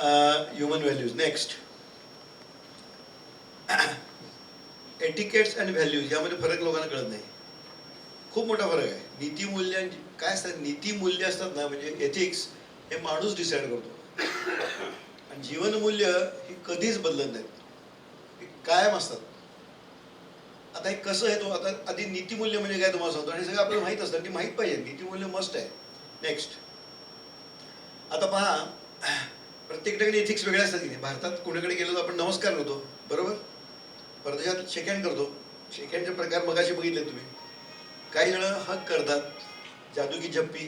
Human values. Next, etiquettes and values यामध्ये फरक लोकांना कळत नाही. खूप मोठा फरक आहे. नीतिमूल्यांची काय असतात, नीतिमूल्य असतात ना, म्हणजे एथिक्स हे माणूस डिसाईड करतो. आणि जीवनमूल्य ही कधीच बदलत नाहीत, हे कायम असतात. आता हे कसं आहे तो, आता आधी नीतिमूल्य म्हणजे काय तुम्हाला सांगतो, आणि सगळं आपल्याला माहीत असतं, ती माहीत पाहिजे. नीतिमूल्य मस्ट आहे. नेक्स्ट, आता पहा, प्रत्येक ठिकाणी एथिक्स वेगळे असतात की नाही. भारतात कोणाकडे गेलो तर आपण नमस्कार करतो, बरोबर. परदेशात शेकहँड करतो. शेकहँडचे प्रकार मगाशी बघितले तुम्ही. काही जण हक करतात, जादू की जप्पी,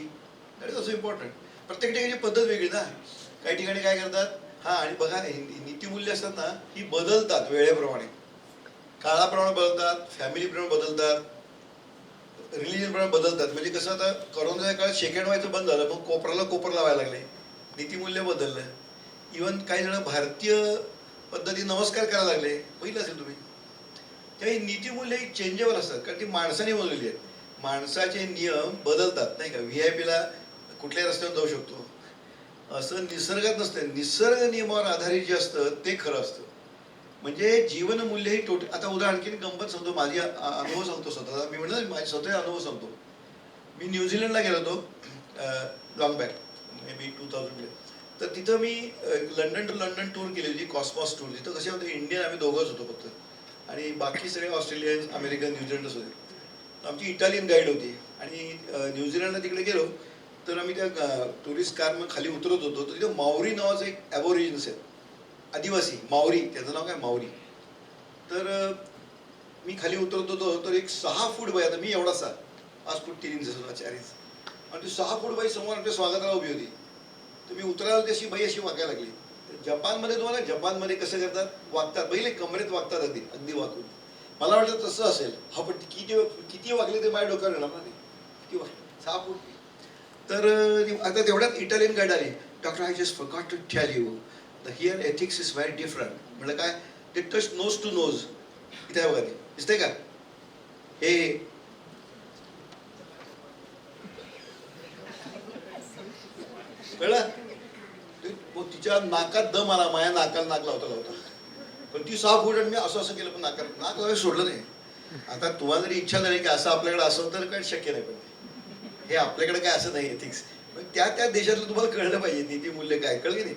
दॅट इज ऑल्सो इम्पॉर्टंट. प्रत्येक ठिकाणी पद्धत वेगळी ना. काही ठिकाणी काय करतात, हां, आणि बघा नीतिमूल्य असतात ना, ही बदलतात वेळेप्रमाणे, काळाप्रमाणे बदलतात, फॅमिलीप्रमाणे बदलतात, रिलिजनप्रमाणे बदलतात. म्हणजे कसं, आता कोरोनाच्या काळात शेकहँड व्हायचं बंद झालं, मग कोपराला कोपर लावायला लागले, नीतिमूल्य बदललं. इवन काही जण भारतीय पद्धती नमस्कार करायला लागले, बघितलं असेल तुम्ही. त्याही नीतिमूल्य ही चेंजेबल असतात, कारण ती माणसाने बनवलेली आहेत. माणसाचे नियम बदलतात, नाही का. व्हीआयपीला कुठल्याही रस्त्यावर जाऊ शकतो असं निसर्गात नसतं. निसर्ग नियमावर आधारित जे असतं ते खरं असतं. म्हणजे जीवनमूल्य ही आता उदाहरण आणखी गंमत सांगतो, माझी अनुभव सांगतो स्वतःचा. मी म्हणलं माझे स्वतः अनुभव सांगतो. मी न्यूझीलंडला गेलो होतो लॉंग बॅक, मे बी 2000. तर तिथं मी लंडन टू लंडन टूर केली होती, कॉस्मॉस टूर. तिथं कसे होते, इंडियन आम्ही दोघंच होतो फक्त, आणि बाकी सगळे ऑस्ट्रेलियन, अमेरिकन, न्यूझीलंडच होते. आमची इटालियन गाईड होती. आणि न्यूझीलंडला तिकडे गेलो तर आम्ही त्या टुरिस्ट कार मग खाली उतरत होतो. तर तिथं माऊरी नावाचं एक ॲबोरिजिन्स आहे, आदिवासी माऊरी, त्याचं नाव काय माऊरी. तर मी खाली उतरत होतो तर एक 6 फूट बाई, आता मी एवढासा 5 फूट 3 इंच 4 इंच, आणि ती 6 फूट बाई समोर आमच्या स्वागताला उभी होती. तर मी उतरायला तशी बाई अशी वागायला लागली. जपानमध्ये तुम्हाला, जपानमध्ये कसं करतात, वागतात, पहिले कमरेत वागतात, अगदी अगदी वाकून. मला वाटतं तसं असेल. हा, पण किती वागले ते माझ्या डोक्यावर येणार ना, ते किती वागले, 6 फूट. तर आता तेवढ्यात इटालियन गाईड आली. Doctor, I just forgot to tell you the here ethics is very different. म्हटलं काय, ते टच नोज टू नोज. इथे आहे बघा, ते दिसतंय का, हे कळलं. तिच्या नाकात दम आला, माझ्या नाकाला नाक लावता लावता. पण ती 6 फूट, आणि मी असं असं केलं, पण नाक लावायला सोडलं नाही. आता तुम्हाला जरी इच्छा झाली की असं आपल्याकडे असं, तर काय शक्य नाही. पण हे आपल्याकडे काय असं नाही एथिक्स. त्या त्या देशातलं तुम्हाला कळलं पाहिजे नीतिमूल्य काय, कळलं की नाही.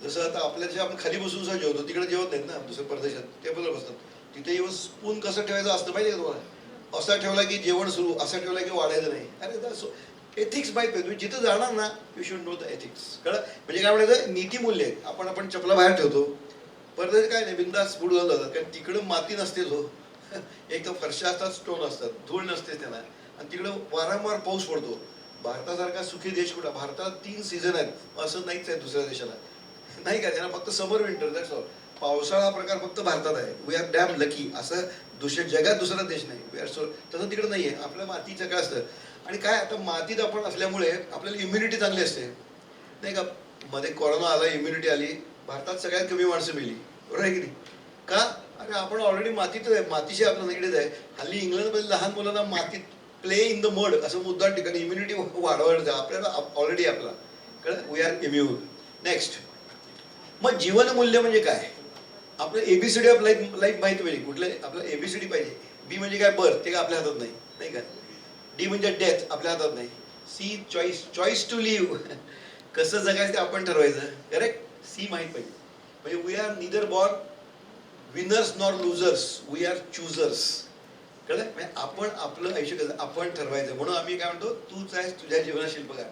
जसं आता आपल्या जे आपण खाली बसून सुद्धा जेवतो, तिकडे जेवत नाहीत ना दुसऱ्या परदेशात, टेबलवर बसतात. तिथे येऊन स्पून कसं ठेवायचं असतं माहिती आहे का तुम्हाला. असा ठेवला की जेवण सुरू, असा ठेवला की वाढायचं नाही. अरे एथिक्स माहित पाहिजे. तुम्ही जिथं जाणार ना, you should know the ethics. कळलं, म्हणजे काय म्हणायचं, नीतिमूल्य आहे. आपण चपला बाहेर ठेवतो, परदेश काय नाही, बिंदास बुड घालून जातात, कारण तिकडं माती नसते. जो एक तर फरशा असतात, स्टोन असतात, धूळ नसते त्याला, आणि तिकडं वारंवार पाऊस पडतो. भारतासारखा सुखी देश कुठं, भारतात 3 सीझन आहेत, असं नाहीच आहे दुसऱ्या देशाला, नाही का. त्यांना फक्त समर विंटर, दॅट्स ऑल. पावसाळा प्रकार फक्त भारतात आहे. We are damn lucky. असं जगात दुसरा देश नाही. वी आर सो, तसं तिकडं नाही आहे. आपल्या मातीचं काय असतं, आणि काय आता मातीत आपण असल्यामुळे आपल्याला इम्युनिटी चांगली असते, नाही का. मध्ये कोरोना आला, इम्युनिटी आली. भारतात सगळ्यात कमी माणसं मेली, बरोबर आहे की नाही. का, अरे आपण ऑलरेडी मातीतच आहे, मातीशी आपलं निगडीत आहे. हल्ली इंग्लंडमध्ये लहान मुलांना मातीत प्ले इन द मड असं मुद्दा ठिकाणी इम्युनिटी वाढवायचं आपल्याला ऑलरेडी आपला, कळलं, वी आर इम्युन. नेक्स्ट, मग जीवनमूल्य म्हणजे काय. आपलं एबीसीडी ऑफ लाईफ माहिती पाहिजे. कुठलं आपलं एबीसीडी पाहिजे. बी म्हणजे काय, बर्थ, ते काय आपल्या हातात नाही, नाही का. डी म्हणजे डेथ, आपल्या हातात नाही. सी चॉईस टू लिव्ह, कसं जगायचं ते आपण ठरवायचं, करेक्ट. सी माहीत पाहिजे. म्हणजे we are neither born winners nor losers, we are choosers. कळलं, म्हणजे आपण आपलं आयुष्य कसं आपण ठरवायचं. म्हणून आम्ही काय म्हणतो, तूच आहेस तुझ्या जीवनात शिल्पकार.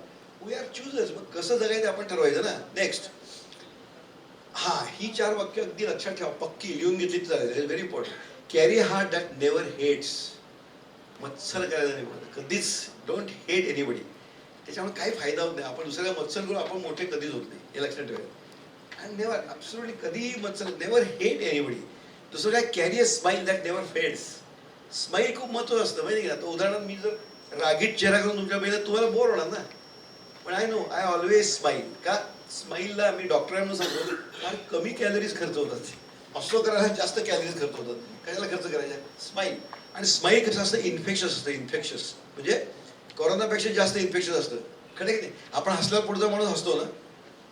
We are choosers. मग कसं जगायचं आपण ठरवायचं ना. नेक्स्ट, हा, ही 4 वाक्य अगदी लक्षात ठेवा, पक्की लिहून घेतली तर चालेल. Very important. Carry heart that never hates. मत्सर करायचा नाही कधीच. Don't hate anybody. त्याच्यामुळे काही फायदा होत नाही. आपण दुसऱ्याला मत्सर करून आपण मोठे कधीच होत नाही, हे लक्षात ठेवायचं. अँड नेव्हर, ॲब्सोल्युटली कधी मत्सर, नेव्हर हेट एनीबडी. दुसरं काय, carry a smile that never fades. Smile खूप महत्त्वाचं असतं, माहिती का. आता उदाहरणार्थ मी जर रागीट चेहरा करून तुमच्या पहिलं, तुम्हाला बोर होणार ना. पण I know, I always smile. का, स्माईलला मी डॉक्टरांना सांगतो, फार कमी कॅलरीज खर्च होतात. असं करायला जास्त कॅलरीज खर्च होतात. कशाला खर्च करायच्या, स्माईल. आणि स्माईल कसं असतं, इन्फेक्शस असतं. इन्फेक्शस म्हणजे कोरोनापेक्षा जास्त इन्फेक्शस असतं, खरं की नाही. आपण हसल्यावर पुढचा माणूस हसतो ना,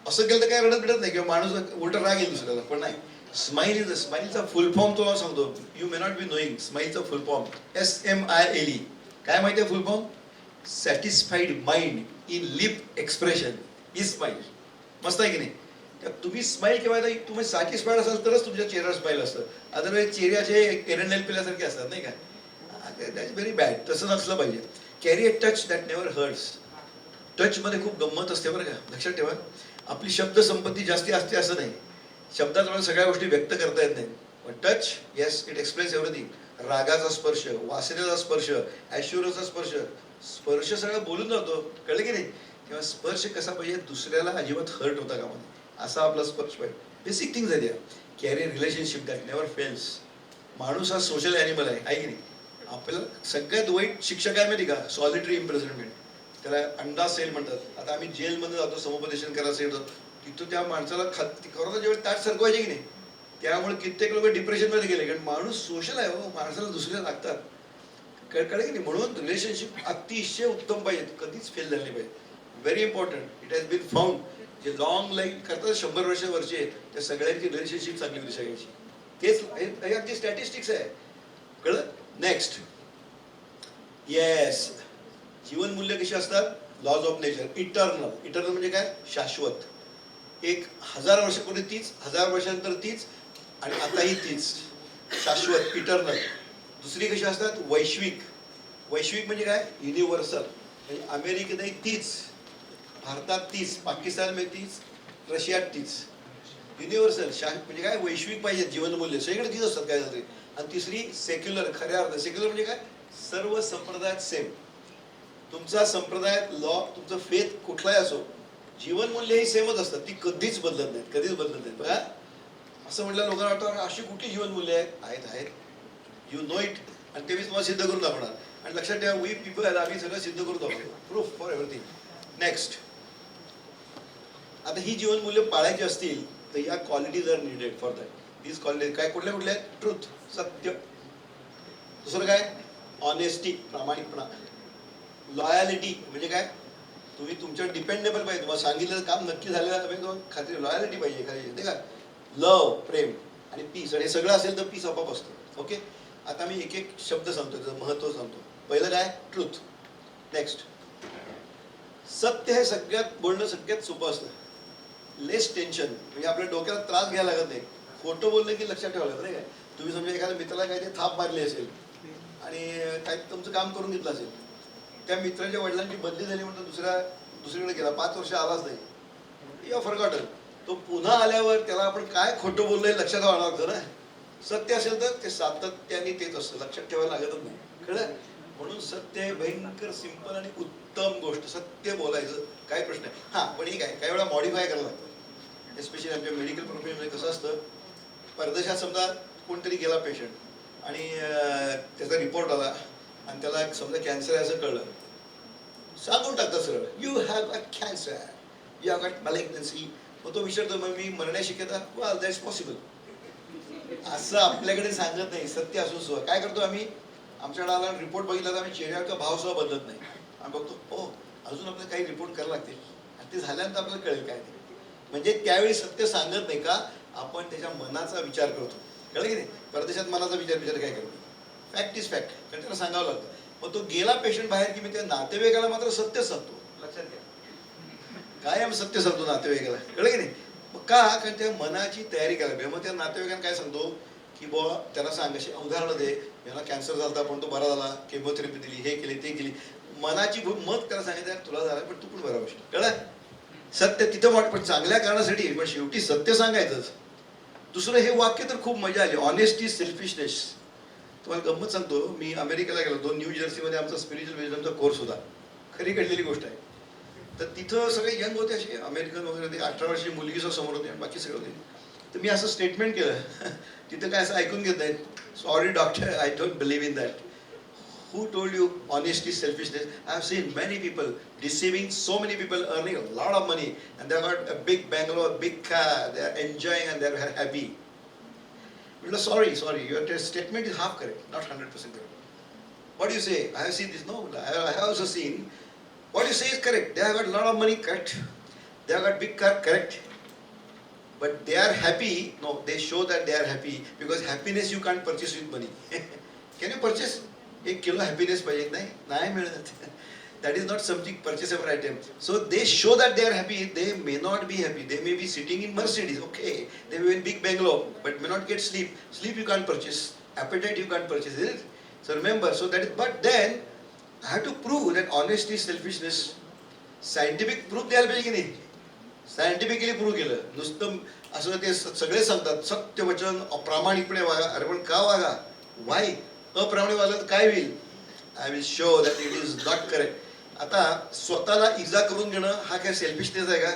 असं केलं तर काय रडत बिडत नाही किंवा माणूस उलट राग येईल दुसऱ्याला, पण नाही. स्माईलचा फुल फॉर्म तुम्हाला सांगतो, you may not be knowing. स्माईलचा फुल फॉर्म SMILE. काय माहिती आहे full form? Satisfied mind in lip expression is smile. मस्त आहे की नाही? तुम्ही स्माईल केव्हा तुम्ही सॅटिस्फाईड असाल तरच तुमच्या चेहऱ्यावर स्माईल असतं. अदरवाईज चेहऱ्याचे एरंडेल पिल्यासारखे असतात नाही का? That is very bad. तसं नसलं पाहिजे. Carry a touch that never hurts. Touch मध्ये खूप गंमत असते बरं का, लक्षात ठेवा. आपली शब्द संपत्ती जास्ती असते असं नाही, शब्दात मला सगळ्या गोष्टी व्यक्त करता येत नाही, पण touch, yes, it explains everything. रागाचा स्पर्श, वासनेचा स्पर्श, ऐश्वर्याचा स्पर्श, स्पर्श सगळं बोलून जातो, कळलं की नाही? तेव्हा स्पर्श कसा पाहिजे, दुसऱ्याला अजिबात हर्ट होता का मध्ये, असा आपला स्पर्श पाहिजे. बेसिक थिंग्स आहेत या. Carry relationship that never fails. माणूस हा सोशल ॲनिमल आहे की नाही? आपल्याला सगळ्यात वाईट शिक्षा काय माहिती का? Solitary imprisonment. त्याला अंडा सेल म्हणतात. आता आम्ही जेलमध्ये जातो समुपदेशन करायला, सेल तिथं त्या माणसाला खरोखर जेव्हा ताट सरकवायचे की नाही, त्यामुळे कित्येक लोक डिप्रेशनमध्ये गेले, कारण माणूस सोशल आहे हो, माणसाला दुसऱ्या लागतात, कळलं की नाही? म्हणून रिलेशनशिप अतिशय उत्तम पाहिजे, कधीच फेल झाले पाहिजे. Very important. It has been found. जे लॉंग लाईफ करतात 100 वर्षावरचे आहेत, त्या सगळ्यांची रिलेशनशिप चांगली होती सगळ्याची. तेच अगदी स्टॅटिस्टिक्स आहे, कळलं? नेक्स्ट, येस, जीवनमूल्य कशी असतात? Laws of nature. Eternal. Eternal म्हणजे काय? शाश्वत. 1000 वर्षापूर्वी तीच, 1000 वर्षानंतर तीच, आणि आताही तीच. शाश्वत, इटर्नल. दुसरी कशी असतात? वैश्विक. वैश्विक म्हणजे काय? युनिव्हर्सल. म्हणजे अमेरिकेतही तीच, भारतात तीच, पाकिस्तानमध्ये तीच, रशियात तीच. युनिव्हर्सल म्हणजे काय? वैश्विक पाहिजे जीवनमूल्य, सगळीकडे तीच असतात काय झालं. आणि तिसरी सेक्युलर. खऱ्या अर्थ सेक्युलर म्हणजे काय? सर्व संप्रदायात सेम. तुमचा संप्रदायात लॉ, तुमचं फेथ कुठलाही असो, जीवनमूल्य ही सेमच असतात, ती कधीच बदलत नाहीत, कधीच बदलत नाहीत. बघा, असं म्हटलं लोकांना वाटतं अशी कुठली जीवनमूल्य आहेत. You know it. आणि ते मी तुम्हाला सिद्ध करून दाखवणार. आणि लक्षात ठेवा, वी पीपल, आम्ही सगळं सिद्ध करून दाखवतो. Proof for everything. नेक्स्ट, आता ही जीवनमूल्य पाळायची असतील तर या qualities are needed for that. These qualities काय, कुठल्या कुठल्या आहेत? ट्रूथ, सत्य. दुसरं काय? ऑनेस्टी, प्रामाणिकपणा. लॉयॅलिटी म्हणजे काय? तुम्ही तुमच्यावर डिपेंडेबल पाहिजे, तुम्हाला सांगितलेलं काम नक्की झालेलं पाहिजे, खात्री. लॉयॅलिटी पाहिजे एखादी, नाही का? लव, प्रेम, आणि पीस. आणि हे सगळं असेल तर पीस आपोआप असतं. ओके, आता मी एक एक शब्द सांगतो, त्याचं महत्त्व सांगतो. पहिलं काय? ट्रूथ. नेक्स्ट, सत्य. हे सगळ्यात बोलणं सगळ्यात सोपं असतं. लेस टेन्शन, म्हणजे आपल्या डोक्याला त्रास घ्यायला लागत नाही. खोटं बोललं की लक्षात ठेवायला लागतं, नाही काय? तुम्ही समजा एखाद्या मित्राला काही थाप मारली असेल आणि काही तुमचं काम करून घेतलं असेल, त्या मित्राच्या वडिलांची बदली झाली म्हणून दुसरीकडे गेला, 5 वर्ष आलाच नाही, या फॉरगॉटन. तो पुन्हा आल्यावर त्याला आपण काय खोटं बोललंय लक्षात व्हावं लागतं ना. सत्य असेल तर ते सातत्याने तेच असतं, लक्षात ठेवायला लागतच नाही, कळलं? म्हणून सत्य हे भयंकर सिंपल आणि उत्तम गोष्ट. सत्य बोलायचं, काय प्रश्न आहे? हां, पण हे काय काही वेळा मॉडिफाय करायला लागतं. एस्पेशली आमच्या मेडिकल प्रोफेशनमध्ये कसं असतं, परदेशात समजा कोणतरी गेला पेशंट आणि त्याचा रिपोर्ट आला आणि त्याला समजा कॅन्सर आहे असं कळलं, सांगून टाकतात सरळ, you have a cancer, you have got malignancy. मग तो विचारतो, मग मी मरण्याची शक्यता? Well, that's possible. असं आपल्याकडे सांगत नाही, सत्य असून सुद्धा. काय करतो आम्ही? आमच्याकडे आला रिपोर्ट बघितला तर आम्ही चेहऱ्याचा भाव सुद्धा बदलत नाही. आम्ही बघतो, हो अजून आपल्याला काही रिपोर्ट करायला लागतील, आणि ते झाल्यानंतर आपल्याला कळेल काय ते. म्हणजे त्यावेळी सत्य सांगत नाही का? आपण त्याच्या मनाचा विचार करतो, कळलं की नाही? परदेशात मनाचा विचार काय करतो? फॅक्ट इज फॅक्ट, कारण त्याला सांगावं लागतं. मग तो गेला पेशंट बाहेर की मी त्या नातेवाईकाला मात्र सत्य सांगतो, लक्षात घ्या. कायम सत्य सांगतो नातेवाईकाला, कळलं की नाही? मग का? कारण त्या मनाची तयारी करायला. मग त्या नातेवाईकांना काय सांगतो की बुवा त्याला सांग, अशी उदाहरणं दे, याला कॅन्सर झाला पण तो बरा झाला, केमोथेरपी दिली, हे केली, ते केली. मनाची मत त्याला सांगितलं, तुला झालं पण तू पण बरा होशील, कळलं? सत्य तिथं वाट, पण चांगल्या कारणासाठी, पण शेवटी सत्य सांगायचंच. दुसरं हे वाक्य तर खूप मजा आली, ऑनेस्टी सेल्फिशनेस. तुम्हाला गंमत सांगतो, मी अमेरिकेला गेलो, 2 न्यू जर्सीमध्ये आमचा स्पिरिच्युअल विजडमचा कोर्स होता, खरी घडलेली गोष्ट आहे. तर तिथं सगळे यंग होते, असे अमेरिकन वगैरे होते, 18 वर्षीय मुलगी समोर होती आणि बाकी सगळे होते. तर मी असं स्टेटमेंट केलं, तिथं काय असं ऐकून घेत नाहीत. Sorry doctor, I don't believe in that. Who told you honesty, selfishness? I have seen many people deceiving so many people, earning a lot of money, and they have got a big bungalow, a big car, they are enjoying and they are happy. Sorry, your statement is half correct, not 100% correct. What do you say? I have seen this. No, I have also seen. What you say is correct. They have got a lot of money, correct. They have got big car, correct. But they are happy. No, they show that they are happy because happiness you can't purchase with money. Can you purchase? 1 kilo happiness पाहिजे नाही, नाही मिळत. That is not something purchasable item. So they show that they are happy. They may not be happy. They may be sitting in Mercedes. Okay, they may be in big bungalow, but may not get sleep. Sleep you can't purchase. Appetite you can't purchase, isn't it? So remember. So that is. But then I have to prove that honesty, selfishness, scientific proof द्यायला पाहिजे की नाही. Scientifically prove केलं. नुसतं असं ते सगळे सांगतात सत्य वचन अप्रामाणिकपणे वागा. अरे पण का वागा? वाय? अप्रामाणिक वागलं तर काय होईल? I will show that it is not correct. आता स्वतःला इजा करून घेणं हा काय सेल्फिशनेस आहे का?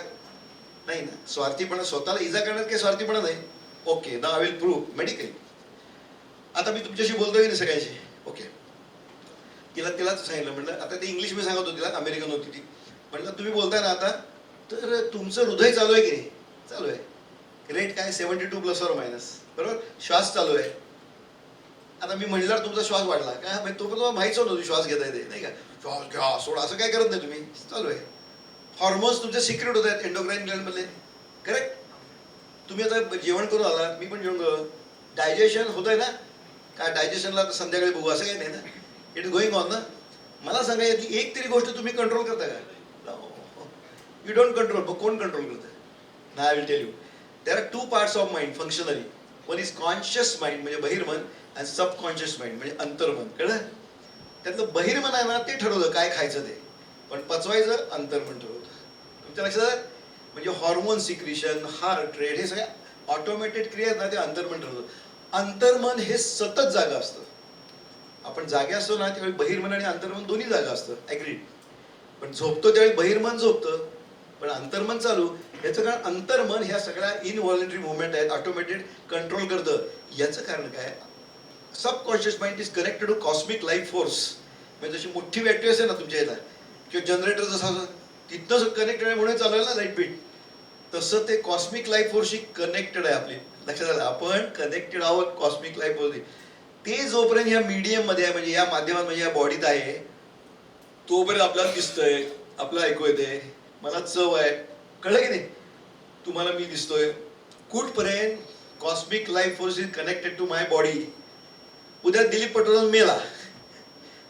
नाही ना. स्वार्थीपणा, स्वतःला इजा करण्यात काही स्वार्थीपणा नाही. ओके, ना आय विल प्रूव्ह मेडिकली. आता मी तुमच्याशी बोलतोय की नाही सगळ्यांशी. ओके, तिलाच सांगितलं, म्हटलं आता ते इंग्लिश मी सांगत होती, तिला अमेरिकन होती ती. म्हटलं तुम्ही बोलताय ना आता, तर तुमचं हृदय चालू आहे की नाही? चालू आहे. रेट काय? 72 प्लस ऑर मायनस, बरोबर. श्वास चालू आहे. आता मी म्हणल्यावर तुमचा श्वास वाढला का? तो पण तुम्हाला माहीत होतं श्वास घेता येते नाही का? श्वास घ्या सोडा असं काय करत नाही तुम्ही, चालू आहे. हॉर्मोन्स तुमचे सिक्रेट होत आहेत एंडोक्राईन ग्लँडमधले, करेक्ट. तुम्ही आता जेवण करून आला, मी पण जेवण करू, डायजेशन होत आहे ना? काय डायजेशनला संध्याकाळी बघू असं काही नाही ना. इट इज गोइंग ऑन ना. मला सांगा यातली एक तरी गोष्ट तुम्ही कंट्रोल करता का? You don't control. मग कोण कंट्रोल करतं? ना I will tell you. There are 2 parts of mind functionally. One is conscious mind म्हणजे बहिर्मन, आणि सबकॉन्शियस माइंड म्हणजे अंतर्मन. कळलं? त्यातलं बहिर्मन आहे ना, ते ठरवलं काय खायचं ते, पण पचवायचं अंतर्मन ठरवतं. तुमच्या लक्षात? म्हणजे हॉर्मोन सिक्रिशन, हार्ट रेट, हे सगळ्या ऑटोमॅटेड क्रिया ना, ते अंतर्मन ठरवतं. अंतर्मन हे सतत जागा असतं. आपण जागे असतो ना त्यावेळी बहिर्मन आणि अंतर्मन दोन्ही जागा असतं, ॲग्रीड. पण झोपतो त्यावेळी बहिर्मन झोपतं, पण अंतर्मन चालू. याचं कारण अंतर्मन ह्या सगळ्या इनव्हॉलंटरी मुवमेंट आहेत, ऑटोमॅटेड कंट्रोल करतं. याचं कारण काय? Subconscious mind is connected to cosmic life force. म्हणजे जशी मोठी बॅटरी असेल ना तुमच्या इथं, किंवा जनरेटर जसं तिथनं कनेक्टेड आहे म्हणून चालू आहे ना लाईट बीट, तसं ते कॉस्मिक लाईफ फोर्सशी कनेक्टेड आहे. आपली लक्षात आलं? आपण कनेक्टेड आहोत कॉस्मिक लाईफ फोर्सशी. ते जोपर्यंत या मीडियममध्ये आहे, म्हणजे या माध्यमात, म्हणजे या बॉडीत आहे, तोपर्यंत आपल्याला दिसतंय, आपल्याला ऐकू येते, मला चव आहे. कळलं की नाही? तुम्हाला मी दिसतोय. कुठपर्यंत? Cosmic life force is connected to my body. उद्या दिलीप पटवर्धन मेला.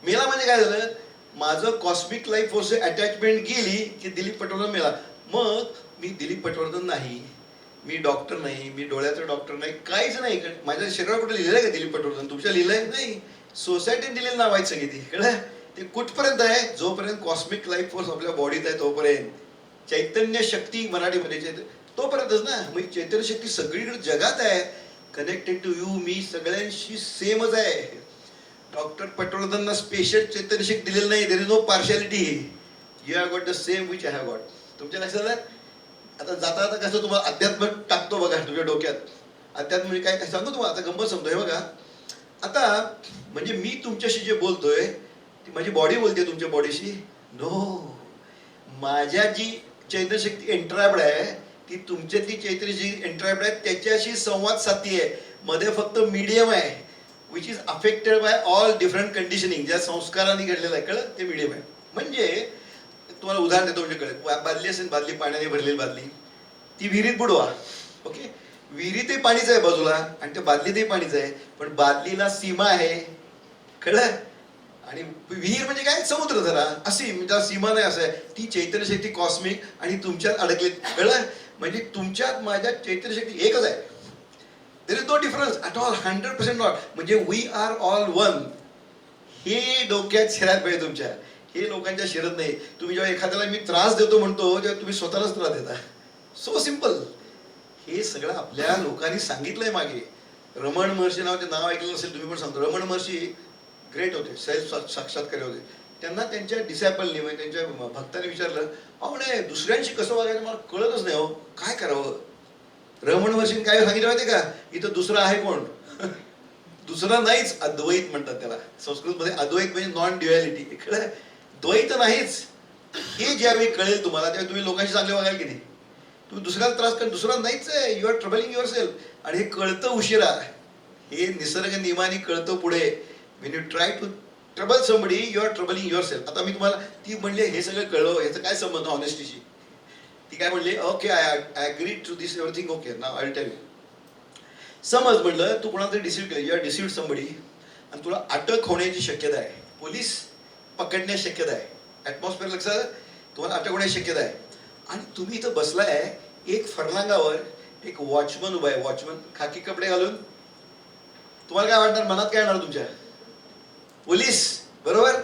मेला म्हणजे काय झालं? माझं कॉस्मिक लाईफ फोर्स अटॅचमेंट गेली की दिलीप पटवर्धन मेला. मग मी दिलीप पटवर्धन नाही, मी डॉक्टर नाही, मी डोळ्याचा डॉक्टर नाही, काहीच नाही. माझ्या शरीरावर कुठे लिहिलंय का दिलीप पटवर्धन? तुमच्या लिहिलंय नाही, सोसायटीने दिलेलं नाव आहेत सगळी ती. कळलं? ते कुठपर्यंत आहे? जोपर्यंत कॉस्मिक लाईफ फोर्स आपल्या बॉडीत आहे तोपर्यंत. चैतन्य शक्ती मराठीमध्ये तोपर्यंतच ना. मग चैतन्य शक्ती सगळीकडे जगात आहे, कनेक्टेड टू यू. मी सगळ्यांशी सेमच आहे. डॉक्टर पटवर्धनना स्पेशल चैतन्य शक्ती दिलेलं नाही. There is no partiality. You have got the same which I have got. तुमच्या लक्षात आहे? आता जाता आता कसं तुम्हाला अध्यात्म टाकतो बघा तुमच्या डोक्यात. अध्यात्म म्हणजे काय काय सांगतो तुम्हाला. आता गंमत समजतो हे बघा. आता म्हणजे मी तुमच्याशी जे बोलतोय ती माझी बॉडी बोलते तुमच्या बॉडीशी? नो. माझ्या जी चैतन्य शक्ती एंट्रॅप्ड आहे ती तुमच्यातली चैतन्य शक्ती एंट्रॅप्ड आहे त्याच्याशी संवाद साधतीये. मध्ये फक्त मीडियम आहे which is affected by all different conditioning, ज्या संस्काराने घडलेलं आहे. कळलं? ते मीडियम आहे. म्हणजे तुम्हाला उदाहरण देतो. म्हणजे कळेल. बादली असेल, बादली पाण्याने भरलेली बादली, ती विहिरीत बुडवा. ओके, विहिरीतही पाणीच आहे बाजूला आणि त्या बादलीतही पाणीच आहे, पण बादलीला सीमा आहे. कळलं? आणि विहीर म्हणजे काय? समुद्र जरा अशी म्हणजे सीमा नाही. असं आहे ती चैतन्य शक्ती कॉस्मिक आणि तुमच्यात अडकली. कळलं? म्हणजे तुमच्यात माझ्या चैतन्य शक्ती एकच आहे. There is no difference at all. 100% not. म्हणजे वी आर ऑल वन. हे डोक्यात शिरायला पाहिजे तुमच्या. हे लोकांच्या शिरत नाही. तुम्ही जेव्हा एखाद्याला मी त्रास देतो म्हणतो तेव्हा तुम्ही स्वतःलाच त्रास देता. So simple. हे सगळं आपल्या लोकांनी सांगितलंय मागे. रमण महर्षी नाव, ते नाव ऐकलं असेल तुम्ही पण. सांगतो रमण महर्षी ग्रेट होते, सेल्फ साक्षात्कारी होते. त्यांना त्यांच्या डिसॅपलनी म्हणजे त्यांच्या भक्तांनी विचारलं, अहो नाही दुसऱ्यांशी कसं वागायचं मला कळतच नाही, हो काय करावं. रमण महर्षींनी काय सांगितलं माहिती का? इथं दुसरं आहे कोण? दुसरा नाहीच. अद्वैत म्हणतात त्याला. संस्कृतमध्ये अद्वैत म्हणजे नॉन ड्युॲलिटी. कळलं? द्वैत नाहीच. हे ज्यावेळी कळेल तुम्हाला त्यावेळी तुम्ही लोकांशी चांगले वागाल की नाही. तुम्ही दुसऱ्याला त्रास कर, दुसरा नाहीच आहे. You are troubling yourself. आणि हे कळतं उशिरा. हे निसर्ग नियमाने कळतं पुढे. when you try to trouble somebody you are troubling yourself. आता मी तुम्हाला ती म्हणले हे सगळं कळलं, याचं काय संबंध ऑनेस्टीशी? ती काय म्हणली, okay I agree to this everything, okay now I will tell you. समज म्हटलं तू कोणाला तरी डिसिव्ह केलं, यू आर डिसिव्ड समबडी, आणि तुला अटक होण्याची शक्यता आहे, पोलीस पकडण्याची शक्यता आहे, ॲटमॉस्फिअर लक्षात, तुम्हाला अटक होण्याची शक्यता आहे, आणि तुम्ही इथं बसलाय एक फरलांगावर, एक वॉचमन उभा आहे, वॉचमन खाकी कपडे घालून. तुम्हाला काय वाटणार, मनात काय येणार तुमच्या? पोलीस, बरोबर.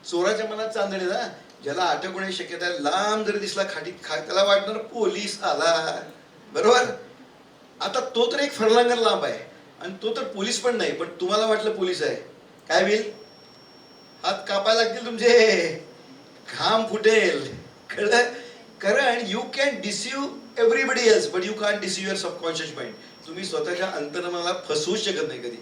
चोराच्या मनात चांदणे ना, ज्याला अटक होण्याची शक्यता आहे, लांब जरी दिसला खाटीत त्याला वाटणार पोलीस आला, बरोबर. आता तो तर एक फरलांगर लांब आहे आणि तो तर पोलीस पण नाही, पण तुम्हाला वाटलं पोलीस आहे, काय होईल? हात कापायला लागतील तुमचे, घाम फुटेल, कळलं? कारण you can deceive everybody else but you can deceive your subconscious mind. तुम्ही स्वतःच्या अंतर्मनाला फसवूच शकत नाही कधी.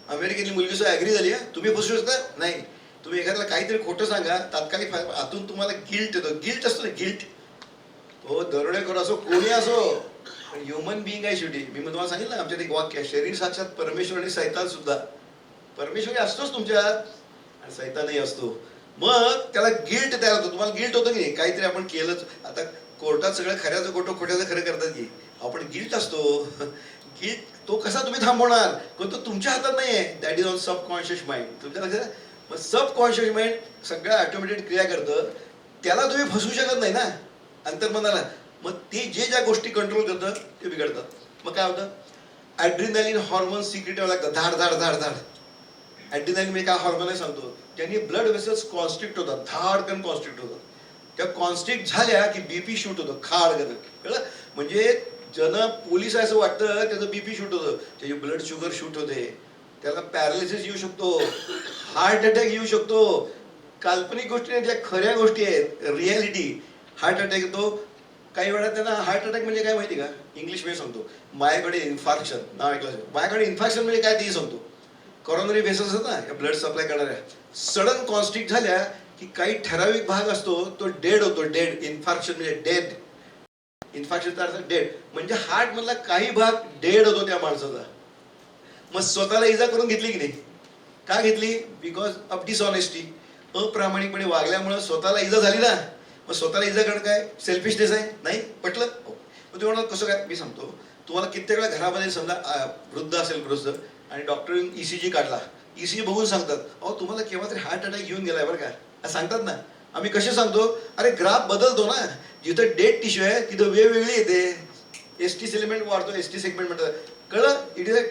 अमेरिकेतली मुलगी सुद्धा ॲग्री झाली आहे, तुम्ही फसवू शकता नाही. तुम्ही एखाद्याला काहीतरी खोटं सांगा, तात्कालिक आतून तुम्हाला गिल्ट येतो, गिल्ट असतो ना, गिल्ट. हो, दरोडेखोर असो, कोणी असो, ह्युमन बिईंग आहे शेवटी. मी तुम्हाला सांगितलं आमच्यात एक वाक्य, शरीर साक्षात परमेश्वर आणि सैतान सुद्धा. परमेश्वर असतोच तुमच्यात आणि सैतानही असतो. मग त्याला गिल्ट तयार होतो. तुम्हाला गिल्ट होतं की नाही, काहीतरी आपण केलंच. आता कोर्टात सगळं खऱ्याचं खोटं, खोट्याचं खरं करतात की, आपण गिल्ट असतो. गिल्ट तो कसा तुम्ही थांबवणार? तो तुमच्या हातात नाही आहे. That is on subconscious mind. तुमच्या लक्षात? मग सबकॉन्शियस माइंड सगळं ऑटोमॅटिक क्रिया करतं, त्याला तुम्ही फसवू शकत नाही ना, अंतर्मनाला. मग ते ज्या गोष्टी कंट्रोल करतात ते बिघडतात. मग काय होतं? ॲड्रिनालिन हॉर्मोन सिक्रेट व्हायला लागतं, धाड धाड धाड धाड. ॲड्रिनालिन म्हणजे काय हॉर्मोन आहे सांगतो, त्यांनी ब्लड वेसल्स कॉन्स्ट्रिक्ट होतात, धाडकन कॉन्स्ट्रिक्ट होतात. त्या कॉन्स्ट्रिक्ट झाल्या की बीपी शूट होतं, खाड करणं, कळलं? म्हणजे ज्यांना पोलीस असं वाटतं त्याचं बीपी शूट होतं, त्याची ब्लड शुगर शूट होते, त्याला पॅरालिसिस येऊ शकतो, हार्ट अटॅक येऊ शकतो. काल्पनिक गोष्टी नाही, त्या खऱ्या गोष्टी आहेत, रिॲलिटी. हार्ट अटॅक येतो. काही वेळा त्यांना हार्ट अटॅक म्हणजे काय माहिती का? इंग्लिश मध्ये सांगतो, माझ्याकडे इन्फार्क्शन नाव ऐकलं. माझ्याकडे इन्फार्क्शन म्हणजे काय तेही सांगतो. कॉरोनरी व्हेसल्स आहेत ना, ब्लड सप्लाय करणाऱ्या, सडन कॉन्स्ट्रिक्ट झाल्या की काही ठराविक भाग असतो तो डेड होतो. डेड इन्फार्क्शन म्हणजे डेड. इन्फार्क्शनचा अर्थ डेड म्हणजे हार्ट मधला काही भाग डेड होतो त्या माणसाचा. मग स्वतःला इजा करून घेतली की नाही? का घेतली? Because of dishonesty. अप्रामाणिकपणे वागल्यामुळे स्वतःला इजा झाली ना. मग स्वतःला इजा करणं काय सेल्फिशनेस आहे? नाही. पटलं? हो. मग तुम्ही कसं काय? मी सांगतो तुम्हाला. कित्येक वेळा घरामध्ये समजा वृद्ध असेल गृहस्थ आणि डॉक्टरने ईसीजी काढला, ईसीजी बघून सांगतात, अहो तुम्हाला केव्हा तरी हार्ट अटॅक येऊन गेलाय बरं का, सांगतात ना. आम्ही कसे सांगतो? अरे ग्राफ बदलतो ना, जिथं डेड टिश्यू आहे तिथं वेगवेगळी येते, एसटी सेगमेंट वाढतो, एसटी सेगमेंट म्हणतात, कळलं? इट इज अ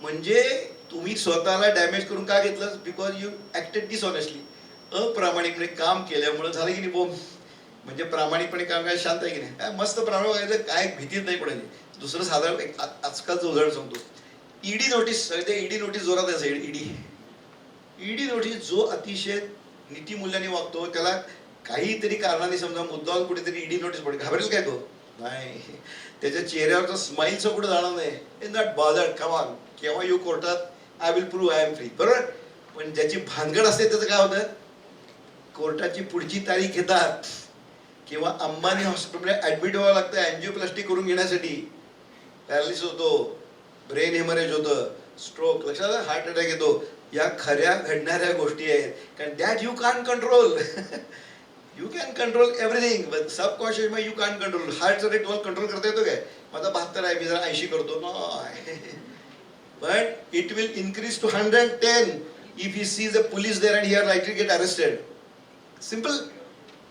म्हणजे तुम्ही स्वतःला डॅमेज करून का घेतलं? Because you acted dishonestly. अप्रामाणिकपणे काम केल्यामुळे झालं की नाही बोम. म्हणजे प्रामाणिकपणे काम काय शांत आहे की नाही? काय मस्त प्रामाणिक व्हायचं, काय भीतीच नाही पडायची. दुसरं साधारण एक आजकालचं उदाहरण सांगतो. ईडी नोटीस, ईडी नोटीस जोरात असेल. ईडी नोटीस जो अतिशय नीतिमूल्याने वागतो त्याला काहीतरी कारणाने समजा मुद्दाम कुठेतरी ईडी नोटीस पडेल, घाबरेल काय तो? नाही. त्याच्या चेहऱ्यावरचा स्माईलचं कुठे जाणार नाही. In that bothered, come on, केव्हा येऊ कोर्टात, I will prove I am free, बरोबर. पण ज्याची भानगड असते त्याचं काय होतं? कोर्टाची पुढची तारीख घेतात किंवा अंबानी हॉस्पिटलमध्ये ऍडमिट व्हावं लागतं अँजिओप्लास्टी करून घेण्यासाठी. पॅरालिसिस होतो, ब्रेन हेमरेज होतं, स्ट्रोक, लक्षात, हार्ट अटॅक येतो. या खऱ्या घडणाऱ्या गोष्टी आहेत, कारण that you can control. You can control everything but subconscious mind you can control. हार्टचा रेट तुम्हाला कंट्रोल करता येतो काय? माझा 72 आहे, मी जरा 80 करतो, but it will increase to 110 if he sees the police there and he are likely to get arrested. Simple.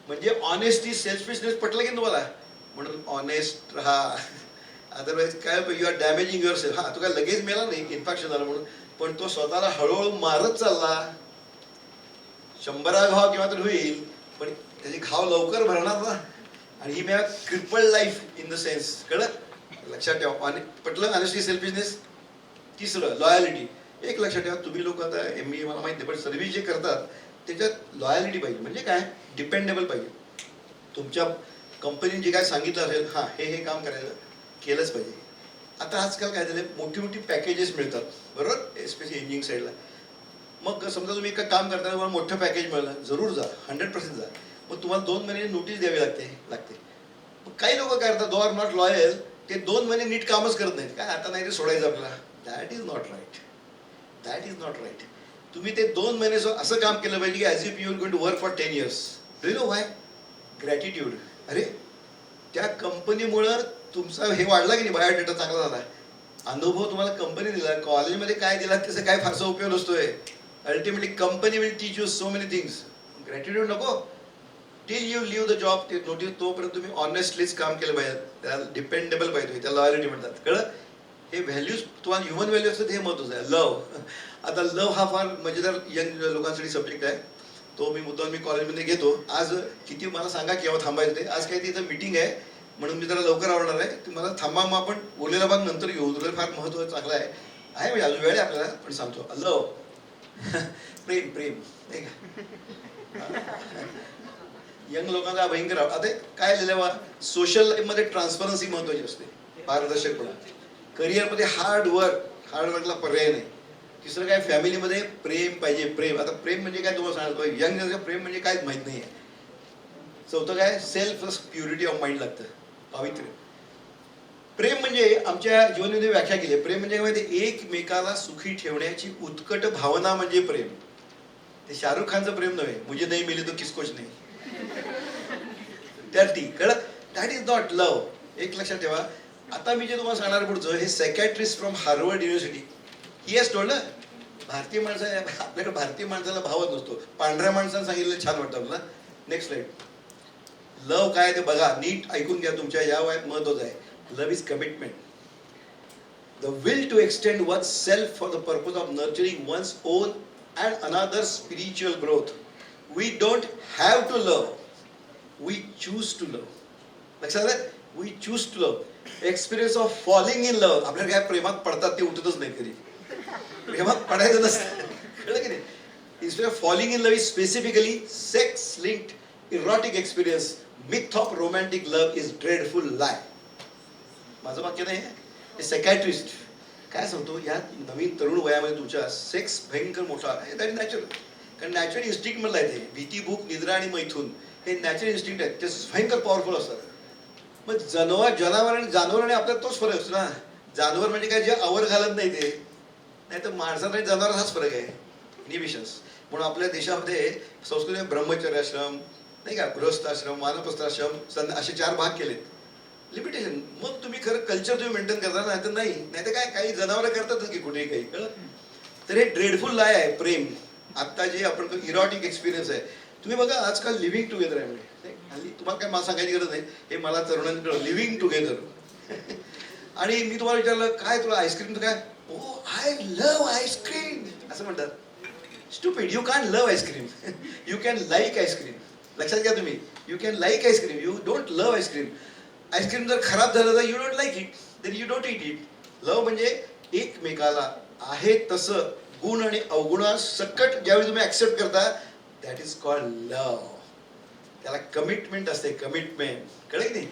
म्हणजे ऑनेस्टी, सेल्फिशनेस पटलं की तुम्हाला? म्हणून ऑनेस्ट राहा. अदरवाईज काय, you are damaging yourself. हा, तो काय लगेच मेला नाही, इन्फेक्शन झालं म्हणून, पण तो स्वतःला हळूहळू मारत चालला. 100 घाव किंवा तर होईल, पण त्याचे घाव लवकर भरणार ना. आणि ही मॅ crippled life in the sense, कळलं? लक्षात ठेवा. पटलं? Honesty, selfishness. तिसरं लॉयलिटी. एक लक्षात ठेवा, तुम्ही लोक आता MBA मला माहिती नाही, पण सर्व्हिस जे करतात त्याच्यात लॉयलिटी पाहिजे. म्हणजे काय? डिपेंडेबल पाहिजे. तुमच्या कंपनीने जे काय सांगितलं असेल, हां हे काम करायचं, केलंच पाहिजे. आता आजकाल काय झालं, मोठी मोठी पॅकेजेस मिळतात, बरोबर, एस्पेशली इंजिनिअरिंग साईडला. मग समजा तुम्ही एका काम करताना तुम्हाला मोठं पॅकेज मिळालं, जरूर जा, 100% जा. मग तुम्हाला 2 महिने नोटीस द्यावी लागते. मग काही लोक काय करतात, दो आर नॉट लॉयल, ते 2 महिने नीट कामच करत नाहीत. काय आता नाही ते सोडायचं आपल्याला. That is not right. That is not right. तुम्ही ते 2 महिने असं काम केलं पाहिजे की as if you are going to work for 10 years. Do you know why? Gratitude. अरे त्या कंपनीमुळं तुमचा हे वाढला की नाही, बायोडेटा चांगला झाला, अनुभव तुम्हाला कंपनी दिला, कॉलेजमध्ये काय दिला त्याचा काय फारसा उपयोग नसतोय. Ultimately company will teach you so many things. Gratitude नको till you leave the job, ते नोटीस तोपर्यंत तुम्ही ऑनेस्टलीच काम केलं पाहिजे, त्याला डिपेंडेबल पाहिजे, त्याला लॉयलिटी म्हणतात. कळलं? हे व्हॅल्यूज तुम्हाला ह्युमन व्हॅल्यू असतात, हे महत्त्वाचं आहे. लव, आता लव हा फार मजेदार यंग लोकांसाठी सब्जेक्ट आहे. तो मी कॉलेजमध्ये घेतो. आज किती मला सांगा केव्हा थांबायचं ते. आज काही तिथं मीटिंग आहे म्हणून मी जरा लवकर आवडणार आहे. तुम्हाला थांबा, मग आपण बोललेला भाग नंतर घेऊ. तुला फार महत्त्वाचं चांगलं आहे म्हणजे अजून वेळ आहे आपल्याला, पण सांगतो. लव प्रेम प्रेम नाही का, यंग लोकांचा भयंकर. आता काय लिहिलं बा, सोशल लाईफमध्ये ट्रान्सपरन्सी महत्त्वाची असते, पारदर्शकपणा. करिअरमध्ये हार्डवर्कला पर्याय नाही. तिसरं काय, फॅमिलीमध्ये प्रेम पाहिजे, प्रेम. आता प्रेम म्हणजे काय तुम्हाला सांगतो, यंग जनरेशन प्रेम म्हणजे काहीच माहीत नाही आहे. चौथं काय, सेल्फ प्युरिटी ऑफ माइंड लागतं, पावित्र्य. प्रेम म्हणजे आमच्या जीवनामध्ये व्याख्या केली, प्रेम म्हणजे काय माहिती, एकमेकाला सुखी ठेवण्याची उत्कट भावना म्हणजे प्रेम. ते शाहरुख खानचं प्रेम नव्हे, मुझे नहीं मिले तो किसकोच नाही, त्यात कळत. दॅट इज नॉट लव. एक लक्षात ठेवा. आता मी जे तुम्हाला सांगणार पुढचं, हे सायकॅट्रिस्ट फ्रॉम हार्वर्ड युनिव्हर्सिटी, ही हेच टोल्ड, भारतीय माणसं, आपल्याकडे भारतीय माणसाला भावच नसतो. पांढऱ्या माणसानं सांगितलं छान वाटतं आपल्याला. Next slide. लव काय ते बघा, नीट ऐकून घ्या, तुमच्या या वयात महत्वाचं आहे. Love is commitment, the will to extend one's self for the purpose of nurturing one's own and another spiritual growth. We don't have to love, we choose to love. लक्षात आलं? We choose to love. Experience of falling in love. आपल्याला काय प्रेमात पडतात ते उठतच नाही कधी, प्रेमात पडायचं नसतं, कळलं की नाही. Instead of falling in love is specifically sex linked erotic experience. Myth of romantic love is dreadful lie. माझं वाक्य नाही, हे सायकॅट्रिस्ट काय सांगतो, या नवीन तरुण वयामध्ये तुमच्या सेक्स भयंकर मोठा आहे. दॅट इज नॅचरल, कारण नॅचरल इन्स्टिंक्ट मधला आहे ते. भीती, भूक, निद्रा आणि मैथून हे नॅचरल इन्स्टिंक्ट आहेत, ते भयंकर पॉवरफुल असतात. मग जनावर आणि आपल्यात तोच फरक असतो ना. जानवर म्हणजे काय, जे आवर घालत नाही ते, नाही तर माणसात आणि जनावर हाच फरक आहे, इनिबिशन्स. म्हणून आपल्या देशामध्ये संस्कृतीमध्ये ब्रह्मचर्याश्रम नाही का, गृहस्थाश्रम, वानप्रस्थाश्रम असे 4 भाग केलेत. लिमिटेशन. मग तुम्ही खरं कल्चर तुम्ही मेंटेन करता, नाही तर नाही. नाही तर काय, काही जनावरं करतातच की कुठेही काही, कळलं. तर हे ड्रेडफुल लाय आहे प्रेम. आता जे आपण इरोटिक एक्सपिरियन्स आहे, तुम्ही बघा आजकाल लिव्हिंग टुगेदर आहे म्हणजे हल्ली. तुम्हाला काय मला सांगायची गरज नाही, हे मला तरुणांकडे लिव्हिंग टुगेदर. आणि मी तुम्हाला विचारलं काय तुला आईस्क्रीम काय, ओ आय लव्ह आईस्क्रीम असं म्हणतात. Stupid, you can love ice cream, you can like ice cream. लक्षात घ्या तुम्ही, you can like ice cream, you don't love ice cream. Ice cream जर खराब झालं तर you don't like it, then you don't eat it. Love म्हणजे एकमेकाला आहे तसं गुण आणि अवगुणा सकट ज्यावेळी तुम्ही ऍक्सेप्ट करता, दॅट इज कॉल्ड लव्ह. त्याला कमिटमेंट असते, कमिटमेंट. कळलं की नाही.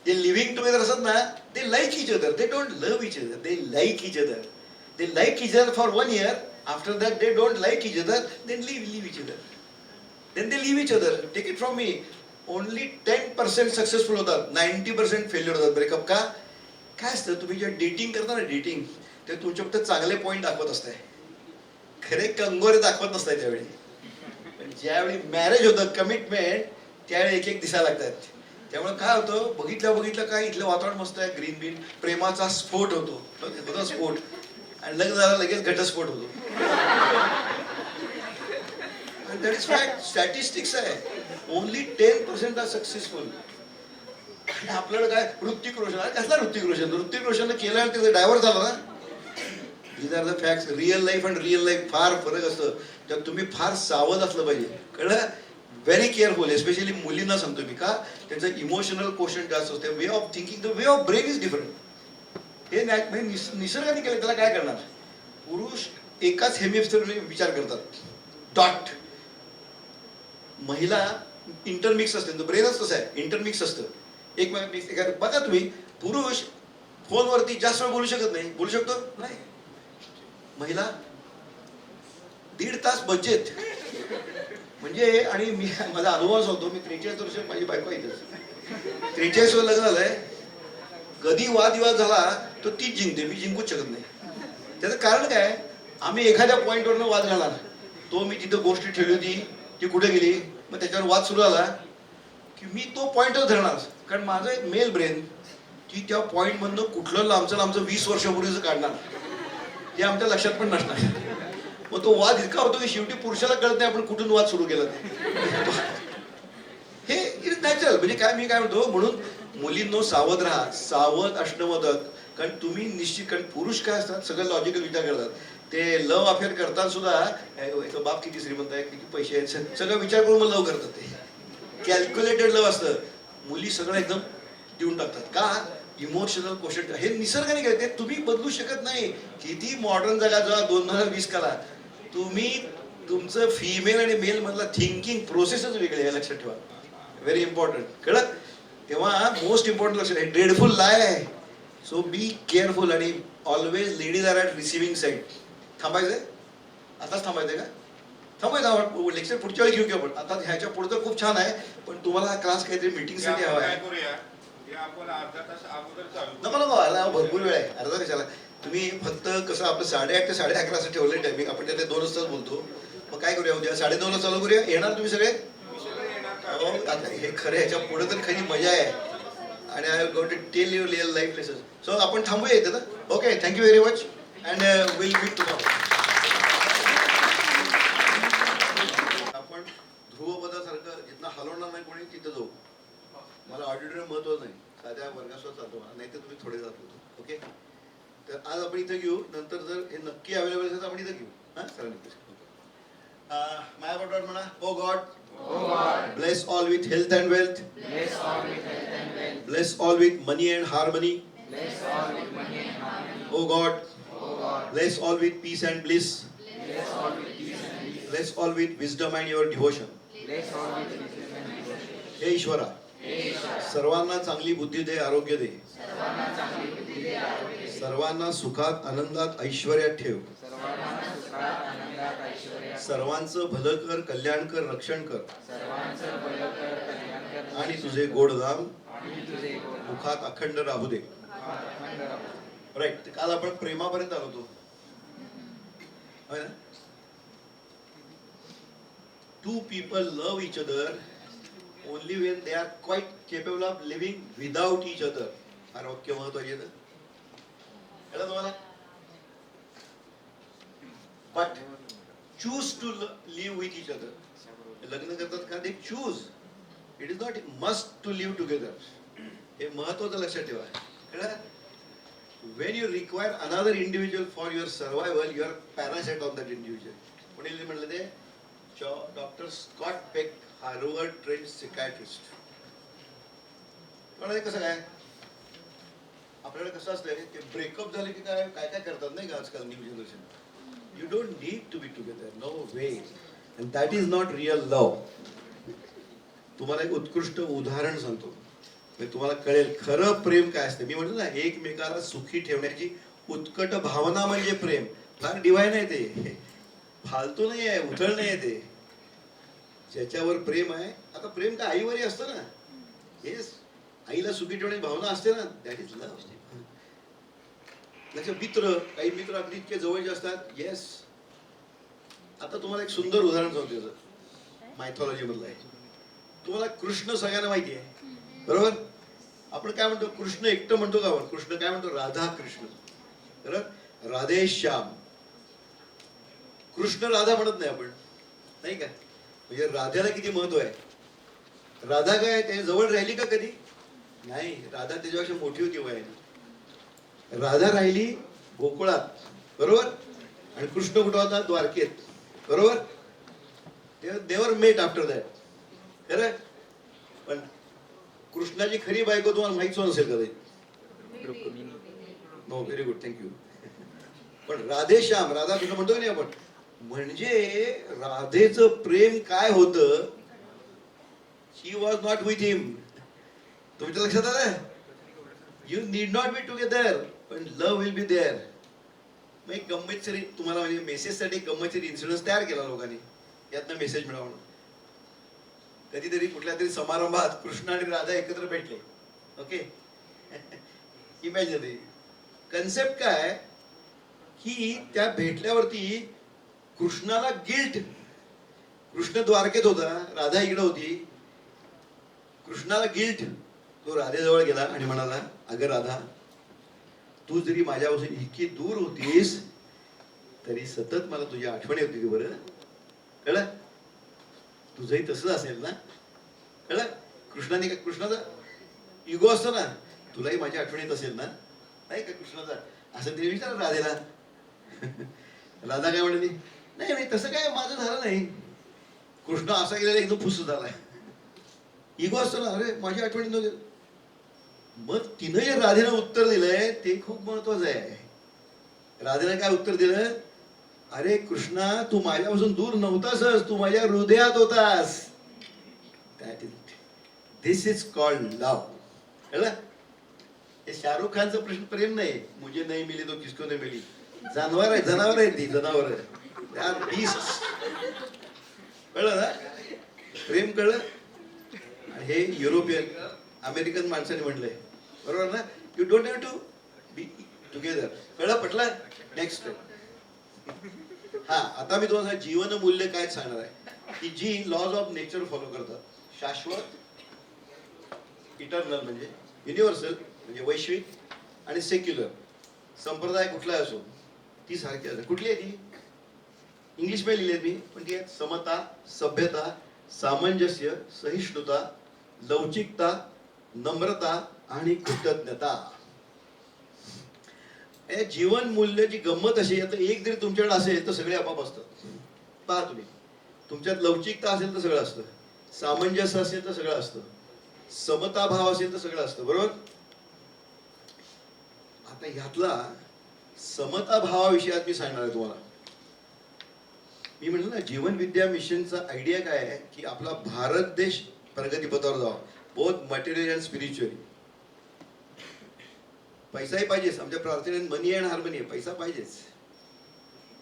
जे लिव्हिंग टुगेदर असतात ना, they like each other, they don't love each other, they like each other. They like each other for 1 year, after that they don't like each other, then leave each other, then they leave each other. Take it from me, only 10% successful होतात, 90% failure होतात. Breakup का? काय असतं, तुम्ही जे dating करता ना, dating, ते तुमचे फक्त चांगले पॉईंट दाखवत असताय, खरे कंगोरे दाखवत नसताय. त्यावेळी पण ज्यावेळी मॅरेज होतं, कमिटमेंट, त्यावेळी एक दिसायला लागतात. त्यामुळे काय होतं, बघितलं काय, इथलं वातावरण मस्त आहे, ग्रीन बीन, प्रेमाचा स्फोट होतो स्फोट, आणि लग्न झाला लगेच घटस्फोट होतो. दॅट इज फॅक्ट, स्टॅटिस्टिक्स आहे. Only 10% are successful. आणि आपल्याला काय, ऋतिक रोशन, कसला ऋतिक रोशन, ऋतिक रोशननं केलं आणि त्याचा डायव्हर्स झाला ना. These are the facts. Real life आणि रिअल लाईफ फार फरक असतं, त्यात तुम्ही फार सावध असलं पाहिजे, कळलं. Very careful. एस्पेशली मुलींना सांगतो मी, का त्यांचं इमोशनल क्वेश्चन जास्त असते. Way of thinking, the way of brain is different. हे निसर्गाने केलं, त्याला काय करणार. पुरुष एकाच हेमिस्फिअरने विचार करतात, डॉट. महिला इंटरमिक्स असते, ब्रेनच कसं आहे, इंटरमिक्स असतं. एक बघा तुम्ही, पुरुष फोनवरती जास्त वेळ बोलू शकत नाही, बोलू शकतो नाही. महिला 1.5 तास बजेट म्हणजे. आणि मी माझा अनुभव सांगतो, मी 43 वर्ष माझी बायको आहे, 43 वर्ष लग्न झालंय. कधी वादविवाद झाला तो तीच जिंकते, मी जिंकूच शकत नाही. त्याचं कारण काय, आम्ही एखाद्या पॉईंटवरनं वाद घालणार, तो मी तिथं गोष्ट ठेवली होती ती कुठे गेली, मग त्याच्यावर वाद सुरू झाला की मी तो पॉईंटच धरणार, कारण माझं एक मेल ब्रेन की त्या पॉईंटमधनं कुठलं लांबचं 20 वर्षापूर्वीच काढणार, हे आमच्या लक्षात पण नसणार. मग तो वाद इतका होतो की शेवटी पुरुषाला कळत नाही आपण कुठून वाद सुरू केला ते. हे इज नॅचरल. म्हणजे काय मी काय म्हणतो, म्हणून मुलींनो सावध राहा, सावध असणं मदत. कारण तुम्ही निश्चित, कारण पुरुष काय असतात सगळं लॉजिकल विचार करतात. ते लव अफेअर करतात सुद्धा, बाप किती श्रीमंत आहे, किती पैसे आहेत, सगळं विचार करून लव करतात. ते कॅल्क्युलेटेड लव असतं. मुली सगळं एकदम देऊन टाकतात. का? Emotional question. हे निसर्गाने काय, ते तुम्ही बदलू शकत नाही. किती मॉडर्न जगा जेव्हा 2020 करा, तुम्ही तुमचं फिमेल आणि मेल मधला थिंकिंग प्रोसेसच वेगळी आहे, लक्षात ठेवा. Very important. कळत? तेव्हा मोस्ट इम्पॉर्टंट लक्षात आहे, ड्रेडफुल लाय आहे. So be careful. आणि always ladies are at receiving side. थांबायचंय? आताच थांबायचंय का? थांबायचं. लेक्चर पुढच्या वेळी घेऊ की आपण. आता ह्याच्या पुढचं खूप छान आहे, पण तुम्हाला हा क्लास काहीतरी मीटिंगसाठी हवा आहे. नको, भरपूर वेळ आहे. अर्धा कशाला? तुम्ही फक्त कसं आपलं 8:30 ते 11:30 असं ठेवलंय टायमिंग. आपण त्यात 2 तास बोलतो. मग काय करूया, उद्या 9:30 चालू करूया. येणार तुम्ही सगळे? आता हे खरं, ह्याच्या पुढे तर खरी मजा आहे. आणि I go to tell your real life lesson. So आपण थांबूया इथे. Okay, thank you very much and will meet tomorrow. आपण ध्रुवपदासारखं जिथं हलवणार नाही कोणी तिथं जाऊ. मला ऑडिटोरियम महत्वाचं नाही, साध्या वर्गासोबत चालतो, नाही तर तुम्ही थोडे जात होतो. ओके, तर आज आपण इथं घेऊ. नंतर जर हे नक्की अवेलेबल असेल तर आपण इथं घेऊ. हां सरांनी माया बरोबर म्हणा. ओ God, bless all with health and wealth. Bless all with money and harmony. Oh God, bless all with peace and bliss. Bless all with wisdom and your devotion. हे ईश्वरा, सर्वांना चांगली बुद्धी दे, आरोग्य दे. सर्वांना सुखात आनंदात ऐश्वर्यात ठेव. सर्वांचं भलं कर, कल्याण कर, रक्षण कर. आणि तुझे गोड नाम मुखात अखंड राहू दे. राईट. काल आपण प्रेमापर्यंत आलो होतो. Two people love each other only when they are quite capable of living without each other. फार वाक्य महत्वाचे आहे. कळलं तुम्हाला? But choose to live with each other. लग्न करतात का? they choose. It is not must to live together. हे महत्वाचं लक्षात ठेवा. कळलं? When you require another individual for your survival, you are parasite on that individual. कोणी म्हणलं ते? Doctor Scott Peck, Harvard trained psychiatrist. कळलं कसं काय? आपल्याला कसं असतं, ते ब्रेकअप झाले की काय काय काय करतात नाही का आजकाल new generation. You don't need to be together, no way, and that is not real love. तुम्हाला एक उत्कृष्ट उदाहरण सांगतो, म्हणजे तुम्हाला कळेल खरं प्रेम काय असते. मी म्हटलं ना, एकमेकाला सुखी ठेवण्याची उत्कट भावना म्हणजे प्रेम. फार डिवाइन आहे ते, फालतू नाही आहे, उथळ नाही आहे ते. ज्याच्यावर प्रेम आहे, आता प्रेम काय आईवरही असतं ना. येस, आईला सुखी ठेवण्याची भावना असते ना, दॅट इज लव्ह. मित्र, काही मित्र अगदी इतके जवळचे असतात. येस, आता तुम्हाला एक सुंदर उदाहरण सांगतो त्याचं, मायथॉलॉजी मधलं आहे. तुम्हाला कृष्ण सगळ्यांना माहिती आहे, बरोबर? आपण काय म्हणतो, कृष्ण एकटं म्हणतो का आपण? कृष्ण काय म्हणतो? राधा कृष्ण. बरोबर? राधे श्याम. कृष्ण राधा म्हणत नाही आपण, नाही का? म्हणजे राधाला किती महत्व आहे. राधा काय त्याच्या जवळ राहिली का कधी? नाही. राधा त्याच्यापेक्षा मोठी होती वयाने. राधा राहिली गोकुळात, बरोबर? आणि कृष्ण कुठं होता? द्वारकेत, बरोबर? They were met after that. खरं? पण कृष्णाची खरी बायको तुम्हाला माहित नसेल कधी. No, very good, thank you. पण राधेश्याम, राधा कृष्ण म्हणतो की नाही आपण, म्हणजे राधेचं प्रेम काय होतं? शी वॉज नॉट विथ हिम. तुमच्या लक्षात आलं? You need not be together, पण लव्ह विल बी देअर. मग एक गंमतशीर तुम्हाला, म्हणजे मेसेजसाठी गंमतशीर इन्सिडन्स तयार केला लोकांनी, यातनं मेसेज मिळावा म्हणून. कधीतरी कुठल्या तरी समारंभात कृष्ण आणि राधा एकत्र भेटले. Okay, imagine. कन्सेप्ट काय की त्या भेटल्यावरती कृष्णाला गिल्ट, कृष्ण द्वारकेत होता, राधा इकडे होती, कृष्णाला गिल्ट, तो राधेजवळ गेला आणि म्हणाला, अगं राधा, तू जरी माझ्यापासून इतकी दूर होतीस तरी सतत मला तुझी आठवण येत होती बरं, कळलं? तुझंही तसंच असेल ना, कळलं? कृष्णाचा इगो असतो ना, तुलाही माझी आठवण येत असेल ना, नाही का कृष्णाचा, असं तिने विचारलं राधेला. राधा काय म्हणाली, नाही नाही तसं काय माझं झालं नाही. कृष्ण असा गेलेला एकदम फुस झाला. इगो असतो ना, अरे माझी आठवण नव्हती. मग तिनं जे राधेनं उत्तर दिलंय ते खूप महत्वाचं आहे. राधेनं काय उत्तर दिलं, अरे कृष्णा, तू माझ्यापासून दूर नव्हतासच, तू माझ्या हृदयात होतास. That is this is called love. कळलं? हे शाहरुख खानचं प्रश्न प्रेम नाही, मुझे नहीं मिली तो किसको नहीं मिली. जनावर आहे, जनावर आहे ती, जनावर कळलं ना, प्रेम कळलं. हे युरोपियन अमेरिकन माणसाने म्हटलंय, बरोबर ना, you don't have to be together. कळलं, पटलं? नेक्स्ट. हा, आता मी तुम्हाला जीवन मूल्य काय सांगणार आहे की जी लॉज ऑफ नेचर फॉलो करतात. शाश्वत, इटर्नल म्हणजे युनिव्हर्सल म्हणजे वैश्विक, आणि सेक्युलर संप्रदाय कुठलाही असो ती सारखी असते. कुठली आहे ती? इंग्लिश मध्ये लिहिली मी, पण ती आहे समता, सभ्यता, सामंजस्य, सहिष्णुता, लवचिकता, नम्रता आणि कृतज्ञता. जीवन मूल्याची गंमत अशी, आता एक जरी तुमच्याकडे असेल तर सगळे आपाप असतात. पहा तुम्ही, तुमच्यात लवचिकता असेल तर सगळं असतं, सामंजस्य असेल तर सगळं असतं, समता भाव असेल तर सगळं असतं, बरोबर? आता ह्यातला समता भावाविषयी मी सांगणार आहे तुम्हाला. मी म्हणलं ना, जीवन विद्या मिशनचा आयडिया काय आहे की आपला भारत देश प्रगतीपथावर जावा, बोथ मटेरियल अँड स्पिरिच्युअली. पैसाही पाहिजेच, आमच्या प्रार्थनेत मनी अँड हार्मनी, पैसा पाहिजेच,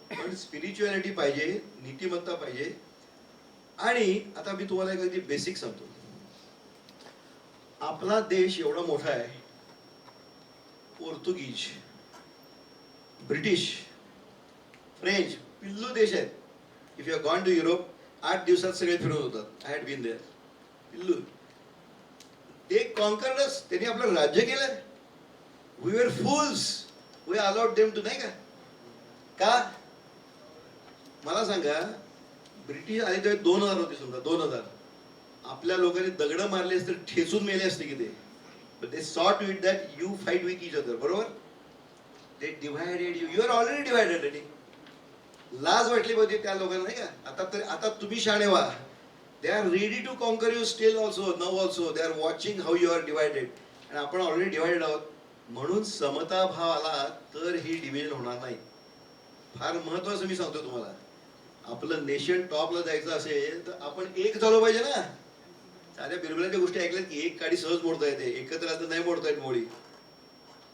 पण स्पिरिच्युअलिटी पाहिजे, नीतिमत्ता पाहिजे. आणि आता मी तुम्हाला एक अगदी बेसिक सांगतो. आपला देश एवढा मोठा आहे, पोर्तुगीज, ब्रिटिश, फ्रेंच पिल्लू देश आहेत. If you have gone to Europe, 8 दिवसात सगळे फिरून होतात. I had been there. पिल्लू, ते कॉन्करर्स, त्यांनी आपलं राज्य केलं. We were fools, we allowed them to, नाही का? मला सांगा, ब्रिटिश आले तेव्हा 2000 होते समजा, 2000. आपल्या लोकांनी दगड मारले असते, ठेचून मेले असते की ते. But they saw to it that you fight with each other, बरोबर? They divided you. You are already divided already. लाज वाटली पाहिजे त्या लोकांना, नाही का? आता तुम्ही शाणे व्हा. They are ready to conquer you still also, now also. They are watching how you are divided. आणि आपण ऑलरेडी डिवाइडेड आहोत. म्हणून समता भाव आला तर ही डिव्हिजन होणार नाही. फार महत्वाचं मी सांगतो तुम्हाला. आपलं नेशन टॉपला जायचं असेल तर आपण एक झालो पाहिजे ना. साध्या बिरबलाच्या गोष्टी ऐकल्यात की एक काडी सहज मोडता येते, एकत्र आता नाही मोडता येत मोडी.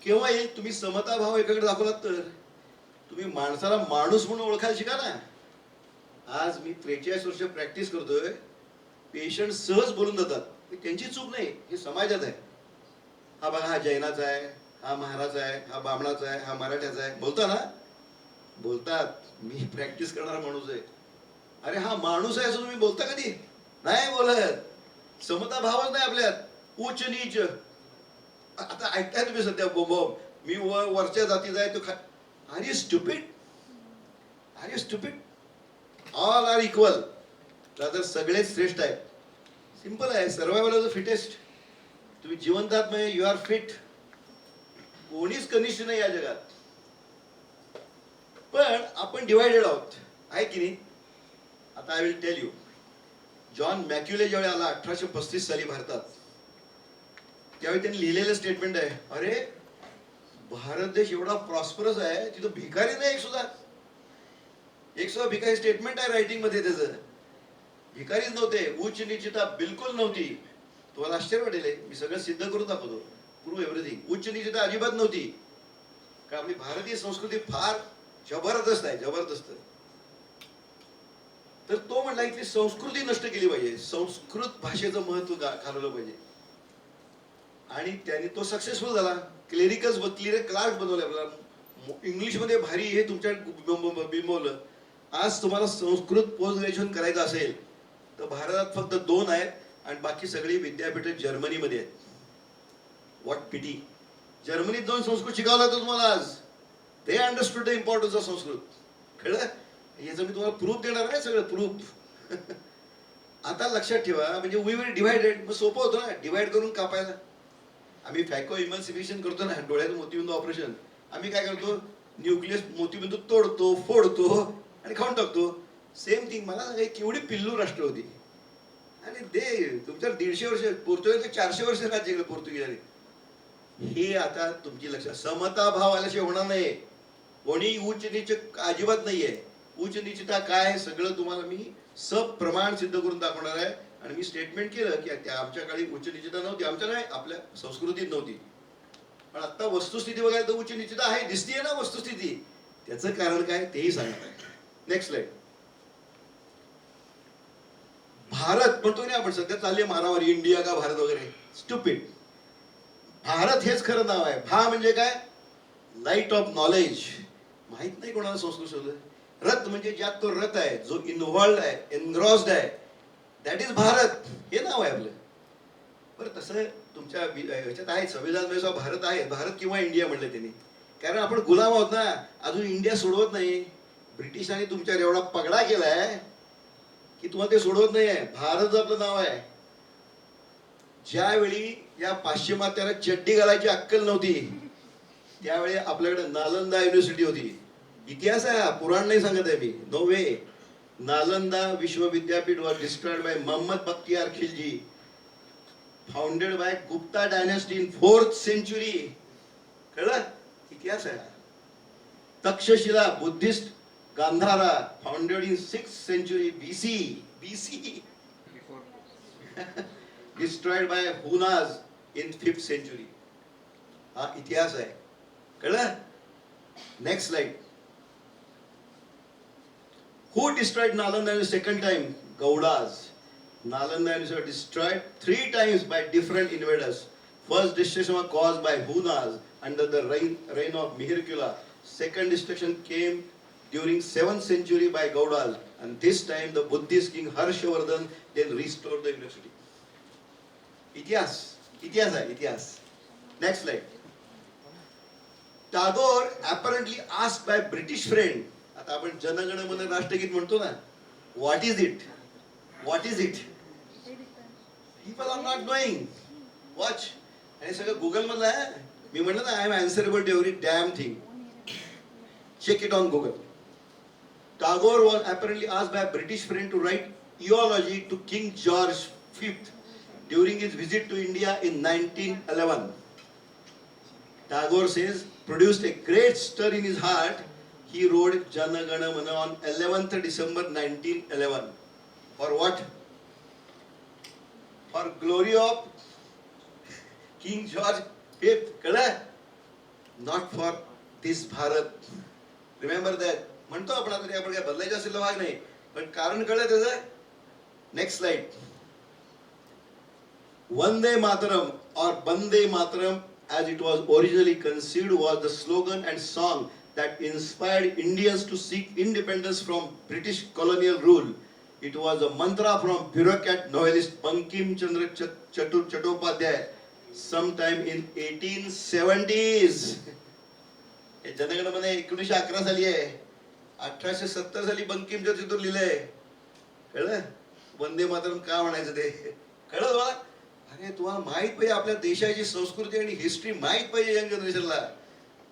केव्हा येईल? तुम्ही समता भाव एकाकडे दाखवलात तर. तुम्ही माणसाला माणूस म्हणून ओळखायला शिका ना. आज मी 43 वर्ष प्रॅक्टिस करतोय, पेशंट सहज बोलून जातात. त्यांची चूक नाही, हे समाजात आहे. हा बघा, हा जैनाचा आहे, हा महाराज आहे, हा बामणाचा आहे, हा मराठ्याचा आहे, बोलता ना? बोलतात. मी प्रॅक्टिस करणारा माणूस आहे. अरे हा माणूस आहे असं तुम्ही बोलता कधी? नाही बोलत. समता भावच नाही आपल्यात. उच्च नीच. आता ऐकताय तुम्ही सध्या बोंबोम, मी वरच्या जातीचा आहे तो. Are you stupid? Are you stupid? All are equal. Rather सगळेच श्रेष्ठ आहेत. सिंपल आहे. Survival of the fittest. तुम्ही जिवंत आहात म्हणजे यू आर फिट. कोणीच कनिष्ठ नाही या जगात. पण आपण डिवायडेड आहोत, आहे की नाही? आता I will tell you. John Macaulay ज्यावेळी आला 1835 साली भारतात, त्यावेळी त्यांनी लिहिलेलं स्टेटमेंट आहे, अरे भारत देश एवढा प्रॉस्परस आहे, तिथं भिकारी नाही एक सुद्धा भिकारी. स्टेटमेंट आहे रायटिंग मध्ये त्याचं. भिकारीच नव्हते, उच्च निश्चिता बिलकुल नव्हती. तुम्हाला आश्चर्य वाटेल, मी सगळं सिद्ध करून दाखवतो, प्रूव्ह एव्हरीथिंग. उच्च निश्चिता अजिबात नव्हती. कारण आपली भारतीय संस्कृती फार जबरदस्त आहे, जबरदस्त. तर तो म्हणला इथली संस्कृती नष्ट केली पाहिजे, संस्कृत भाषेचं महत्व घालवलं पाहिजे. आणि त्याने तो सक्सेसफुल झाला. क्लेरिकल्स क्लार्क बनवले आपल्याला. इंग्लिशमध्ये भारी हे तुमच्या बिंबवलं. आज तुम्हाला संस्कृत पोस्ट ग्रॅज्युएशन करायचं असेल तर भारतात फक्त 2 आहेत आणि बाकी सगळी विद्यापीठ जर्मनीमध्ये आहेत. व्हॉट पिटी. जर्मनीत जाऊन संस्कृत शिकावं लागतं तुम्हाला आज. ते understood the importance of Sanskrit. कळलं. याचं मी तुम्हाला प्रूफ देणार आहे, सगळं प्रूफ. आता लक्षात ठेवा, म्हणजे वी विल डिवायडेड. मग सोपं होतं ना डिवाइड करून कापायला. आम्ही फॅको इमल्सिफिकेशन करतो ना, डोळ्यात मोतीबिंदू ऑपरेशन. आम्ही काय करतो, न्यूक्लियस मोतीबिंदू तोडतो, फोडतो आणि खाऊन टाकतो. Same thing. मला सांगा, केवढी पिल्लू राष्ट्र होती आणि ते तुमच्या 150 वर्ष, पोर्तुगीज 400 वर्ष राज्य केलं पोर्तुगीजांनी. हे आता तुमची लक्षात. समता भाव आल्याशिवाय होणार नाही. कोणी उच्च नीच अजिबात नाहीये. उच्च नीचता काय सगळं तुम्हाला मी सप्रमाण सिद्ध करून दाखवणार आहे. आणि मी स्टेटमेंट केलं की त्या आमच्या काळी उच्च नीचता नव्हती, आमच्या नाही आपल्या संस्कृतीत नव्हती. पण आता वस्तुस्थिती बघायला तर उच्च नीचता आहे, दिसतीये ना वस्तुस्थिती. त्याचं कारण काय तेही सांगत आहे. Next slide. भारत म्हणतो नाही आपण, सध्या चालली मारामारी इंडिया का भारत वगैरे. स्टुपिड. भारत हेच खरं नाव आहे. भा म्हणजे काय, लाईट ऑफ नॉलेज. माहित नाही कोणाला संस्कृत शोधलं. रत म्हणजे ज्यात तो रत आहे, जो इन्व्हॉल्ड आहे, एनग्रॉस्ड आहे, दॅट इज भारत. हे नाव आहे आपलं. बरं तसं तुमच्या ह्याच्यात आहे, संविधान भारत आहे. भारत किंवा इंडिया म्हटलं त्यांनी, कारण आपण गुलाम आहोत ना. अजून इंडिया सोडवत नाही. ब्रिटिशांनी तुमच्यावर एवढा पगडा केलाय की तुम्हाला ते सोडवत नाहीये. भारत आपलं नाव आहे. ज्यावेळी या पाश्चिमात्याला चड्डी घालायची अक्कल नव्हती, त्यावेळी आपल्याकडे नालंदा युनिव्हर्सिटी होती. इतिहास आहे, पुराण नाही सांगत आहे मी. No way. नालंदा विश्वविद्यापीठ was destroyed by Mohammad Bakhtiyar Khilji, founded by Gupta dynasty in 4th century. कळलं. इतिहास आहे. Takshashila Buddhist Gandhara, founded in 6th century BC. Destroyed by Huns in 5th century. हा इतिहास आहे. कळलं. Next slide. Who destroyed Nalanda the second time? Gaudas. Nalanda was destroyed 3 times by different invaders. First destruction was caused by Hunas under the reign of Mihirkula. Second destruction came during 7th century by Gaudas, and this time the Buddhist king Harshavardhan then restored the university. इतिहास. इतिहास आहे इतिहास. Next slide. Tagore apparently asked by British friend. आता आपण जनगण मन राष्ट्रगीत म्हणतो ना. What is it. People are not knowing. Watch. आणि सगळं गुगल मधलं आहे. मी म्हणलं ना, I am answerable to every damn thing. Check it on Google. Tagore was apparently asked by a British friend to write eulogy to King George V during his visit to India in 1911. Tagore says, produced a great stir in his heart. He wrote Jana Gana Mana on 11th December 1911. For what? For glory of King George V. Not for this Bharat. Remember that. म्हणतो आपण आता आपण काय बदलायचं असेल भाग नाही, पण कारण कळलं त्याचं. Next slide. Vande Mataram or Bande Mataram as it was originally conceived was the slogan and song that inspired Indians to seek independence from British colonial rule. It was a mantra from bureaucrat novelist Bankim Chandra Chattopadhyay sometime in 1870s. हे जनगण मन 1911 साली आहे. 1870 साली बंकिम चंद्र लिहिलंय. कळलं. वंदे मातरम का म्हणायचं ते कळलं तुम्हाला. अरे तुम्हाला माहित पाहिजे आपल्या देशाची संस्कृती आणि हिस्ट्री माहित पाहिजे यंग जनरेशनला.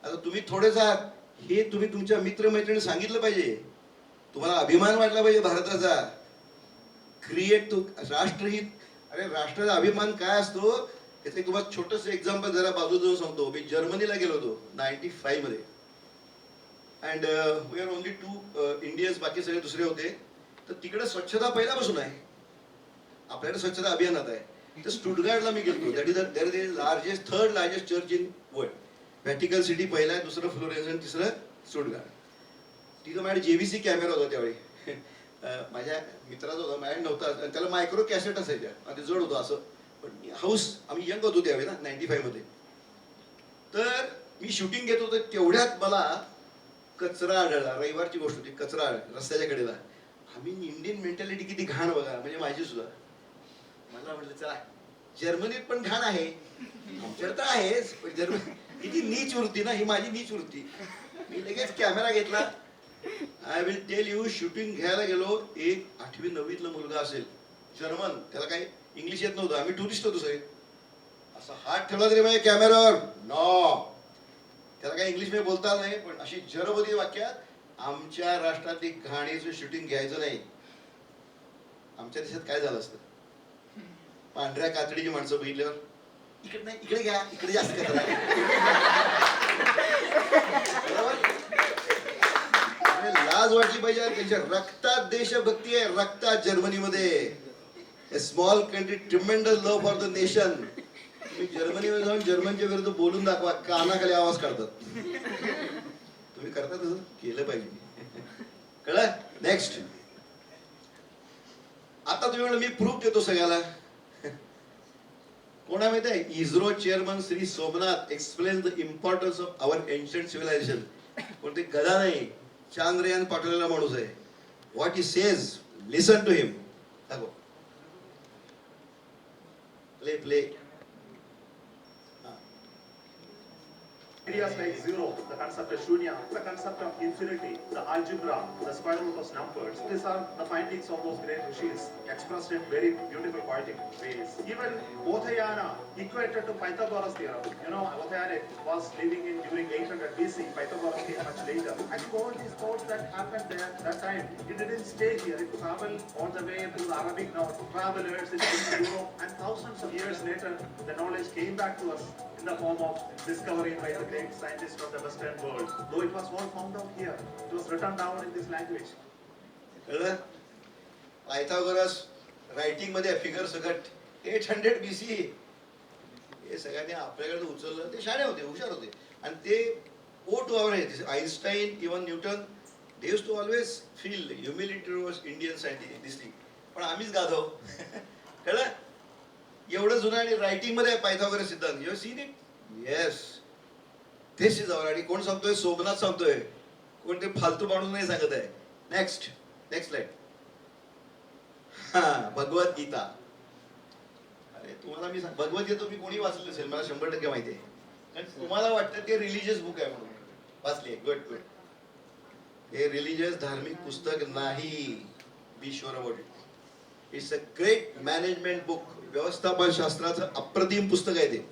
आता तुम्ही थोडेच आहात हे तुम्ही तुमच्या मित्रमैत्रिणी सांगितलं पाहिजे. तुम्हाला अभिमान वाटला पाहिजे भारताचा. क्रिएट तो राष्ट्रहित. अरे राष्ट्राचा अभिमान काय असतो याचं तुम्हाला छोटस एक्झाम्पल जरा बाजू जाऊन सांगतो. मी जर्मनीला गेलो होतो 95 मध्ये. And we are only 2 Indians, बाकी सगळे दुसरे होते. तर तिकडे स्वच्छता पहिल्यापासून आहे. आपल्याकडे स्वच्छता अभियानात आहे. तर स्टुटगार्टला मी गेलो. That is there is largest, 3rd largest church in world. Vatican city पहिला आहे, दुसरं फ्लोरेन्स आणि तिसरं स्टुटगार्ट. तिथं माझ्या JVC कॅमेरा होता त्यावेळी. माझ्या मित्राचा होता, माझ्या नव्हता. त्याला मायक्रो कॅसेट असायच्या, ते जड होतं असं. पण हाऊस आम्ही यंग होतो त्यावेळी ना 95 मध्ये. तर मी शूटिंग घेत होतो तेवढ्यात मला कचरा आढळला. रविवारची गोष्ट होती. कचरा रस्त्याच्या कडेला. आम्ही इंडियन मेंटॅलिटी किती घाण बघा, म्हणजे माझी सुद्धा. मला म्हटलं चला जर्मनीत पण घाण आहे, आमच्याकडे तर आहेच, पण जर्मनी किती नीच वृत्ती ना, ही माझी नीच वृत्ती. मी लगेच कॅमेरा घेतला. I will tell you, shooting घ्यायला गेलो, एक 8वी-9वीतला मुलगा असेल, जर्मन, त्याला काही इंग्लिश येत नव्हतं, आम्ही टुरिस्ट होतो सगळे. असा हात ठेवला तरी माझ्या कॅमेरावर, नो, त्याला काही इंग्लिश मध्ये बोलता नाही, पण अशी जरबदी वाक्यात आमच्या राष्ट्रातली घाणीचं शूटिंग घ्यायचं नाही. आमच्या देशात काय झालं असतं, पांढऱ्या कातडीची माणसं बघितल्यावर इकडे नाही, इकडे घ्या, इकडे जास्त करा. लाज वाटली पाहिजे. त्यांच्या रक्तात देशभक्ती आहे, रक्तात. जर्मनीमध्ये small country, tremendous love for the nation. तुम्ही जर्मनीमध्ये जाऊन जर्मनच्या विरुद्ध बोलून दाखवा, कानाखाली आवाज काढतात. तुम्ही करता तसं, केलं पाहिजे. कळलं? नेक्स्ट. आता तुम्ही म्हणलं मी प्रूफ देतो सगळ्याला. कोणा माहित आहे? ISRO chairman Shri Somnath explain the importance of our ancient civilisation. कोणते गदा नाही, चांद्रयान पाठवलेला माणूस आहे. What he says, listen to him. दाखव, play play. Ideas like zero, the concept of shunya, the concept of infinity, the algebra, the square root of numbers. These are the findings of those great rishis, expressed in very beautiful poetic ways. Even Otayana equated to Pythagoras theorem. You know, Otayana was living in during 800 BC. Pythagoras came much later. And all these thoughts that happened there that time, it didn't stay here. It traveled all the way to the Arabic now. Travelers in Europe, and thousands of years later, the knowledge came back to us in the form of discovery by the great scientists of the Western world. Though it was all found out here, it was written down in this language. कळलं? Pythagoras writing मध्ये figure सकट 800 BC. हे सगळ्यांनी आपल्याकडे उचललं. ते शाणे होते, हुशार होते, आणि ते ओ टू आवर आहे. Einstein, even Newton, they used to always feel humility towards Indian scientist. पण आम्हीच गाधव. कळलं? एवढं जुनं आणि रायटिंग मध्ये पायथागोरस सिद्धांत. You seen it? येस, तेच शिजावर. आणि कोण सांगतोय? सोमनाथ सांगतोय. कोण ते फालतू माणूस नाही सांगत आहे. Next, next slide. हा, भगवद्गीता. अरे तुम्हाला मी भगवद्गीता तुम्ही कोणी वाचलं असेल, मला 100% माहिती आहे. कारण तुम्हाला वाटतं ते रिलिजियस बुक आहे म्हणून वाचले. Good good. हे रिलिजियस धार्मिक पुस्तक नाही. Be sure about it. It's a great management book. व्यवस्थापन शास्त्राचं अप्रतिम पुस्तक आहे ते.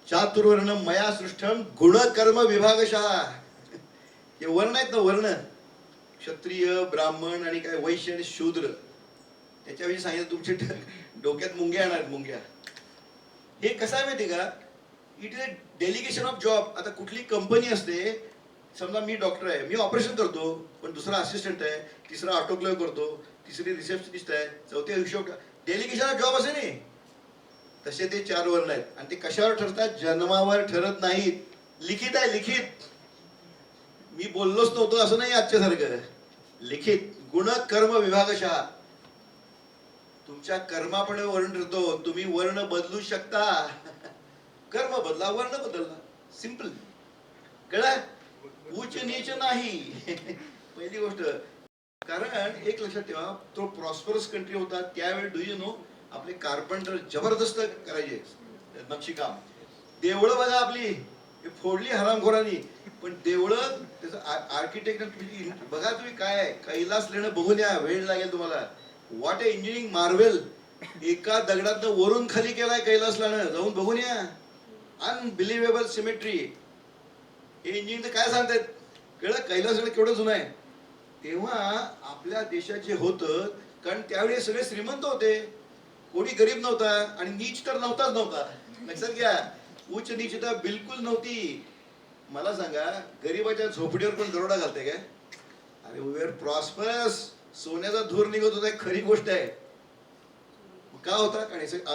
चातुर्वर्ण मया सृष्टम गुण कर्म विभागशः. हे वर्ण आहेत ना, वर्ण, क्षत्रिय, ब्राह्मण आणि काय वैश्य आणि शूद्र. त्याच्याविषयी सांगितलं. तुमच्या डोक्यात मुंग्या येणार, मुंग्या. हे कसं आहे माहिती का? It is a delegation of job. आता कुठली कंपनी असते, समजा मी डॉक्टर आहे, मी ऑपरेशन करतो, पण दुसरा असिस्टंट आहे, तिसरा ऑटोक्लेव्ह करतो, तिसरी रिसेप्शनिस्ट आहे, चौथ्या हिशोब. डेलिगेशन ऑफ जॉब असे नाही. तसे ते 4 वर्ण आहेत. आणि ते कशावर ठरतात? जन्मावर ठरत नाहीत. लिखित आहे, लिखित. मी बोललोच नव्हतो असं नाही आजच्यासारखं. लिखित. गुण कर्म विभागशः. तुमच्या कर्मापणे वर्ण ठरतो. तुम्ही वर्ण बदलू शकता. कर्म बदला, वर्ण बदलला. सिंपल. कळलं? उच्च नीच नाही. पहिली गोष्ट. कारण एक लक्षात ठेवा, तो प्रॉस्परस कंट्री होता त्यावेळी. डू यू नो, आपले कार्पेंटर जबरदस्त करायचे नक्षीकाम. देवळं बघा आपली फोडली हरामखोरांनी, पण देवळं त्याचं आर्किटेक्ट बघा तुम्ही. काय आहे? कैलास लेणं बघून या, वेळ लागेल तुम्हाला. What A engineering marvel. एका दगडातनं वरून खाली केलाय कैलास लेणं, जाऊन बघून या. Unbelievable symmetry. हे इंजिनिअरिंग काय सांगतायत? कळलं? कैलास लेणं केवढं जुनं आहे. तेव्हा आपल्या देशात जे होतं, कारण त्यावेळी सगळे श्रीमंत होते, कोणी गरीब नव्हता, आणि नीच तर नव्हताच नव्हता. लक्षात घ्या, उच्च नीचता बिलकुल नव्हती. मला सांगा, गरीबाच्या झोपडीवर पण दरोडा घालते काय? अरे वी आर प्रॉस्परस. सोन्याचा धूर निघत होता, खरी गोष्ट आहे. का होता? कारण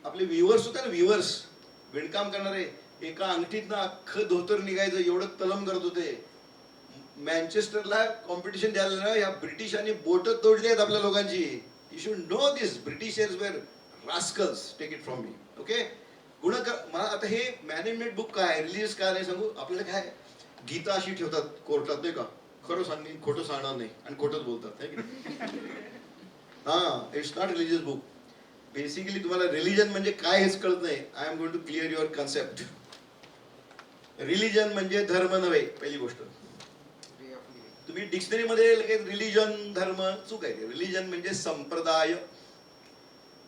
आपले व्ह्युअर्स होते ना, व्ह्युअर्स, विणकाम करणारे, एका अंगठीतनं अख्खं धोतर निघायचं, एवढं तलम करत होते. मँचेस्टरला कॉम्पिटिशन द्यायला या ब्रिटिशांनी बोट तोडली आहेत आपल्या लोकांची. You should know this. Britishers were rascals. Take it from me. Okay. मला आता हे मॅनेजमेंट बुक काय, रिलीज काय नाही सांगू. आपल्याला काय, गीता अशी ठेवतात कोर्टात, नाही का? खरं सांगेन, खोटं सांगणार नाही, आणि खोटंच बोलतात. हां, it's not religious book. Basically तुम्हाला रिलिजन म्हणजे काय हेच कळत नाही. I am going to clear your concept. Religion म्हणजे धर्म नव्हे, पहिली गोष्ट. तुम्ही डिक्शनरीमध्ये लगेच रिलिजन धर्म चूक आहे. रिलिजन म्हणजे संप्रदाय.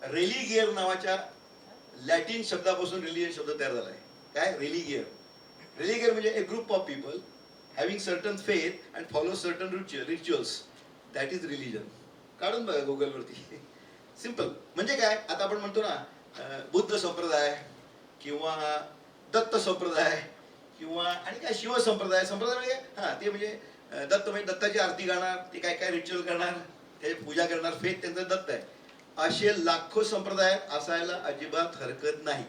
रेलिगियर नावाच्या लॅटिन शब्दापासून रिलिजन शब्द तयार झाला आहे. काय रेलिगियर? रेलिगियर म्हणजे ए group of people having certain faith and follow certain rituals. That is religion. काढून बघा गुगलवरती. सिम्पल. म्हणजे काय, आता आपण म्हणतो ना बुद्ध संप्रदाय किंवा दत्त संप्रदाय किंवा आणि काय शिव संप्रदाय. संप्रदाय म्हणजे हा ते म्हणजे दत्त म्हणजे दत्ताची आरती गाणार, ते काय काय रिच्युअल करणार, त्याची पूजा करणार, फेथ त्यांचं दत्त आहे. असे लाखो संप्रदाय असायला अजिबात हरकत नाही.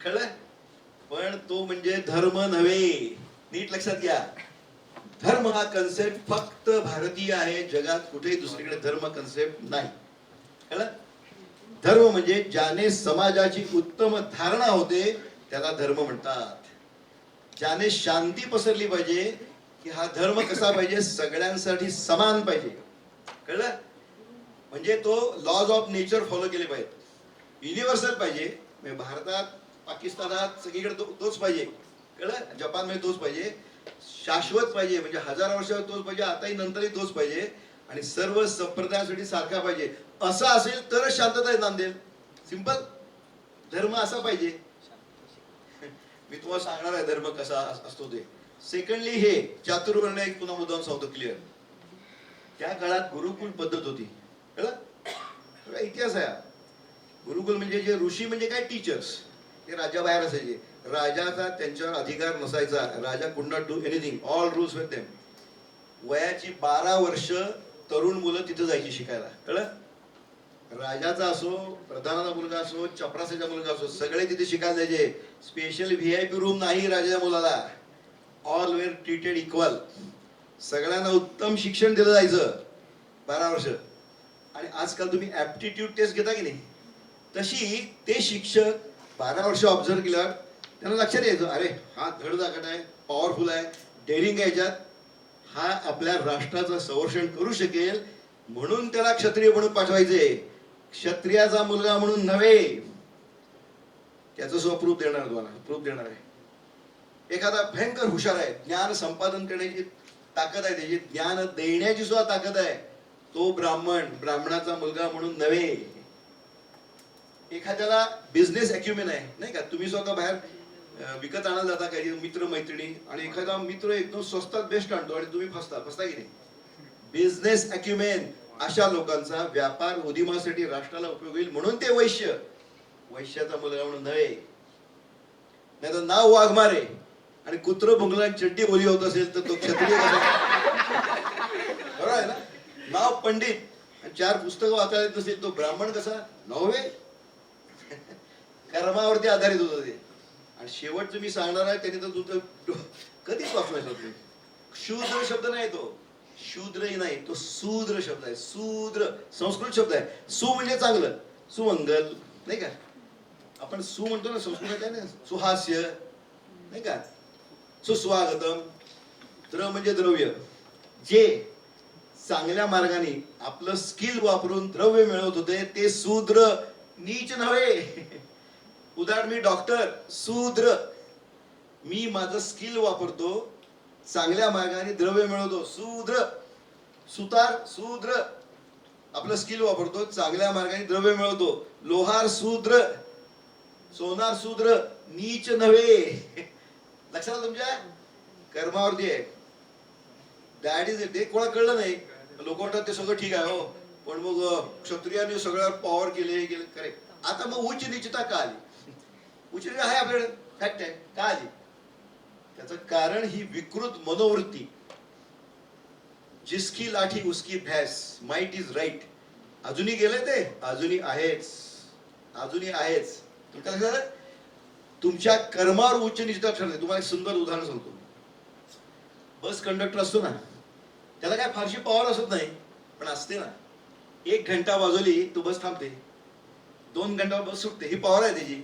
कळलं? पण तो म्हणजे धर्म नव्हे. नीट लक्षात घ्या. धर्म हा कन्सेप्ट फक्त भारतीय आहे. जगात कुठेही दुसरीकडे धर्म कन्सेप्ट नाही. कळलं? धर्म म्हणजे ज्याने समाजाची उत्तम धारणा होते त्याला धर्म म्हणतात. ज्याने शांती पसरली पाहिजे की हा धर्म कसा पाहिजे, सगळ्यांसाठी समान पाहिजे. कळलं? म्हणजे तो लॉज ऑफ नेचर फॉलो केले पाहिजेत. युनिव्हर्सल पाहिजे. म्हणजे भारतात, पाकिस्तानात सगळीकडे तोच पाहिजे. कळलं? जपानमध्ये तोच पाहिजे. शाश्वत पाहिजे म्हणजे 1000 वर्षावर तोच पाहिजे, आताही नंतरही तोच पाहिजे. आणि सर्व संप्रदायासाठी सारखा पाहिजे. असं असेल तरच शांतता नांदेल. सिंपल. धर्म असा पाहिजे. मी तुम्हाला सांगणार आहे धर्म कसा असतो ते. सेकंडली हे चातुर्वर्ण एक पुन्हा उदाहरण सांगतो क्लिअर. त्या काळात गुरुकुल पद्धत होती. कळलं? इतिहास आहे. गुरुकुल म्हणजे जे ऋषी म्हणजे काय, टीचर्स. ते राजाबाहेर असायचे. राजाचा त्यांच्यावर अधिकार नसायचा. राजा कुड not do anything. All rules with them. वयाची 12 वर्ष तरुण मुलं तिथं जायची शिकायला. कळलं? राजाचा असो, प्रधानाचा मुलगा असो, चपरासाचा मुलगा असो, सगळे तिथे शिकायला जायचे. स्पेशल VIP रूम नाही राजाच्या मुलाला. ऑल वेर ट्रीटेड इक्वल. सगळ्यांना उत्तम शिक्षण दिलं जायचं 12 वर्ष. आणि आजकाल तुम्ही ऍप्टिट्यूड टेस्ट घेता की नाही, तशी ते शिक्षक 12 वर्ष ऑब्झर्व केल्यावर त्यांना लक्षात यायचं, अरे हा धडधाकट आहे, पॉवरफुल आहे, डेअरिंग आहे याच्यात, हा आपल्या राष्ट्राचं संरक्षण करू शकेल, म्हणून त्याला क्षत्रिय म्हणून पाठवायचे. क्षत्रियाचा मुलगा म्हणून नव्हे. त्याचं सुद्धा प्रूफ देणार तुम्हाला. प्रूफ देणार आहे. एखादा भयंकर हुशार आहे, ज्ञान संपादन करण्याची ताकद आहे, त्याची ज्ञान देण्याची सुद्धा ताकद आहे, तो ब्राह्मण, ब्राह्मणाचा मुलगा म्हणून नव्हे. एखाद्याला बिझनेस अक्युमेन आहे, नाही का, तुम्ही स्वतः बाहेर विकत आणायला जाता काही मित्र मैत्रिणी, आणि एखादा मित्र एकदम स्वस्तात बेस्ट आणतो आणि तुम्ही फसता की नाही. बिझनेस अक्युमेन अशा लोकांचा व्यापार उद्यमासाठी राष्ट्राला उपयोग होईल म्हणून ते वैश्य. वैश्याचा मुलगा म्हणून नव्हे. नाही तर नाव वाघमारे आणि कुत्र भुंगला चड्डी बोली होत असेल तर तो क्षत्रिय बरोबर आहे ना. नाव पंडित आणि 4 पुस्तकं वाचायला येत नसेल तो ब्राह्मण कसा नव्हे. कर्मावरती आधारित होतं ते. आणि शेवटचं मी सांगणार आहे, त्याने तर तुझं कधीच वाचवायचं होतं. शूद्र शब्द नाही तो, शूद्रही नाही, तो सूद्र शब्द आहे. सूद्र संस्कृत शब्द आहे. सु म्हणजे चांगलं, सुमंगल, नाही का. आपण सु म्हणतो ना संस्कृत आहे ना, सुहास्य, नाही का, सुस्वागतम. द्र म्हणजे द्रव्य. जे चांगल्या मार्गाने आपलं स्किल वापरून द्रव्य मिळवत होते ते सूद्र, नीच नव्हे. उदाहरण, मी डॉक्टर, सूद्र. मी माझं स्किल वापरतो, चांगल्या मार्गाने द्रव्य मिळवतो, सूद्र. सुतार, सूद्र, आपलं स्किल वापरतो, चांगल्या मार्गाने द्रव्य मिळवतो. लोहार, सूद्र. सोनार, सूद्र, नीच नव्हे. लक्षात आलं तुमच्या. कर्मावरती आहे. That is it. ते कोणा कळलं नाही. लोक म्हणतात ते सगळं ठीक आहे हो, पण मग क्षत्रियाने सगळ्यावर पॉवर केले करेक्ट. आता मग उच्च निचता का आली? उच्च नीच आहे आपल्याकडे, फॅक्ट आहे. का आली? त्याचं कारण ही विकृत मनोवृत्ती. जिसकी लाठी उसकी भैंस, माइट इज राईट. अजूनही गेले ते, अजूनही आहेच, अजूनही आहेच. तुमच्या कर्मावर उच्च निचता ठरते. तुम्हाला एक सुंदर उदाहरण सांगतो. बस कंडक्टर असतो ना, त्याला काय फारशी पॉवर असत नाही, पण असते ना. 1 घंटा वाजवली तो बस थांबते, 2 घंटा बस सुटते. ही पॉवर आहे त्याची.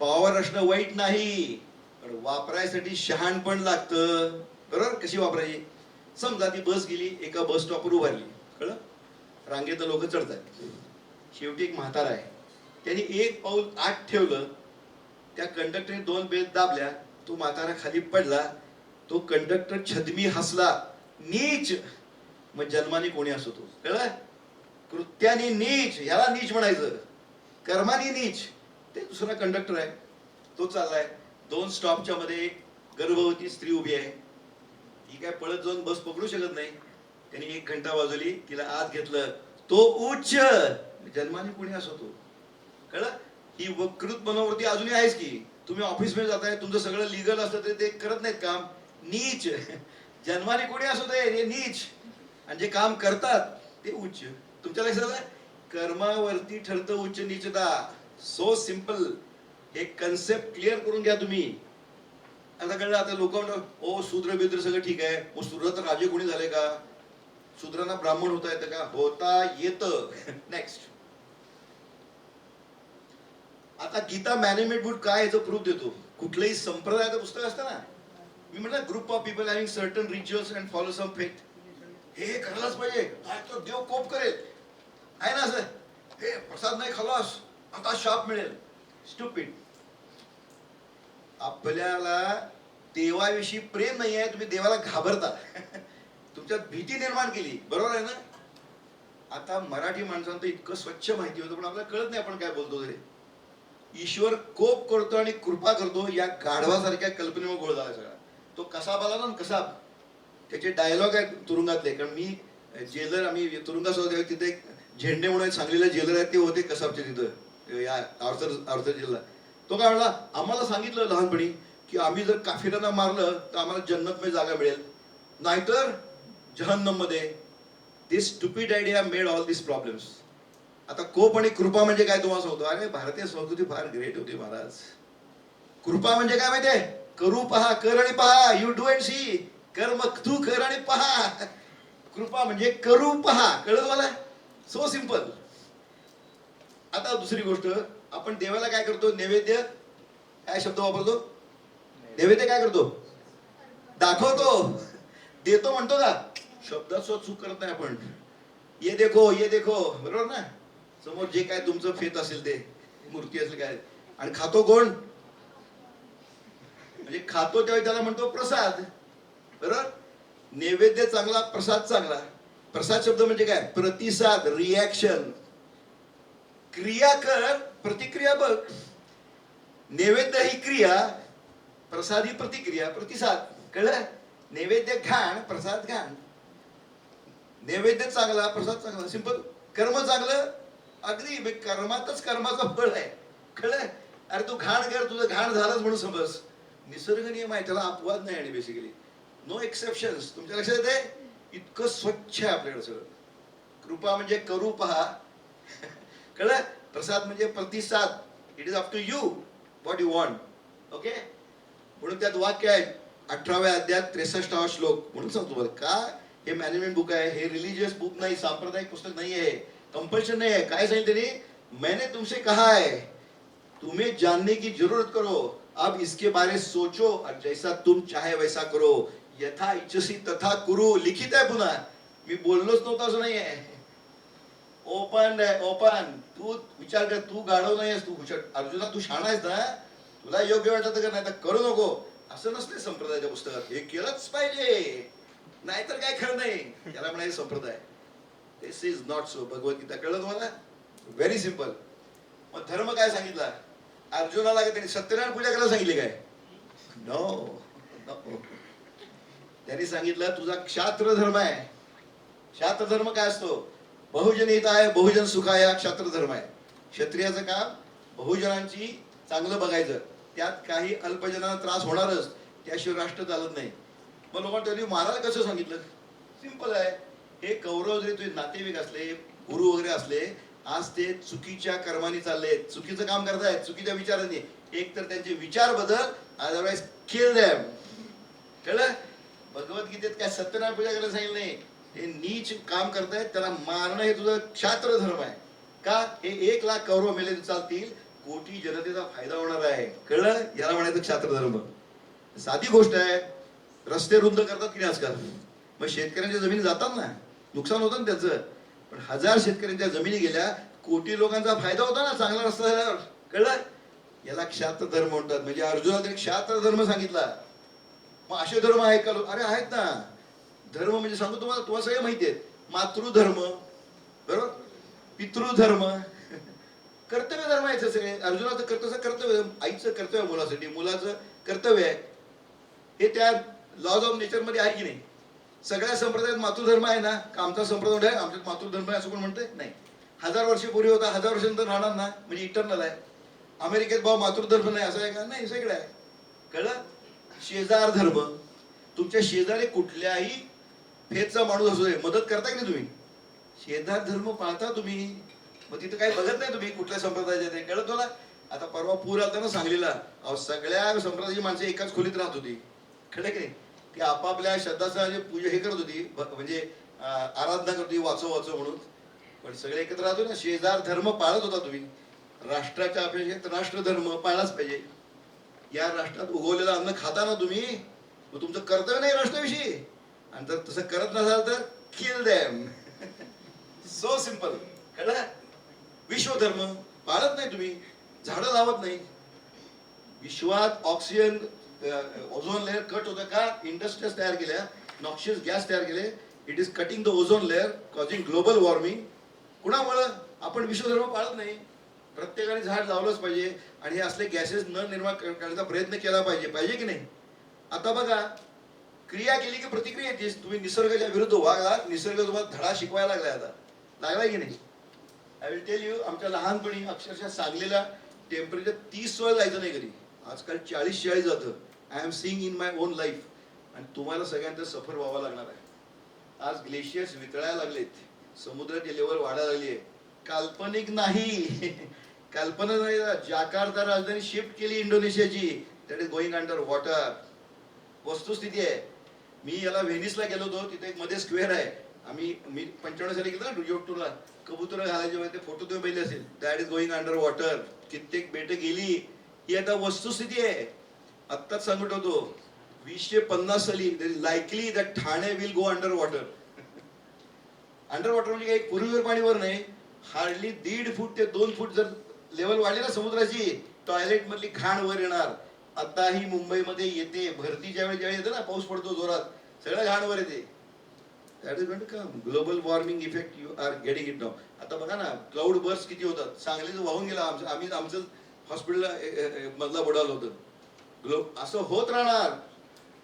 पॉवर असणं वाईट नाही, पण वापरायसाठी शहाणपण लागतं. बरोबर. कशी वापरायची? समजा ती बस गेली, एका बस स्टॉपवर उभारली, कळलं, रांगेत लोक चढतात. शेवटी एक म्हातारा आहे, त्यांनी एक पाऊल आत ठेवलं, त्या कंडक्टरने 2 बेल दाबल्या, तो म्हातारा खाली पडला. तो कंडक्टर छदमी हसला, नीच. मग जन्माने कोणी असो तो, कळलं? कृत्याने नीच, ह्याला नीच म्हणायचं, कर्माने नीच. ते दुसरा कंडक्टर आहे, तो चाललाय. 2 स्टॉपच्या मध्ये एक गर्भवती स्त्री उभी आहे. ती काय पळत जाऊन बस पकडू शकत नाही. त्यांनी 1 घंटा वाजवली, तिला आत घेतलं. तो उच्च, जन्माने कोणी असो तो, कळलं? ही वकृत मनोवृत्ती अजूनही आहेच की. तुम्ही ऑफिसमध्ये जाताय, तुमचं सगळं लिगल असतं तरी ते करत नाहीत काम, नीच. जन्माने कोणी असो ते नीच, आणि जे काम करतात ते उच्च. तुमच्या लक्षात आलं? कर्मावरती ठरतं उच्च नीचता. So simple. हे कन्सेप्ट क्लिअर करून घ्या तुम्ही. आता कळलं? आता लोक म्हणतात ओ शूद्र बिद्र सगळं ठीक आहे, मग शूद्र तर राजे कोणी झाले का? शूद्रांना ब्राह्मण होता येतं का? होता येतं. नेक्स्ट. आता गीता मॅनेजमेंट बुक काय याचं प्रूफ देतो. कुठलंही संप्रदायाचं पुस्तक असतं ना, मी म्हटलं group of people having certain rituals and follow some faith. हे करायलाच पाहिजे, तर देव कोप करेल, आहे ना असं? हे प्रसाद नाही खालास आता शाप मिळेल. स्टुपिड. आपल्याला देवाविषयी प्रेम नाही आहे, तुम्ही देवाला घाबरता. तुमच्यात भीती निर्माण केली, बरोबर आहे ना? आता मराठी माणसांचं इतकं स्वच्छ माहिती होतं, पण आपल्याला कळत नाही आपण काय बोलतो तरी. ईश्वर कोप करतो आणि कृपा करतो, या गाढवासारख्या कल्पनेवर गोळ झाला सगळा. तो कसा बोला ना, कसा, त्याचे डायलॉग आहेत तुरुंगातले. कारण मी जेलर, आम्ही तुरुंगासोबत तिथे एक झेंडे म्हणून सांगलीला जेलर आहेत, ते होते कसाबचे तिथं, या आर्थर जिल्हा. तो काय म्हणला, आम्हाला सांगितलं लहानपणी की आम्ही जर काफिरांना मारलं तर आम्हाला जन्नतमध्ये जागा मिळेल, नाहीतर जहन्नम मध्ये. दिस स्टुपिड आयडिया मेड ऑल दिस प्रॉब्लेम्स. आता कोप आणि कृपा म्हणजे काय तुम्हाला सांगतो. अरे भारतीय संस्कृती फार ग्रेट होती महाराज. कृपा म्हणजे काय माहितीये? करू पहा, कर आणि पहा. You do and see. कर मग तू कर आणि पहा. कृपा म्हणजे करू पहा. कळलं मला? So simple. आता दुसरी गोष्ट, आपण देवाला काय करतो? नैवेद्य, काय शब्द वापरतो? नैवेद्य काय करतो? दाखवतो, देतो म्हणतो का? शब्दात सुद्धा चूक करत नाही आपण. ये देखो, ये देखो, बरोबर ना? समोर जे काय तुमचं फेत असेल ते, मूर्ती असेल काय, आणि खातो कोण? म्हणजे खातो तेव्हा त्याला म्हणतो प्रसाद, बरोबर? नैवेद्य चांगला, प्रसाद चांगला. प्रसाद शब्द म्हणजे काय? प्रतिसाद, रिॲक्शन. क्रिया कर, प्रतिक्रिया बघ. नैवेद्य ही क्रिया, प्रसाद ही प्रतिक्रिया, प्रतिसाद. कळलं? नैवेद्य घाण, प्रसाद घाण. नैवेद्य चांगला, प्रसाद चांगला, सिंपल. कर्म चांगलं, अगदी कर्मातच कर्माचं फळ आहे. कळलं? अरे तू घाण कर, तुझं घाण झालंच म्हणून समज. निसर्ग नियम आहे, त्याला अपवाद नाही. आणि बेसिकली नो एक्सेप्शन्स. तुमच्या लक्षात येते? इतकं स्वच्छ आहे आपल्याकडे सगळं. कृपा म्हणजे करू पहा. कळलं? प्रसाद म्हणजे प्रतिसाद. It is up to you what you want. Okay. म्हणून त्यात वाक्य आहे 18व्या अध्यायात 63वा श्लोक. म्हणून सांगतो बरं का, हे मॅनेजमेंट बुक आहे, हे रिलीजियस बुक नाही, सांप्रदायिक पुस्तक नाही आहे, कंपल्शन नाही आहे. काय सांगितलं त्यांनी? मैंने तुमसे कहा है तुम्हें जानने की जरूरत करो, अब इसके बारे सोचो और जैसा तुम चाहे वैसा करो, यथा इच्छसी तथा कुरु. लिखित आहे पुन्हा, मी बोललोच नव्हतं असं नाही आहे. ओपन आहे, ओपन. तू विचार कर, तू गाढव नाहीस, तू अर्जुना तू शाणा आहेस ना, तुला योग्य वाटत का नाही तर करू नको, असं नसते संप्रदायाच्या पुस्तकात. हे केलंच पाहिजे, नाहीतर काय खरं नाही. त्याला म्हणायचं संप्रदाय. दिस इज नॉट सो. भगवद्गीता. कळलं तुम्हाला? Very simple. मग धर्म काय सांगितला अर्जुनाला? त्यांनी सत्यनारायण पूजा करायला सांगितले काय? नो. त्यांनी सांगितलं तुझा क्षात्र धर्म आहे. क्षात्र धर्म काय असतो? बहुजन हित आहे, बहुजन सुखाय, हा क्षात्र धर्म आहे. क्षत्रियाचं काम बहुजनांची चांगलं बघायचं, त्यात काही अल्पजनांना त्रास होणारच, त्याशिवाय राष्ट्र चालत नाही. मग लोकांना त्यांनी मारायला कसं सांगितलं? सिंपल आहे. हे कौरव जरी तुझे नातेवाईक असले, गुरु वगैरे असले, आज ते चुकीच्या कर्माने चालले, चुकीचं काम करतायत, चुकीच्या विचारांनी. एक तर त्यांचे विचार बदल, अदरवाईज किल देम. कळलं? भगवद्गीतेत काय सत्यनारायण पूजा करायला सांगितलं नाही. हे नीच काम करतायत, त्याला मारणं हे तुझं क्षात्र धर्म आहे. का? हे 1 लाख कौरव मेले चालतील, कोटी जनतेचा फायदा होणार आहे. कळलं? याला म्हणायचं क्षात्र धर्म. साधी गोष्ट आहे. रस्ते रुंद करतात की नाही आजकाल? मग शेतकऱ्यांच्या जमिनी जातात ना, नुकसान होतं ना त्याचं. पण 1000 शेतकऱ्यांच्या जमिनी गेल्या, कोटी लोकांचा फायदा होता ना चांगला रस्ता झाल्यावर. कळलं? याला क्षात्र धर्म म्हणतात. म्हणजे अर्जुनाने एक क्षात्र धर्म सांगितला. मग असे धर्म आहेत का? अरे आहेत ना. धर्म म्हणजे सांगतो तुम्हाला, तुम्हाला सगळे माहिती आहेत. मातृधर्म, बरोबर, पितृधर्म, कर्तव्य धर्म आहे सगळे. अर्जुनाचं कर्तव्य, आईचं कर्तव्य मुलासाठी, मुलाचं कर्तव्य आहे. हे त्या लॉज ऑफ नेचर मध्ये आहे की नाही? सगळ्या संप्रदायात मातृधर्म आहे ना? का आमचा संप्रदाय आहे आमच्यात मातृधर्म आहे असं कोण म्हणतंय? नाही. 1000 वर्षापूर्वी होता, 1000 वर्षानंतर राहणार ना, म्हणजे इटर्नल आहे. अमेरिकेत भाऊ मातृधर्म नाही असं आहे का? नाही, सगळं आहे. कळलं? शेजार धर्म. तुमच्या शेजारी कुठल्याही फेजचा माणूस असू दे, मदत करता की नाही तुम्ही? शेजार धर्म पाळता तुम्ही. मग तिथं काही बघत नाही तुम्ही कुठल्या संप्रदायाचे ते. कळत तुला? आता परवा पूर आलता ना सांगलीला, अहो सगळ्या संप्रदायाची माणसं एकाच खोलीत राहत होती. कळलं की नाही? ती आपापल्या श्रद्धास्थानाची पूजा हे करत होती, म्हणजे आराधना करत होती, वाचव वाचव म्हणून. पण सगळे एकत्र राहतो ना. शेजार धर्म पाळत होता तुम्ही. राष्ट्राच्या अपेक्षेत राष्ट्रधर्म पाळलाच पाहिजे. या राष्ट्रात उगवलेलं अन्न खाता ना तुम्ही, मग तुमचं कर्तव्य नाही राष्ट्राविषयी. आणि जर तसं करत नसाल तर किल देम. So simple. कळलं? विश्वधर्म पाळत नाही तुम्ही, झाडं लावत नाही. विश्वात ऑक्सिजन, ओझोन लेअर कट होतं का? इंडस्ट्रीज तयार केल्या, नॉक्शियस गॅस तयार केले. It is cutting the ozone layer, causing global warming. कुणामुळं? आपण विश्वधर्म पाळत नाही. प्रत्येकाने झाड लावलंच पाहिजे आणि हे असले गॅसेस न निर्माण करण्याचा प्रयत्न केला पाहिजे. पाहिजे की नाही? आता बघा, क्रिया केली की प्रतिक्रिया येतेच. तुम्ही निसर्गाच्या विरुद्ध वागला, निसर्ग तुम्हाला धडा शिकवायला लागलाय. आता लागलाय की नाही? आय विल टेल यू, आमच्या लहानपणी अक्षरशः सांगलीला टेम्परेचर 30 वर जायचं नाही कधी. आजकाल 40-46 जातं. I am seeing in my on life. आणि तुम्हाला सगळ्यांचं सफर व्हावं लागणार आहे. आज ग्लेशियर्स वितळायला लागलेत, समुद्राची लेवल वाढायला लागली आहे. काल्पनिक नाही. कल्पना नाही. जाकार्ता राजधानी शिफ्ट केली इंडोनेशियाची, that is going under water. वस्तुस्थिती आहे. मी याला व्हेनिसला गेलो होतो, तिथे एक मध्ये स्क्वेअर आहे. मी 95 साली गेलो ना यूट्यूब टूरला. कबुतर घालायचे ते फोटो तुम्ही पाहिले असेल. That is going under water. कित्येक बेट गेली. ही आता वस्तुस्थिती आहे. आत्ताच सांगत होतो, 2050 साली likely that Thane will go under water. Under water म्हणजे काही पूर्वीवर पाणीवर नाही, हार्डली 1.5 फूट ते 2 फूट जर लेवल वाढली ना समुद्राची, टॉयलेट मधली घाण वर येणार. आताही मुंबईमध्ये येते. भरती ज्यावेळी येते ना, पाऊस पडतो जोरात, सगळं घाण वर येते. That is going to come. Global warming effect you are getting it now. आता बघा ना, क्लाउड बर्स्ट किती होतात. सांगलीचं वाहून गेला. आमचं हॉस्पिटलला मधला बुडालं होतं. असं होत राहणार.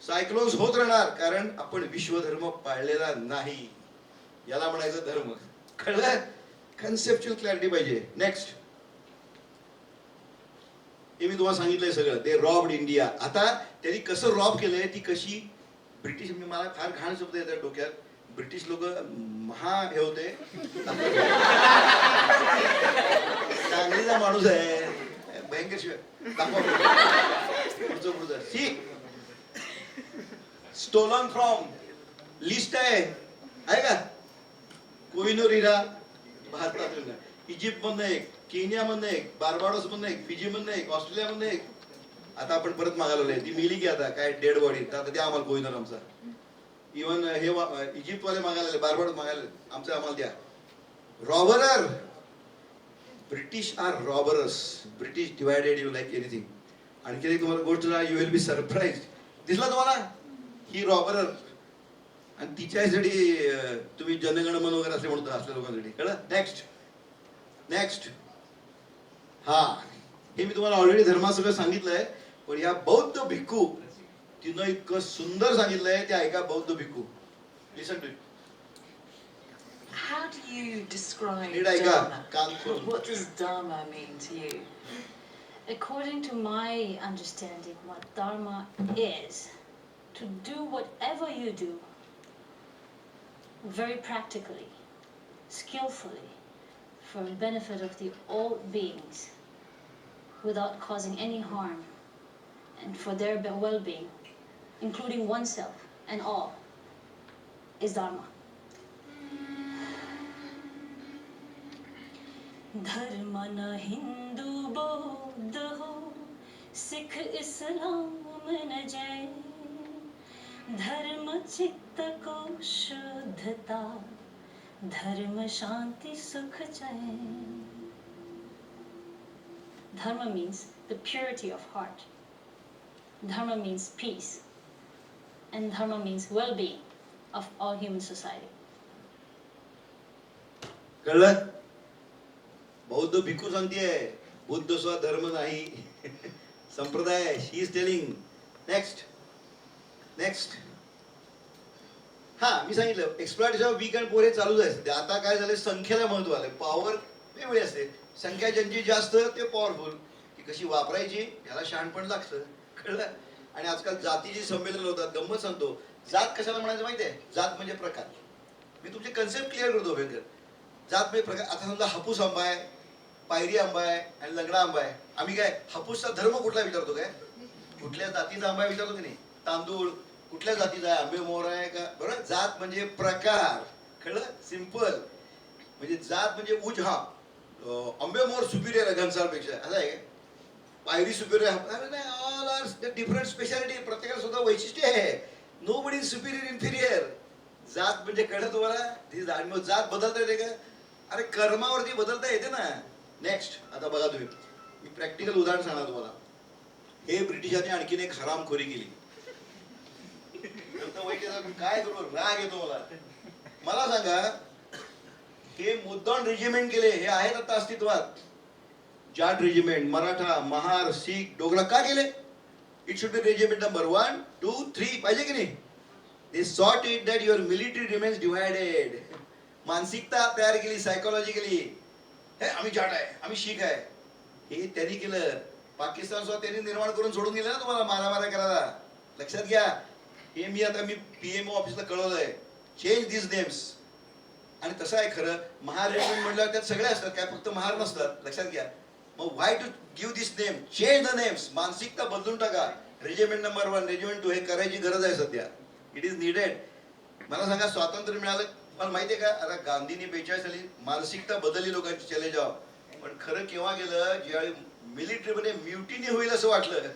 सायक्लोन्स होत राहणार, कारण आपण विश्वधर्म पाळलेला नाही. याला म्हणायचं धर्म. कळलं? कन्सेप्च्युअल क्लॅरिटी पाहिजे. नेक्स्ट, हे मी तुम्हाला सांगितलंय सगळं. ते रॉब्ड इंडिया. आता त्यांनी कसं रॉब केलंय, ती कशी ब्रिटिश, मला फार घाण शब्द येतात डोक्यात. ब्रिटिश लोक महा हे होते. चांगलीचा माणूस आहे, भयंकर शिवाय दाखवा. स्टोलन फ्रॉम लिस्ट आहे का? कोहिनूर हिरा भारतातून, इजिप्त मधनं एक, केनिया मधनं एक, बार्बाडोस मधनं एक, फिजी मधनं एक, ऑस्ट्रेलिया मधनं एक. आता आपण परत मागायला ती मिली की आता काय डेड बॉडी, आता द्या आम्हाला कोहिनूर आमचा. इव्हन हे इजिप्त वाले मागायला, बार्बाडोस मागायला, आमचं आम्हाला द्या. Robber. British are robbers. British divided you like anything. आणखी एक तुम्हाला गोष्ट, यू विल बी सरप्राइज. दिसला तुम्हाला? ही रॉबरर. आणि तिच्यासाठी तुम्ही जनगण मन वगैरे असे म्हणतो असल्या लोकांसाठी. कळलं? नेक्स्ट. हा, हे मी तुम्हाला ऑलरेडी धर्मा सगळं सांगितलंय. पण या बौद्ध भिक्खू तिनं इतकं सुंदर सांगितलंय, ते ऐका. बौद्ध भिक्खू, listen to it. How do you describe नीट ऐका. Dharma? कान खोल. What does Dharma mean to you? According to my understanding, what Dharma is to do whatever you do very practically, skillfully, for the benefit of the all beings, without causing any harm, and for their well-being, including oneself and all, is Dharma. धर्म न हिंदू बौद्ध हो, सिख इस्लाम न जैन, धर्म चित्त को शुद्धता धर्म शांति सुख चैन. Dharma means the purity of heart. Dharma means peace. And dharma means well-being of all human society. कळलं? बौद्ध भिक्खू सांगतेय बुद्ध धर्म नाही संप्रदाय. शी इज टेलिंग. नेक्स्ट. हा मी सांगितलं एक्सप्लॉयटेशन ऑफ वीक अँड पोर हे चालूच आहे सध्या. आता काय झालं, संख्येला महत्व आलंय. पॉवर वेगळी असते. संख्या ज्यांची जास्त ते पॉवरफुल. ती कशी वापरायची याला शहाणपण लागतं. कळलं? आणि आजकाल जातीची संमेलन होतात. गंमत सांगतो, जात कशाला म्हणायचं माहिती आहे? जात म्हणजे प्रकार. मी तुमची कन्सेप्ट क्लिअर करतो भेकर. जात म्हणजे प्रकार. आता समजा हापूस आंबा आहे, पायरी आंबा आहे आणि लंगडा आंबा आहे. आम्ही काय हापूसचा धर्म कुठला विचारतो काय? कुठल्या जातीचा आंबा विचारतो की नाही? तांदूळ कुठल्या जातीचा आहे? आंबे मोहर आहे का? बरोबर. जात म्हणजे प्रकार. कळलं? सिंपल. म्हणजे जात म्हणजे उज. हा आंबे मोहर सुपिरियर आहे घनसाळपेक्षा, असं आहे. पायरी superior. All are different speciality. प्रत्येकाला स्वतः वैशिष्ट्य आहे. Nobody superior inferior. जात म्हणजे कळलं तुम्हाला? जात बदलता येते का? अरे कर्मावरती बदलता येते ना. नेक्स्ट. आता बघा तुम्ही, मी प्रॅक्टिकल उदाहरण सांगणार तुम्हाला. हे ब्रिटिशांनी आणखीन एक हरामखोरी केली. काय करू, राग येतो मला सांगा, हे मुद्दाम रेजिमेंट केले, हे आहेत आता अस्तित्वात. जाट रेजिमेंट, मराठा, महार, शीख, डोगरा का केले? It should be regiment number 1, 2, 3 पाहिजे की नाही? They sought it that your military remains divided. मानसिकता तयार केली, सायकोलॉजिकली. हे आम्ही जाट आहे, आम्ही शीख आहे. हे त्यांनी केलं. पाकिस्तान सुद्धा त्यांनी निर्माण करून सोडून गेलं ना तुम्हाला मारामाऱ्या करायला. लक्षात घ्या. हे मी PMO ऑफिसला कळवलंय. चेंज दिस नेम्स. आणि तसं आहे खरं. महार रेजिमेंट म्हटल्यावर त्यात सगळे असतात, काय फक्त महार नसतात. लक्षात घ्या. मग why to give this name? Change the names. मानसिकता बदलून टाका. रेजिमेंट नंबर 1, रेजिमेंट 2 हे करायची गरज आहे सध्या. It is needed. मला सांगा, स्वातंत्र्य मिळालं मला माहितीये का? आता गांधींनी 42 साली मानसिकता बदलली लोकांची, चले जाव. पण खरं केव्हा गेलं? ज्यावेळी मिलिटरीमध्ये म्युटिनी होईल असं वाटलं.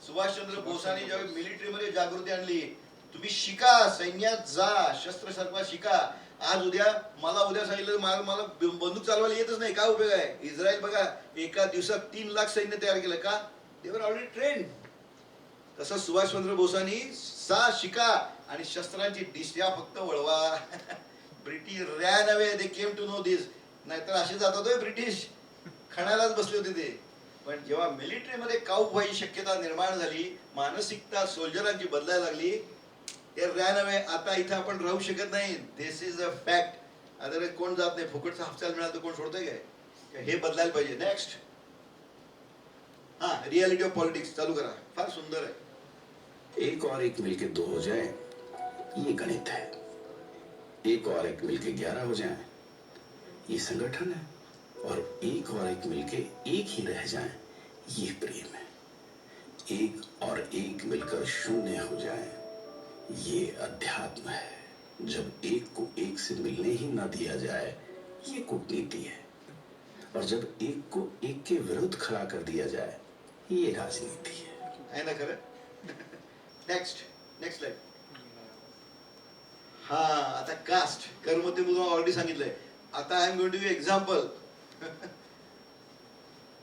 सुभाषचंद्र बोसांनी ज्यावेळी मिलिटरीमध्ये जागृती आणली, तुम्ही शिका, सैन्यात जा, शस्त्र सर्व शिका. आज उद्या सांगितलं मला बंदूक चालवायला येतच नाही, काय उपयोग आहे? इस्रायल बघा, एका दिवसात 3 लाख सैन्य तयार केलं. का? दे वर ऑलरेडी ट्रेंड. तसं सुभाषचंद्र बोसांनी शिका आणि शस्त्रांची दिशा फक्त वळवा. British ran away. They came to know this. नाहीतर असे जातात ब्रिटिश, खणायलाच बसले होते ते. पण जेव्हा मिलिटरीमध्ये काऊप व्हायची शक्यता निर्माण झाली, मानसिकता सोल्जरांची बदलायला लागली, ते रॅन अवे. आता इथं आपण राहू शकत नाही. दिस इज अ फॅक्ट. आता कोण जात नाही. फुकटचा हाफचाल मिळाला तर कोण सोडतंय काय? हे बदलायला पाहिजे. नेक्स्ट. हा, रियालिटी ऑफ पॉलिटिक्स चालू करा. फार सुंदर आहे. एक और एक मिलके 2 हो जाए, ये गणित है. एक और एक मिलके 11 हो जाए, ये संगठन है. और एक और एक मिलके एक ही रह जाए, ये प्रेम है. एक और एक मिलकर 0 हो जाए, ये अध्यात्म है. जब एक को एक से मिलने ही न दिया जाए, ये कूटनीति है. और जब एक को एक के विरुद्ध खड़ा कर दिया जाए, ये राजनीति है ना खरं? Next line. हा, आता कास्ट कर्म ते मुलं ऑलरेडी सांगितलंय. आता I am going to give example.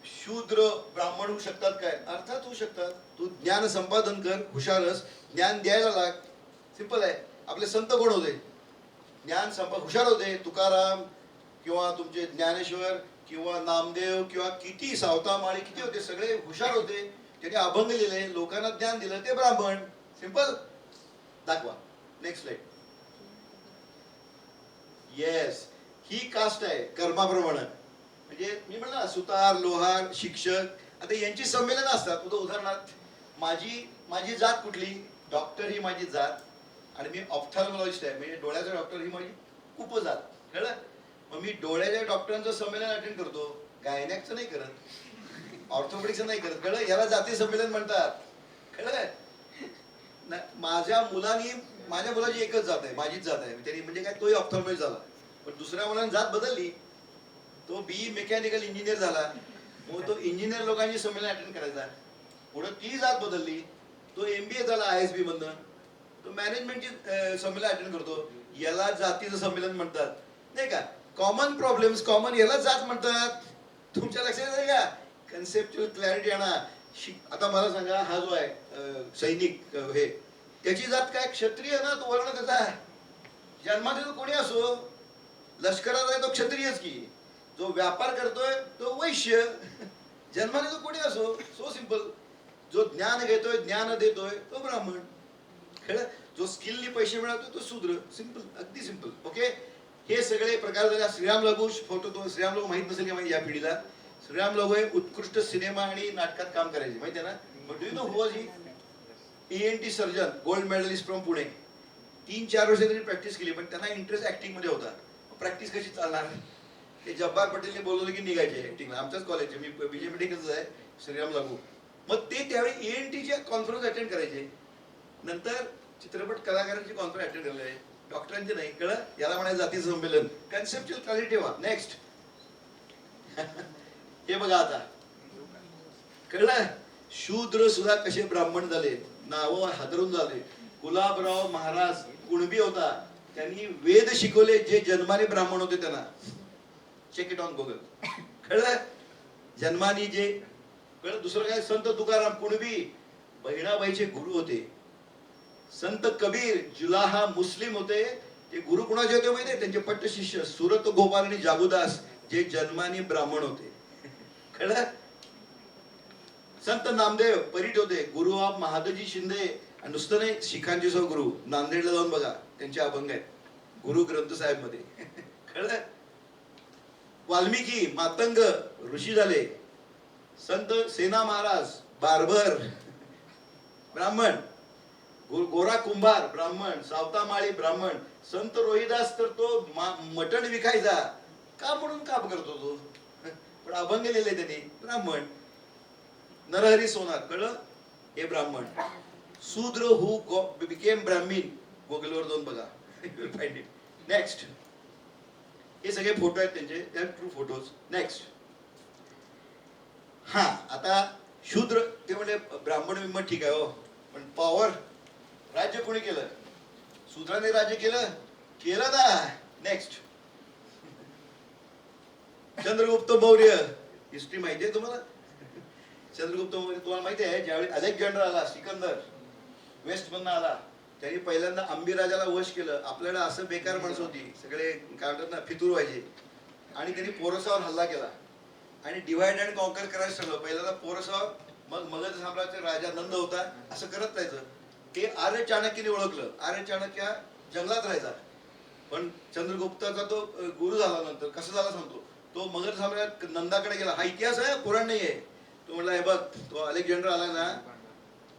शूद्र ब्राह्मण होऊ शकतात काय? अर्थात होऊ शकतात. तू ज्ञान संपादन कर, हुशारच, ज्ञान द्यायला लाग. सिंपल आहे. आपले संत कोण होते? हुशार होते. तुकाराम किंवा तुमचे ज्ञानेश्वर किंवा नामदेव किंवा किती सावतामाळी किती होते, सगळे हुशार होते. त्यांनी अभंग लिहिले, लोकांना ज्ञान दिलं, ते ब्राह्मण. सिंपल. दाखवा. Next slide. येस, ही कास्ट आहे कर्माप्रमाणे. म्हणजे मी म्हणलं सुतार, लोहार, शिक्षक, आता यांची संमेलन असतात. उदाहरणार्थ माझी जात कुठली? डॉक्टर ही माझी जात. आणि मी ऑप्थॅल्मॉलॉजिस्ट आहे, म्हणजे डोळ्याचा डॉक्टर ही माझी उपजात. कळलं? मग मी डोळ्याच्या डॉक्टरांचं संमेलन अटेंड करतो, गायनॅकचं नाही करत, ऑर्थोपेडिक्सचं नाही करत. कळलं? याला जाती संमेलन म्हणतात. कळलं? माझ्या मुलाची एकच जात आहे, माझीच जात आहे. त्यांनी म्हणजे काय, तोही ऑप्थॅल्मॉलॉजिस्ट झाला. पण दुसऱ्या मुलाने जात बदलली, तो BE मेकॅनिकल इंजिनियर झाला. मग तो इंजिनियर लोकांची संमेलन अटेंड करायचा. पुढे ती जात बदलली, तो MBA झाला ISB मधनं, तो मॅनेजमेंटची संमेलन अटेंड करतो. याला जातीचं संमेलन म्हणतात. नाही का. कॉमन प्रॉब्लेम्स, कॉमन याला जात म्हणतात. तुमच्या लक्षात आहे का? कन्सेप्च्युअल क्लॅरिटी आणा. आता मला सांगा, हा जो आहे सैनिक हे, त्याची जात काय? क्षत्रिय ना, तो वर्ण त्याचा. जन्मात तो कोणी असो, लष्करात आहे तो क्षत्रियच की. जो व्यापार करतोय तो वैश्य. जन्माने तो कोणी असो, सो सिंपल. जो ज्ञान घेतोय, ज्ञान देतोय तो ब्राह्मण. कळलं? जो स्किलनी पैसे मिळवतोय तो शूद्र. सिंपल, अगदी सिंपल. ओके. हे सगळे प्रकार झाले. श्रीराम लागू फोटो, तो श्रीराम लागू माहित नसेल का माहिती या पिढीला. श्रीराम लागू हे उत्कृष्ट सिनेमा आणि नाटकात काम करायचे, माहिती आहे ना. But do you know who was he? ENT surgeon, gold medalist from Pune. 3-4 वर्ष त्यांनी प्रॅक्टिस केली, पण त्यांना इंटरेस्ट ऍक्टिंग मध्ये होता. प्रॅक्टिस कशी चालणार? ते जब्बार पटेलने बोलवलं की निघायचे ऍक्टिंगला. आमच्याच कॉलेजचे, मी BJP आहे, श्रीराम लागू. मग ते त्यावेळी ENTचे कॉन्फरन्स अटेंड करायचे. नंतर चित्रपट कलाकारांची कॉन्फरन्स अटेंड करायचे, डॉक्टरांचे नाही. कळलं? याला म्हणायचं जातीचं संमेलन. कन्सेप्च्युअल क्लॅरिटी ठेवा. नेक्स्ट. हे बघा आता, कळलं? शूद्र सुद्धा कसे ब्राह्मण झाले, नाव हादरून झाले. गुलाबराव महाराज कुणबी होता, त्यांनी वेद शिकवले जे जन्माने ब्राह्मण होते त्यांना. Check it on Google. कळलं? जन्माने जे. कळलं? दुसरं काय? संत तुकाराम कुणबी, बहिणाबाईचे गुरु होते. संत कबीर जुलाहा मुस्लिम होते. ते गुरु कुणाचे होते माहिती? त्यांचे पट्ट शिष्य सुरत गोपाल आणि जागुदास, जे जन्माने ब्राह्मण होते. कळलं? संत नामदेव परीट होते, गुरु ऑफ महादजी शिंदे. आणि नुसतं नाही, शिखांचे सौ गुरु. नांदेडला जाऊन बघा, त्यांचे अभंग आहेत गुरु ग्रंथ साहेब मध्ये. कळलं? वाल्मिकी मातंग ऋषी झाले. संत सेना महाराज बार्बर ब्राह्मण. गोरा कुंभार ब्राह्मण. सावतामाळी ब्राह्मण. संत रोहिदास तर तो मटण विकायचा. का म्हणून काम करतो तो, पण अभंग लिहिले त्यांनी, ब्राह्मण. नरहरी सोनार. कळलं? हे ब्राह्मण. शूद्र हु बिकेम ब्राह्मीण, गुगलवर जाऊन बघा, फाइंड इट. नेक्स्ट. हे सगळे फोटो आहेत त्यांचे, त्या ट्रू फोटोज. नेक्स्ट. हा, आता शूद्र ते म्हणजे ब्राह्मण विम्मत ठीक आहे हो, पण पॉवर, राज्य कोणी केलं? शूद्राने राज्य केलं? केलं ना. नेक्स्ट. चंद्रगुप्त मौर्य. हिस्ट्री माहिती आहे तुम्हाला? चंद्रगुप्त मौर्य तुम्हाला माहिती आहे, ज्यावेळी अलेक्झांडर आला, सिकंदर वेस्ट मधून आला, त्यांनी पहिल्यांदा अंबिराजाला वश केलं. आपल्याला असं बेकार माणसं होती, सगळे काय म्हणतात ना, फितूर व्हायचे. आणि त्यांनी पोरसावर हल्ला केला आणि डिवाइड अँड कॉन्कर करायला सांगलं. पहिल्यांदा पोरसावर, मग मगध साम्राज्याचा राजा नंद होता, असं करत जायचं. ते आर्य चाणक्याने ओळखलं. आर्य चाणक्य जंगलात राहायचा, पण चंद्रगुप्ताचा तो गुरु झाला. नंतर कसं झाला सांगतो. तो मगध साम्राज्यात नंदाकडे गेला. हा इतिहास आहे, पुराण नाही आहे. तो म्हणला, हे बघ, तो अलेक्झांडर आला ना,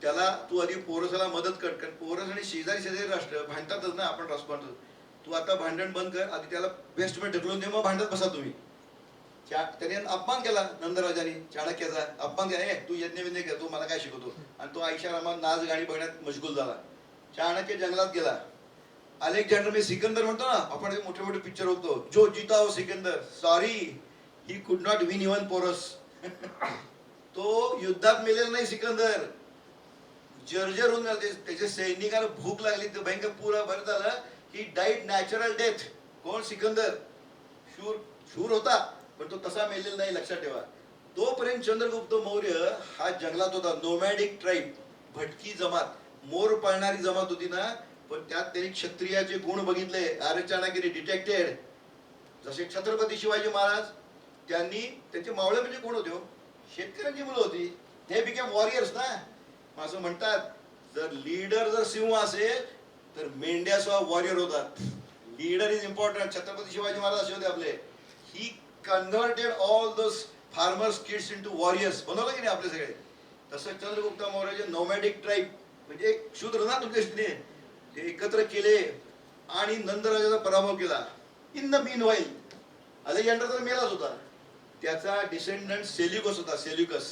त्याला तू आधी पोरसाला मदत कर, कारण पोरस आणि शेजारी राष्ट्र भांडतातच ना, आपण राष्ट्र भांडतो. तू आता भांडण बंद कर, आधी त्याला बेस्ट मध्ये ढकलून दे, मग भांडत बसा तुम्ही. त्याने अपमान केला नंदराजाने, चाणक्याचा अपमान केला. तू यज्ञ विज्ञ कर, तू मला काय शिकवतो. आणि तो आईशारामात नाच गाणी बघण्यात मशगूल झाला. चाणक्य जंगलात गेला. अलेक्झांडर मी सिकंदर म्हणतो ना, आपण मोठे मोठे पिक्चर बघतो, जो जीता हो Sikandar, sorry he could not win even पोरस. तो युद्धात मेलेला नाही सिकंदर, जर्जर होऊन गेला. त्याच्या सैनिकाला भूक लागली, तर भयंकर पुरा बरं झालं की डाईड नॅचरल डेथ. कोण? सिकंदर. शूर होता, पण तो तसा मेलेला नाही, लक्षात ठेवा. तोपर्यंत चंद्रगुप्त मौर्य हा जंगलात होता. नोमॅडिक ट्राईब, भटकी जमात, मोर पाळणारी जमात होती ना, पण त्यात त्यांनी क्षत्रियाचे गुण बघितले. आर्य चाणक्याने डिटेक्टेड. जसे छत्रपती शिवाजी महाराज, त्यांनी त्यांचे मावळे म्हणजे कोण होते? शेतकऱ्यांची मुलं होती. हे बिकेम वॉरियर्स ना. असं म्हणतात, जर लीडर जर सिंह असेल तर मेंढ्या सुद्धा वॉरियर होतात. Leader is important. Chhatrapati Shivaji Maharaj असे होते आपले. He converted all those farmers kids into warriors. बनवलं की नाही आपले सगळे. तसं चंद्रगुप्त मौर्याचे नोमॅडिक ट्राईब म्हणजे शूद्र ना तुमच्या दृष्टीने, ते एकत्र केले आणि नंदराजाचा पराभव केला. In the mean while Alexander तर मेलाच होता. त्याचा डिसेंडंट सेल्युकस होता. सेल्युकस,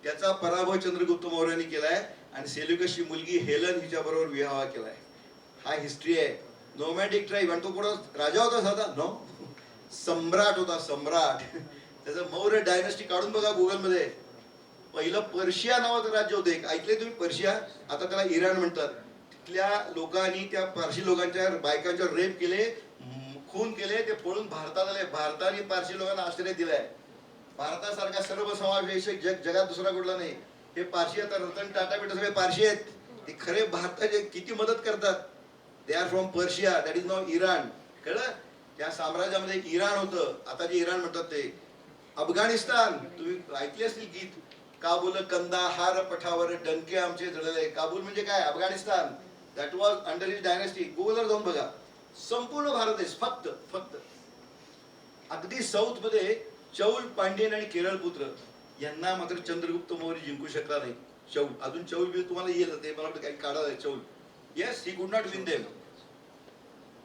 त्याचा पराभव चंद्रगुप्त मौर्याने केलाय आणि सेल्युकसची मुलगी हेलन हिच्या बरोबर विवाह केलाय. हा हिस्ट्री आहे. Nomadic tribe. आणि तो कोणा राजा होता साधा? नो, सम्राट होता, सम्राट. त्याचं मौर्य डायनेस्टी काढून बघा गुगल मध्ये. पहिलं पर्शिया नावाचं राज्य होतं एक, ऐकले तुम्ही? पर्शिया, आता त्याला इराण म्हणतात. तिथल्या लोकांनी त्या पारशी लोकांच्या बायकांच्या रेप केले, खून केले ते पळून भारतात आले. भारताने पारशी लोकांना आश्रय दिलाय. भारतासारखा सर्वसमावेशक जगात दुसरा कुठला नाही. हे पारशी आता रतन टाटा बिटा सगळे पारशी आहेत. ते खरे भारताचे किती मदत करतात. They are from Persia, that is now Iran. कळलं? त्या साम्राज्यामध्ये इराण होतं, आता जे इराण म्हणतात ते. अफगाणिस्तान, तुम्ही ऐकले असतील गीत, काबूल कंदाहार पठावर डंके आमचे जळले. काबूल म्हणजे काय? Afghanistan. That was under his dynasty. गुगलवर जाऊन बघा. संपूर्ण भारत देश फक्त फक्त अगदी साऊथ मध्ये चौल, पांड्यन आणि केरळ पुत्र यांना मात्र चंद्रगुप्त मौर्य जिंकू शकला नाही. चौल, अजून चौल बिल तुम्हाला येईल, ते मला वाटतं काही काढा. Chaul, yes, he could not win them.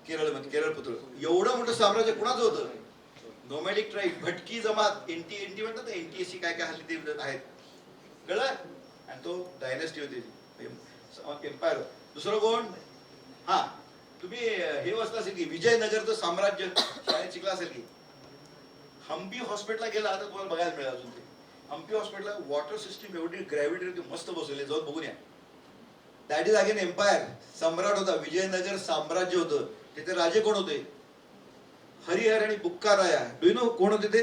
केरळमध्ये केरळ पुत्र. एवढं मोठं साम्राज्य कुणाचं होतं? नोमॅडिक ट्राईब, भटकी जमात, एनटी म्हणतात, एनटीएससी काय काय हल्ली ते आहेत. कळलं? आणि तो डायनेस्टी होती, एम्पायर. दुसरं कोण? हा, तुम्ही हे वाचलं असेल की विजयनगरचं साम्राज्य, शाळेत शिकला असेल की. हम्पी हॉस्पिटलला गेला तर तुम्हाला बघायला मिळेल अजून ते. हम्पी हॉस्पिटलला वॉटर सिस्टीम एवढी ग्रॅव्हिटी मस्त बसवली, जाऊन बघून या. That is again empire. सम्राट होता, विजयनगर साम्राज्य होतं. तिथे राजे कोण होते? हरिहर आणि बुक्काराया. डू यू नो कोण होते ते?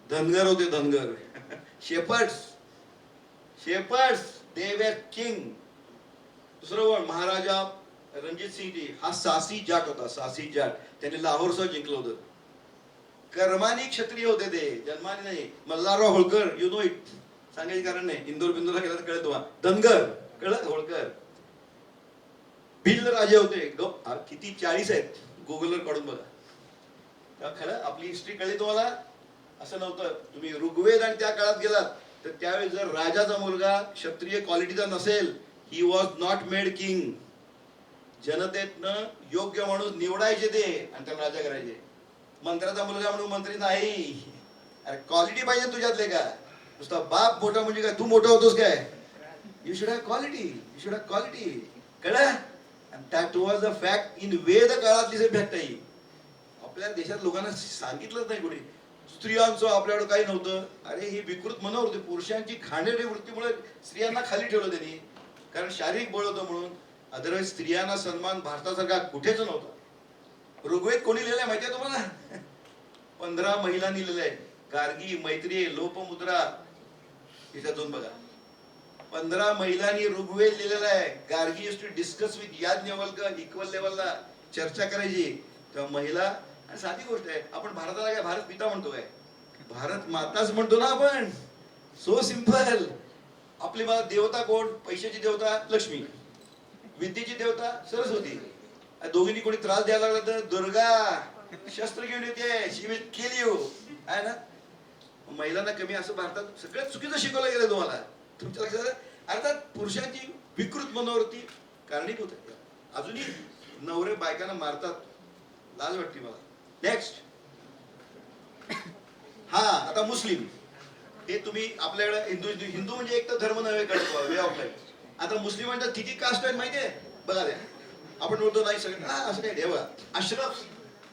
धनगर होते, धनगर. शेपर्ड्स, शेपर्ड्स, दे वर किंग. दुसरं कोण? महाराजा रणजित सिंग. हा सासी जाट होता, सासी जाट. त्यांनी लाहोरसह जिंकलं होतं. कर्मानी क्षत्रिय होते ते, जन्माने नाही. Malharrao Holkar, you know it, सांगायचं कारण नाही. इंदोर बिंदोरला गेला तर कळत तुम्हाला. धनगर, कळत? होळकर. भिल्ल राजे होते. किती 40 आहेत, गुगलवर काढून बघा. खरं आपली हिस्ट्री कळली तुम्हाला. असं नव्हतं. तुम्ही ऋग्वेद आणि त्या काळात गेलात तर त्यावेळी जर राजाचा मुलगा क्षत्रिय क्वालिटीचा नसेल, he was not made king. जनतेतनं योग्य माणूस निवडायचे ते आणि त्याला राजा करायचे. मंत्र्याचा मुलगा म्हणून मंत्री नाही. अरे क्वालिटी पाहिजे तुझ्यातले का? नुसता बाप मोठा म्हणजे काय? तू मोठा होतोस काय? You should have quality, you should have quality. कळलं? And that was a fact in वेद काळातली फॅक्ट आहे. आपल्या देशात लोकांना सांगितलंच नाही कोणी. स्त्रियांचं आपल्याकडे काही नव्हतं. अरे ही विकृत मनोवृत्ती होती. पुरुषांची घाणेरडी वृत्तीमुळे स्त्रियांना खाली ठेवलं त्यांनी, कारण शारीरिक बळ होतं म्हणून. अदरवाईज स्त्रियांना सन्मान भारतासारखा कुठेच नव्हता. ऋग्वेद कोणी लिहिलंय माहितीये तुम्हाला? 15 महिलांनी लिहिलंय. गार्गी, मैत्रेय, लोपमुद्रा. इथं जाऊन बघा. 15 महिलांनी ऋग्वेद लिहिलेला आहे. Gargi used to discuss with Yajnavalkya, equal लेवलला चर्चा करायची. तेव्हा महिला. आणि साधी गोष्ट आहे, आपण भारताला काय भारत पिता म्हणतो काय? भारत माताच म्हणतो ना आपण. So simple. आपली मला देवता कोण? पैशाची देवता लक्ष्मी, विद्येची देवता सरस्वती. दोघींनी कोणी त्रास द्यायला लागला तर दुर्गा शस्त्र घेऊन येते, शी विल किल यू. आहे ना? महिलांना कमी असं भारतात सगळ्यात चुकीचं शिकवलं गेलं तुम्हाला. तुमच्या लक्षात? अर्थात पुरुषांची विकृत मनोवृत्ती कारणीभूत आहे. अजूनही नवरे बायकांना मारतात, लाज वाटते मला. नेक्स्ट. हा, आता मुस्लिम. हे तुम्ही आपल्याकडे हिंदू म्हणजे एक तर धर्म नव्हे, कळत वे ऑफ लाईफ. आता मुस्लिमांच्या किती कास्ट आहेत माहितीये? बघा द्या. आपण बोलतो नाही सगळं असं काही देवा. अशरफ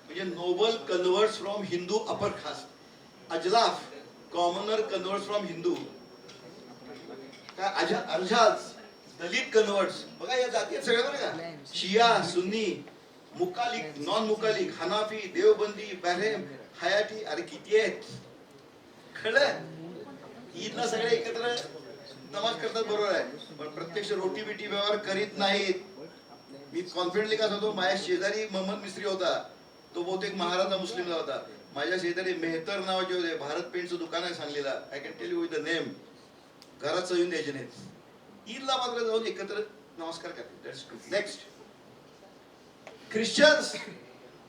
म्हणजे noble converts from Hindu upper caste. Ajlaf commoner converts from Hindu. काय अरझाज दलित कन्वर्ट्स. बघा या जाती आहेत सगळ्या बरं का. शिया, सुन्नी, मुकालिक, नॉन मुकालिक, हनाफी, देवबंदी, बहरेम, हयाती. अरे किती आहेत? कळलं? ईदला सगळे एकत्र नमाज करतात, बरोबर आहे, पण प्रत्यक्ष रोटी बिटी व्यवहार करीत नाहीत. मी कॉन्फिडेंटली का सांगतो, माझ्या शेजारी मोहम्मद मिस्त्री होता. तो बहुतेक महाराजा मुस्लिमला होता. माझ्या शेजारी मेहतर नावाचे होते, भारत पेंटचं दुकान आहे सांगलीला. I can tell you with the name. घरात येऊन द्यायचे नाहीत. ईदला मात्र जाऊन एकत्र नमस्कार करतात. नेक्स्ट. ख्रिश्चन्स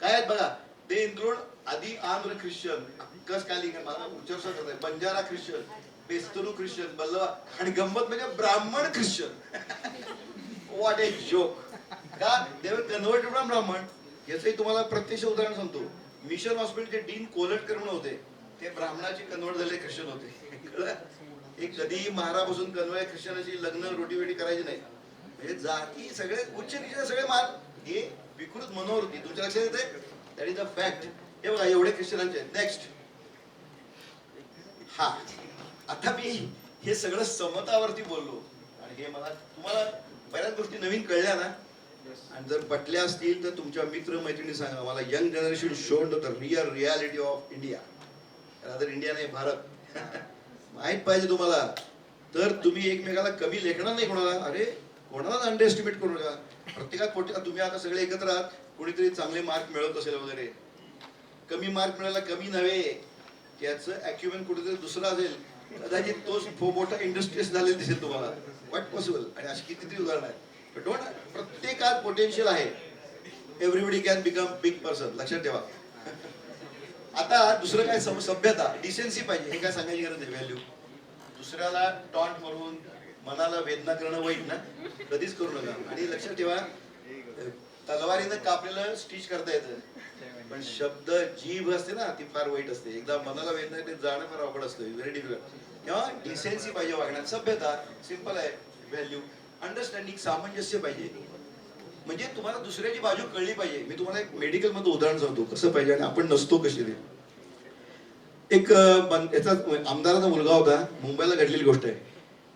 काय आहेत बघा. ते इन्क्लूड आधी आंध्र ख्रिश्चन, कस काली मला उच्चार करत आहे, बंजारा ख्रिश्चन, बेस्तरू ख्रिश्चन, बल्लवा. आणि गंमत म्हणजे ब्राह्मण ख्रिश्चन. What a joke. का देवर कन्वर्टेड फ्रॉम ब्राह्मण. याचंही तुम्हाला प्रत्यक्ष उदाहरण सांगतो. मिशन हॉस्पिटलचे डीन कोलटकर म्हणून होते, ते ब्राह्मणाचे कन्वर्ट झालेले ख्रिश्चन होते. एक कधी महारापासून कन्वर्ट ख्रिश्चनाची लग्न रोटी वेटी करायची नाही. म्हणजे जाती सगळे उच्च नीच सगळे मार. हे विकृत मनोवृत्ती तुमच्या लक्षात येते. That is a fact. हे बघा एवढे ख्रिश्चनांचे आहेत. नेक्स्ट. हा, आता मी हे सगळं समतावरती बोललो आणि हे मला तुम्हाला बऱ्याच गोष्टी नवीन कळल्या ना. आणि जर पटल्या असतील तर तुमच्या मित्र मैत्रिणी सांगा मला young generation showed the real reality of India. तर इंडिया नाही भारत माहित पाहिजे तुम्हाला. तर तुम्ही एकमेकाला कमी लेखणार नाही कोणाला. अरे कोणाला अंडर एस्टिमेट करू नका. प्रत्येकात तुम्ही आता सगळे एकत्र आहात. कोणीतरी चांगले मार्क मिळवत असेल वगैरे. कमी मार्क मिळायला कमी नव्हे, त्याचं अॅक्युमेंट कुठेतरी दुसरं असेल. कदाचित तोच मोठा इंडस्ट्रीज झालेला दिसेल तुम्हाला. What possible. आणि अशी कितीतरी उदाहरणं आहेत. डोंट प्रत्येकात पोटेन्शियल आहे. Everybody can become big person. लक्षात ठेवा. आता दुसरं काय सभ्यता डिसेन्सी पाहिजे. हे काय सांगायची गरज नाही. व्हॅल्यू दुसऱ्याला टॉन्ट मारून मनाला वेदना करणं वाईट ना, कधीच करू नका. आणि लक्षात ठेवा तलवारीनं कापलेलं स्टिच करता येतं, पण शब्द जीभ असते ना ती फार वाईट असते. एकदा मनाला वेदना येते जाणं फार अवघड असतं. Very difficult. तेव्हा डिसेन्सी पाहिजे वागण्यात. सभ्यता सिंपल आहे. व्हॅल्यू अंडरस्टँडिंग सामंजस्य पाहिजे. म्हणजे तुम्हाला दुसऱ्याची बाजू कळली पाहिजे. मी तुम्हाला एक मेडिकल मध्ये उदाहरण सांगतो कसं पाहिजे आणि आपण नसतो कसे ते. एक याचा आमदाराचा मुलगा होता. मुंबईला घडलेली गोष्ट आहे.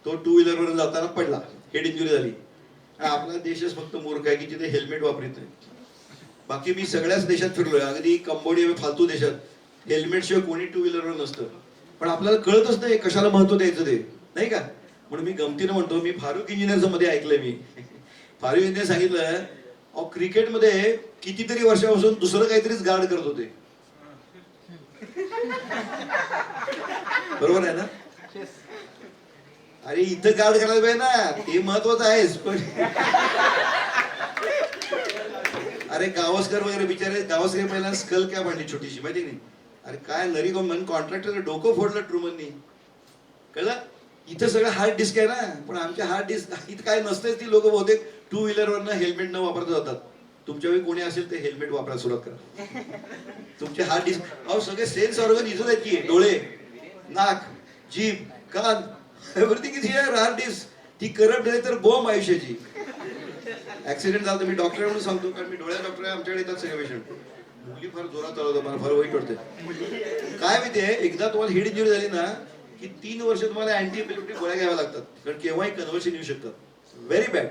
तो टू व्हीलरवर जाताना पडला. हेड इंजुरी झाली. आपला देशच फक्त मूर्ख आहे की जिथे हेल्मेट वापरत नाही. बाकी मी सगळ्याच देशात फिरलोय. अगदी कंबोडिया फालतू देशात हेल्मेट शिवाय कोणी टू व्हीलरवर नसतं. पण आपल्याला कळतच नाही कशाला महत्व द्यायचं ते, नाही का. म्हणून मी गमतीनं म्हणतो, मी फारुख इंजिनियरचं मध्ये ऐकलंय. मी फारुख इंजिनियर सांगितलं क्रिकेटमध्ये कितीतरी वर्षापासून दुसरं काहीतरीच गार्ड करत होते. बरोबर आहे ना. अरे इथं गार्ड करायला पाहिजे ना, ते महत्वाचं आहेच. पण अरे गावस्कर वगैरे बिचारे गावस्कर पहिला स्कल कॅप आणली छोटीशी, माहिती नाही. अरे काय नरी गमन कॉन्ट्रॅक्टर डोकं फोडलं ट्रुमननी. कळलं. इथं सगळं हार्ड डिस्क आहे ना, पण आमच्या हार्ड डिस्क इथं काय नसतेच. ती लोक बहुतेक टू व्हीलरवरनं हेल्मेट न वापरता जातात. तुमच्या वेळी कोणी असेल ते हेल्मेट वापरायला सुरुवात करा. तुमचे हार्ड डिस्क अहो सगळे सेन्स ऑर्गन इथं आहेत की डोळे, नाक, जीभ, कान, everything is here. Hard disk ती करप्ट झाली तर बॉम्ब आयुष्याची. ऍक्सिडेंट झाला तर मी डॉक्टर म्हणून सांगतो, कारण मी डोळ्या डॉक्टर आहे. आमच्याकडे येतात सगळे पेशंट. मुली फार जोरात चालवतात, मला फार वाईट वाटते. काय माहितीये, एकदा तुम्हाला हेड इंजुरी झाली ना की 3 वर्ष तुम्हाला अँटीबायोटिक गोळ्या घ्याव्या लागतात, कारण केव्हाही कन्व्हर्शन येऊ शकतात. Very bad.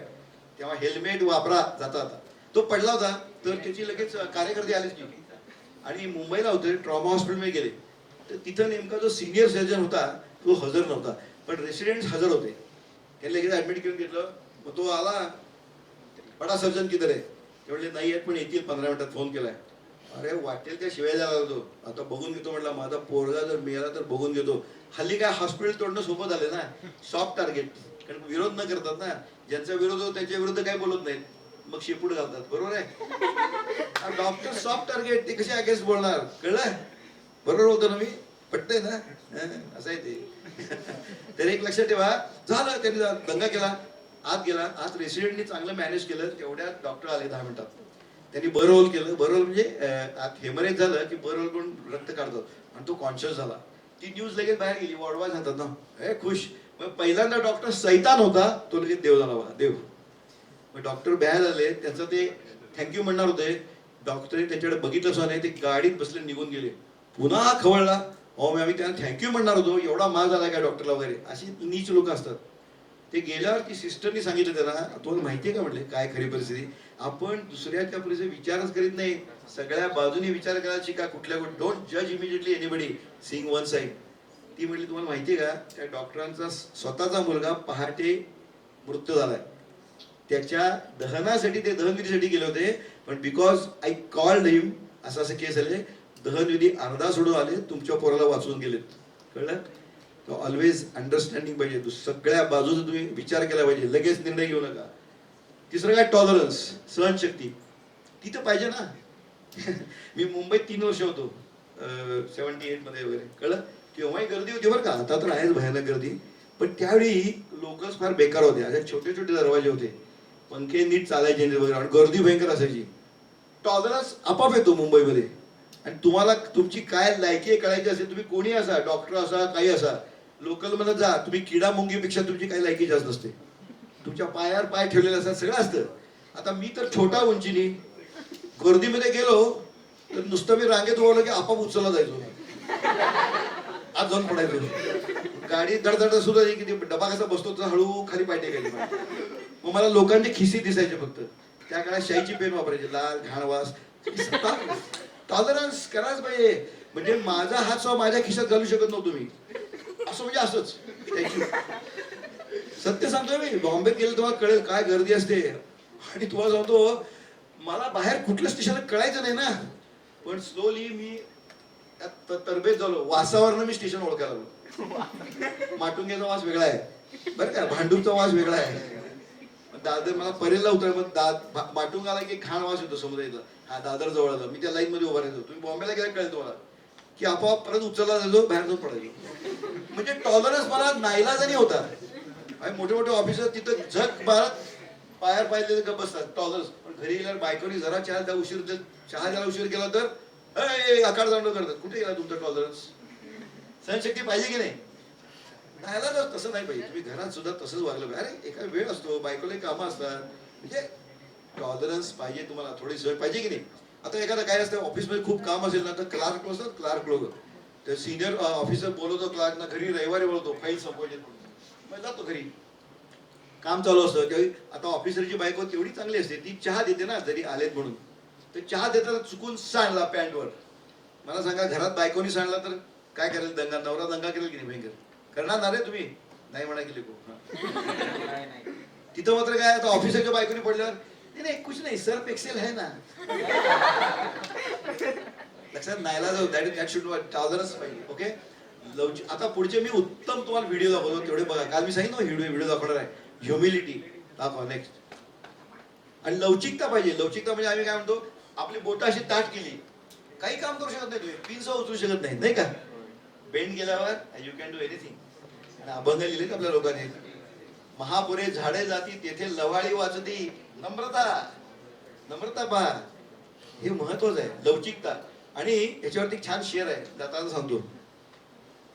तेव्हा हेल्मेट वापरा. जाता तो पडला होता तर त्याची लगेच कार्यकर्ते आलेच की. आणि मुंबईला होते, ट्रॉमा हॉस्पिटलमध्ये गेले. तर तिथं नेमका जो सिनियर सर्जन होता तो हजर नव्हता, पण रेसिडेंट हजर होते. त्यांनी लगेच ऍडमिट करून घेतलं. मग तो आला, बडा सर्जन किधर आहे. ते म्हणले नाही आहेत पण येतील 15 मिनिटात. फोन केलाय. अरे वाटेल त्या शिवाय झाला होतो. आता बघून घेतो म्हटलं, माझा पोरगा जर मिळाला तर बघून घेतो. हल्ली काय हॉस्पिटल तोडणं सोपं झाले ना, सॉफ्ट टार्गेट. कारण विरोध न करतात ना, ज्यांचा विरोध होतो त्यांच्या विरुद्ध काय बोलत नाहीत, मग शेपूट घालतात. बरोबर आहे. डॉक्टर सॉफ्ट टार्गेट, ते कसे अगेन्स्ट बोलणार. कळलं. बरोबर होतं ना मी. पटतंय ना. असं आहे ते. तर एक लक्षात ठेवा. झालं त्यांनी दंगा केला, आत गेला. आत रेसिडेंटनी चांगलं मॅनेज केलं. तेवढ्यात डॉक्टर आले 10 मिनिटात. त्यांनी बरोल केलं. बरोल म्हणजे आत हेमरेज झालं की बरोल करून रक्त काढतात आणि तो कॉन्शियस झाला. ती न्यूज लगेच बाहेर गेली. वॉर्डवाईज जातात ना, हे खुश. मग पहिल्यांदा डॉक्टर सैतान होता, तो लगेच देव झाला. बघा देव. मग डॉक्टर बाहेर आले, त्यांचं ते थँक्यू म्हणणार होते. डॉक्टरने त्याच्याकडे बघितलं सुद्धा नाही. ते गाडीत बसले निघून गेले. पुन्हा खवळला. अहो आम्ही त्यांना थँक्यू म्हणणार होतो, एवढा मार झाला काय डॉक्टरला वगैरे. अशी नीच लोक असतात. ते गेल्यावर ती सिस्टरनी सांगितलं त्यांना, तुम्हाला माहितीये का म्हटले काय खरी परिस्थिती. आपण दुसऱ्याच्या परिस्थिती विचारच करीत नाही, सगळ्या बाजूने विचार करायला शिका. कुठल्या डोंट जज immediately anybody seeing one side. ती म्हटली तुम्हाला माहितीये का त्या डॉक्टरांचा स्वतःचा मुलगा पहाटे मृत्यू झालाय. त्याच्या दहनासाठी ते दहनविधीसाठी गेले होते, पण बिकॉज आय कॉल्ड हिम असं असं केस आले. दहनविधी अर्धा सोडून आले, तुमच्या पोराला वाचवून गेलेत. कळलं. तो ऑलवेज अंडरस्टँडिंग पाहिजे. सगळ्या बाजूचा तुम्ही विचार केला पाहिजे. लगेच निर्णय घेऊ नका. तिसरं काय टॉलरन्स, सहनशक्ती. तिथं पाहिजे ना. मी मुंबईत 3 वर्ष होतो 78 मध्ये वगैरे. कळलं. तेव्हाही गर्दी होती बरं का. आता तर आहेच भयानक गर्दी, पण त्यावेळी लोकच फार बेकार होते. अशा छोटे छोटे दरवाजे होते, पंखे नीट चालायचे वगैरे, आणि गर्दी भयंकर असायची. टॉलरन्स आपाप येतो मुंबईमध्ये. आणि तुम्हाला तुमची काय लायकी कळायची असेल, तुम्ही कोणी असा, डॉक्टर असा, काही असा, लोकल मध्ये जा, तुम्ही किडा मुंगीपेक्षा तुमची काही लायकी जास्त नसते. तुमच्या पायावर पाय ठेवलेले असतात, सगळं असतं. आता मी तर छोटा उंचीनी गर्दीमध्ये गेलो तर नुसतं मी रांगेत उभं की आपाप उचलला जायचो, आज जाऊन पडायचो. गाडी धडधड सुरू झाली की डबा कसा बसतो तसा हळू खाली पाय टेकायचे. मग मला लोकांचे खिसे दिसायचे फक्त. त्या काळात शाईची पेन वापरायची, लाल घाणवास. टॉलरन्स करायच पाहिजे. म्हणजे माझा हात सुद्धा माझ्या खिशात घालू शकत नव्हतो मी, असं म्हणजे असंच. सत्य सांगतोय मी, बॉम्बेत गेलं तुम्हाला कळेल काय गर्दी असते. आणि तुम्हाला सांगतो, मला बाहेर कुठलं स्टेशन कळायचं नाही ना, पण स्लोली मी तरबेज झालो. वासावरनं मी स्टेशन ओळखायला लागलो. माटुंग्याचा वास वेगळा आहे बरं का, भांडूपचा वास वेगळा आहे. दादर मला परेलला उतर, मग माटुंगाला की घाण वास येतो समुद्राचा. हा दादर जवळ आला, मी त्या लाईन मध्ये उभा राहायचो. तुम्ही बॉम्बेला गेला कळेल तुम्हाला की आपोआप परत उचलला जातो, बाहेर जाऊन पडायचो. म्हणजे टॉलरन्स मला नाईलाजानी होता. आणि मोठे मोठे ऑफिसर तिथं जग भारत पायावर पाहिजे गप्प बसतात टॉलरन्स. पण घरी गेल्यावर बायकोनी जरा चहा द्यायला उशीर केला तर आकार जाणं करतात. कुठे गेला तुमचा टॉलरन्स? सहनशक्ती पाहिजे की नाही? नाहीला तसं नाही पाहिजे. तुम्ही घरात सुद्धा तसंच वागलं पाहिजे. अरे एका वेळ असतो, बायकोला कामं असतात, म्हणजे टॉलरन्स पाहिजे तुम्हाला, थोडी सोय पाहिजे की नाही? आता एखादा काय असतं ऑफिसमध्ये खूप काम असेल ना, तर क्लार्क असतात, क्लार्क लोक तर सिनियर ऑफिसर बोलवतो क्लार्कना घरी, रविवारी बोलवतो फाईल संपवायची, मग जातो घरी. काम चालू असतं त्यावेळी. आता ऑफिसरची बायको तेवढी चांगली असते, ती चहा देते ना जरी आलेत म्हणून. तर चहा देताना चुकून सांडला पॅन्टवर. मला सांगा, घरात बायकोनी सांडला तर काय करेल? दंगा, नवरा दंगा करेल की नाही? भयंकर करणार ना रे तुम्ही, नाही म्हणा की तिथं मात्र काय, आता ऑफिसरच्या बायकोनी पडल्यावर नाही कुछ नाही, सर्फ एक्सेल आहे ना. लक्षात नाहीला जाऊ, दॅट शुड टॉलरन्स पाहिजे. ओके, आता पुढचे मी उत्तम तुम्हाला व्हिडिओ दाखवतो, तेवढे बघा. काल मी सांगितलं व्हिडिओ दाखवणार आहे. ह्युमिलिटी दाखवा नेक्स्ट. आणि लवचिकता पाहिजे. लवचिकता म्हणजे आम्ही काय म्हणतो, आपली बोटं अशी ताट केली, काही काम करू शकत नाही तुम्ही, पिनसह उचलू शकत नाही, नाही का? बेंड गेल्यावर यू कॅन डू एनिथिंग. आणि अभंग लिहिलेत आपल्या लोकांनी, महापुरे झाडे जाती तेथे लवाळी वाचती, नम्रता. नम्रता पहा, हे महत्वाचं आहे, लवचिकता. आणि याच्यावरती छान शेर आहे, जाताना सांगतो,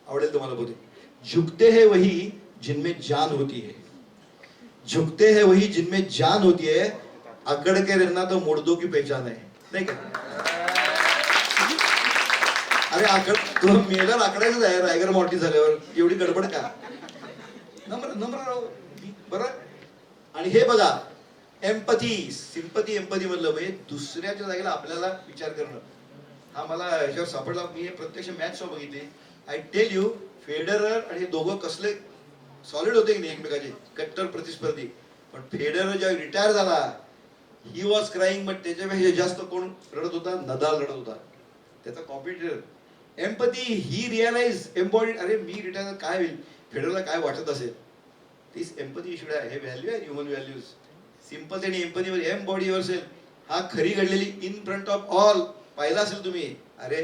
आवडेल तुम्हाला बोलते. झुकते है वही जिनमें जान होती है, झुकते है वही जिनमें जान होती है, अकड़ के रहना तो मुर्दों की पहचान है, नाही का? अरे तो मेल्यावर आकडायचं आहे रायगर मॉर्टी झाल्यावर, एवढी गडबड का? नम्र नम्र राहू बरोबर. आणि हे बघा, एम्पथी, सिंपथी, एम्पथी मधलं म्हणजे दुसऱ्याच्या जागेला आपल्याला विचार करणं. हा मला ह्याच्यावर सापडला. मी हे प्रत्यक्ष मॅच शो बघितली. आय टेल यू, फेडरर आणि हे दोघं कसले सॉलिड होते की नाही, एकमेकाचे कट्टर प्रतिस्पर्धी. पण फेडरर जेव्हा रिटायर झाला, ही वॉज क्राईंग, बट त्याच्यापेक्षा जास्त कोण रडत होता? नदाल रडत होता, त्याचा कॉम्पिटिटर. एम्पथी, ही रिअलाइज एम्बॉडीड. अरे मी रिटायर काय होईल, फेडररला काय वाटत असेल, तीच एम्पथी इशूड आहे. हे व्हॅल्यू आहे, ह्युमन व्हॅल्यूज. सिंपथी आणि एम्पथी मध्ये एम्बॉडी युअरसेल्फ. हा खरी घडलेली इन फ्रंट ऑफ ऑल पाहिला असेल तुम्ही. अरे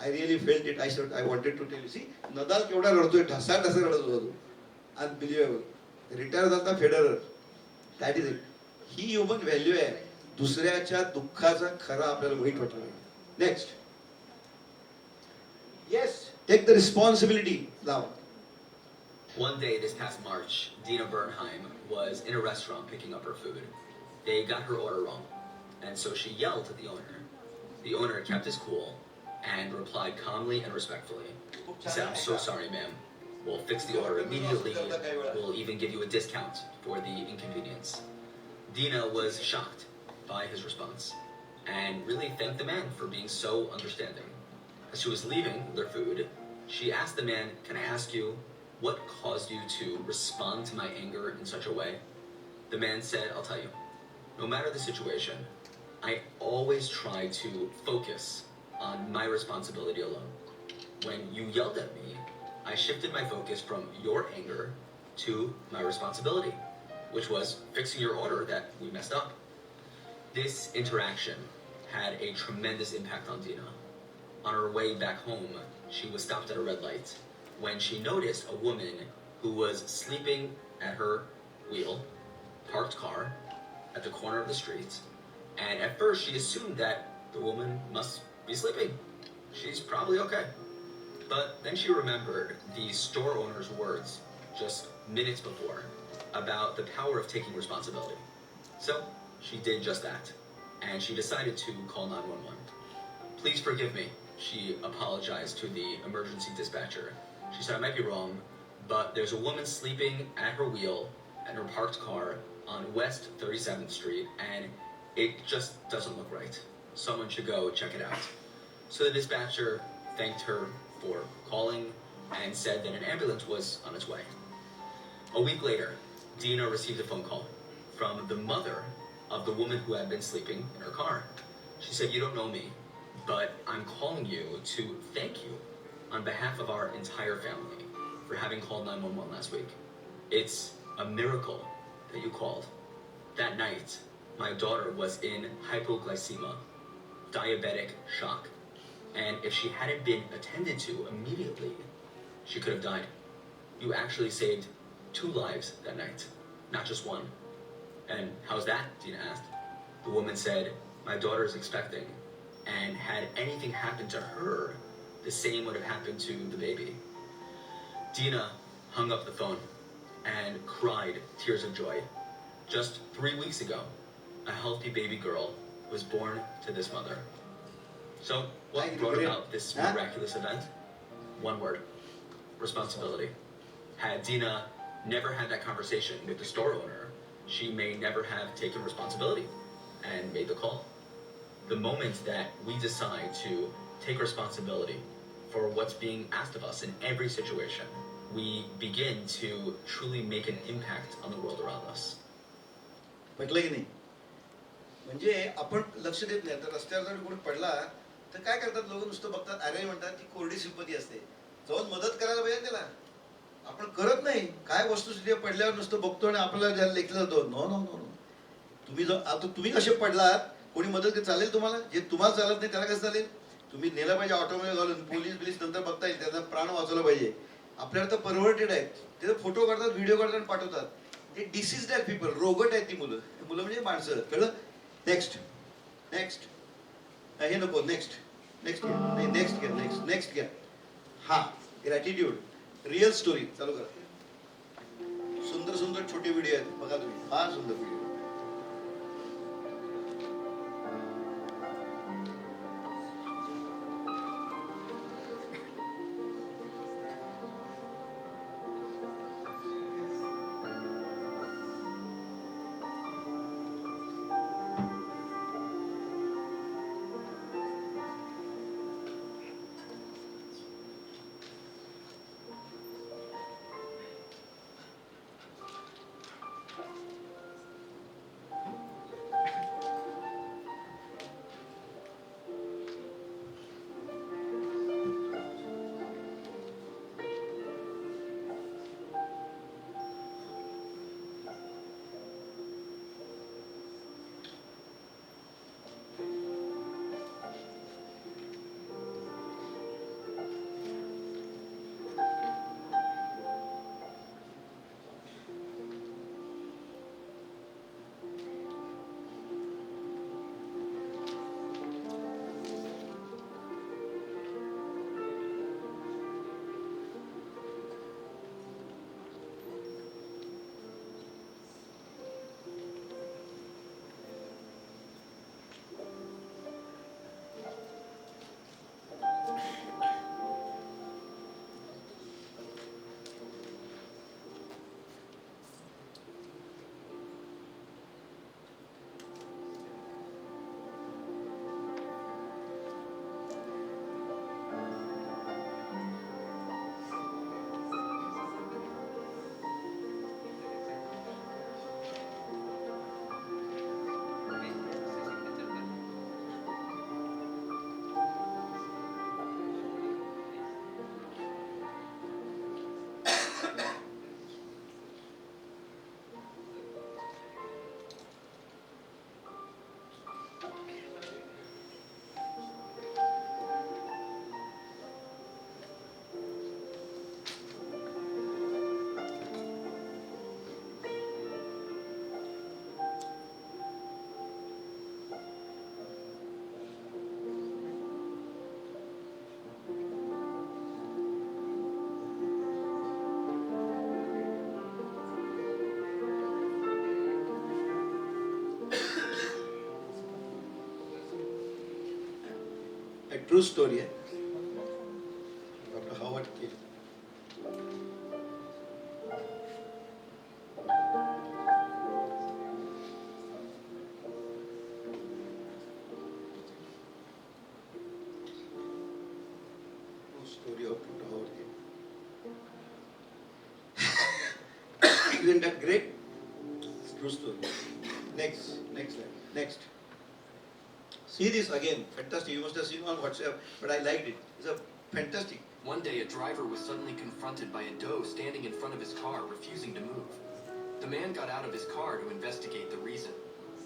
I really felt it, I wanted to tell you. See Nadal केवढा रडतोय, ढसा ढसा रडत होता तो, अनबिलिव्हेबल. रिटायर झाला फेडरर. That is it. ही ह्युमन व्हॅल्यू आहे, दुसऱ्याच्या दुःखाचा खरा आपल्याला वाईट वाटलं. Next, yes, take the responsibility. लावा. One day this past March, Dina Bernheim was in a restaurant picking up her food. They got her order wrong, and so she yelled at the owner. The owner kept his cool and replied calmly and respectfully. He said, "I'm so sorry, ma'am. We'll fix the order immediately. We'll even give you a discount for the inconvenience." Dina was shocked by his response and really thanked the man for being so understanding. As she was leaving their food, she asked the man, "Can I ask you, what caused you to respond to my anger in such a way?" The man said, "I'll tell you. No matter the situation, I always try to focus on my responsibility alone. When you yelled at me, I shifted my focus from your anger to my responsibility, which was fixing your order that we messed up." This interaction had a tremendous impact on Dina. On her way back home, she was stopped at a red light when she noticed a woman who was sleeping at her wheel, parked car, at the corner of the street. And at first she assumed that the woman must be sleeping. She's probably okay. But then she remembered the store owner's words just minutes before about the power of taking responsibility. So she did just that, and she decided to call 911. "Please forgive me," she apologized to the emergency dispatcher. She said, "I might be wrong, but there's a woman sleeping at her wheel in her parked car on West 37th Street, and It just doesn't look right. Someone should go check it out. So the dispatcher thanked her for calling and said that an ambulance was on its way. A week later, Dina received a phone call from the mother of the woman who had been sleeping in her car. She said, "You don't know me, but I'm calling you to thank you on behalf of our entire family for having called 911 last week. It's a miracle that you called. That night, my daughter was in hypoglycemia, diabetic shock, and if she hadn't been attended to immediately, she could have died. You actually saved 2 lives that night, not just one." "And how's that?" Dina asked. The woman said, "My daughter is expecting, and had anything happened to her, the same would have happened to the baby." Dina hung up the phone and cried tears of joy. Just 3 weeks ago, a healthy baby girl was born to this mother. So, what brought about this miraculous event? One word: responsibility. Had Dina never had that conversation with the store owner, she may never have taken responsibility and made the call. The moment that we decide to take responsibility for what's being asked of us in every situation, we begin to truly make an impact on the world around us. म्हटलं की नाही, म्हणजे आपण लक्ष देत नाही. तर रस्त्यावर जर कोणी पडला तर काय करतात लोक? नुसतं बघतात, अरे म्हणतात, ती कोरडी सिंपती असते. जाऊन मदत करायला पाहिजे त्याला. आपण करत नाही. काय वस्तुस्थिती पडल्यावर नुसतं बघतो आणि आपल्याला ज्याला लेखलं जातो, नो नो नो नो. आता तुम्ही कसे पडलात, कोणी मदत चालेल तुम्हाला? जे तुम्हाला चालत नाही त्याला कसं चालेल? तुम्ही नेलं पाहिजे ऑटोमध्ये घालून, पोलीस नंतर बघता येईल, त्यांना प्राण वाचवलं पाहिजे. आपल्याला तर परवर्टेड आहेत, ते फोटो काढतात, व्हिडिओ काढतात आणि पाठवतात. ते डिसीज आहेत पीपल, रोगट आहेत ती मुलं. मुलं म्हणजे माणसं, कळलं? नेक्स्ट नेक्स्ट हे नको, नेक्स्ट नेक्स्ट घ्या, नाही नेक्स्ट घ्या, नेक्स्ट घ्या. हा, ग्रॅटिट्यूड, रिअल स्टोरी चालू करा. सुंदर सुंदर छोटे व्हिडिओ आहेत, बघा तुम्ही, फार सुंदर व्हिडिओ. ट्रू स्टोरी आहे. Doctor Howard kill. story of Two Towers. Isn't that great? It's true story. Next. See this again. Fantastic. You must have seen on WhatsApp, but I liked it. It's a fantastic. One day, a driver was suddenly confronted by a doe standing in front of his car, refusing to move. The man got out of his car to investigate the reason.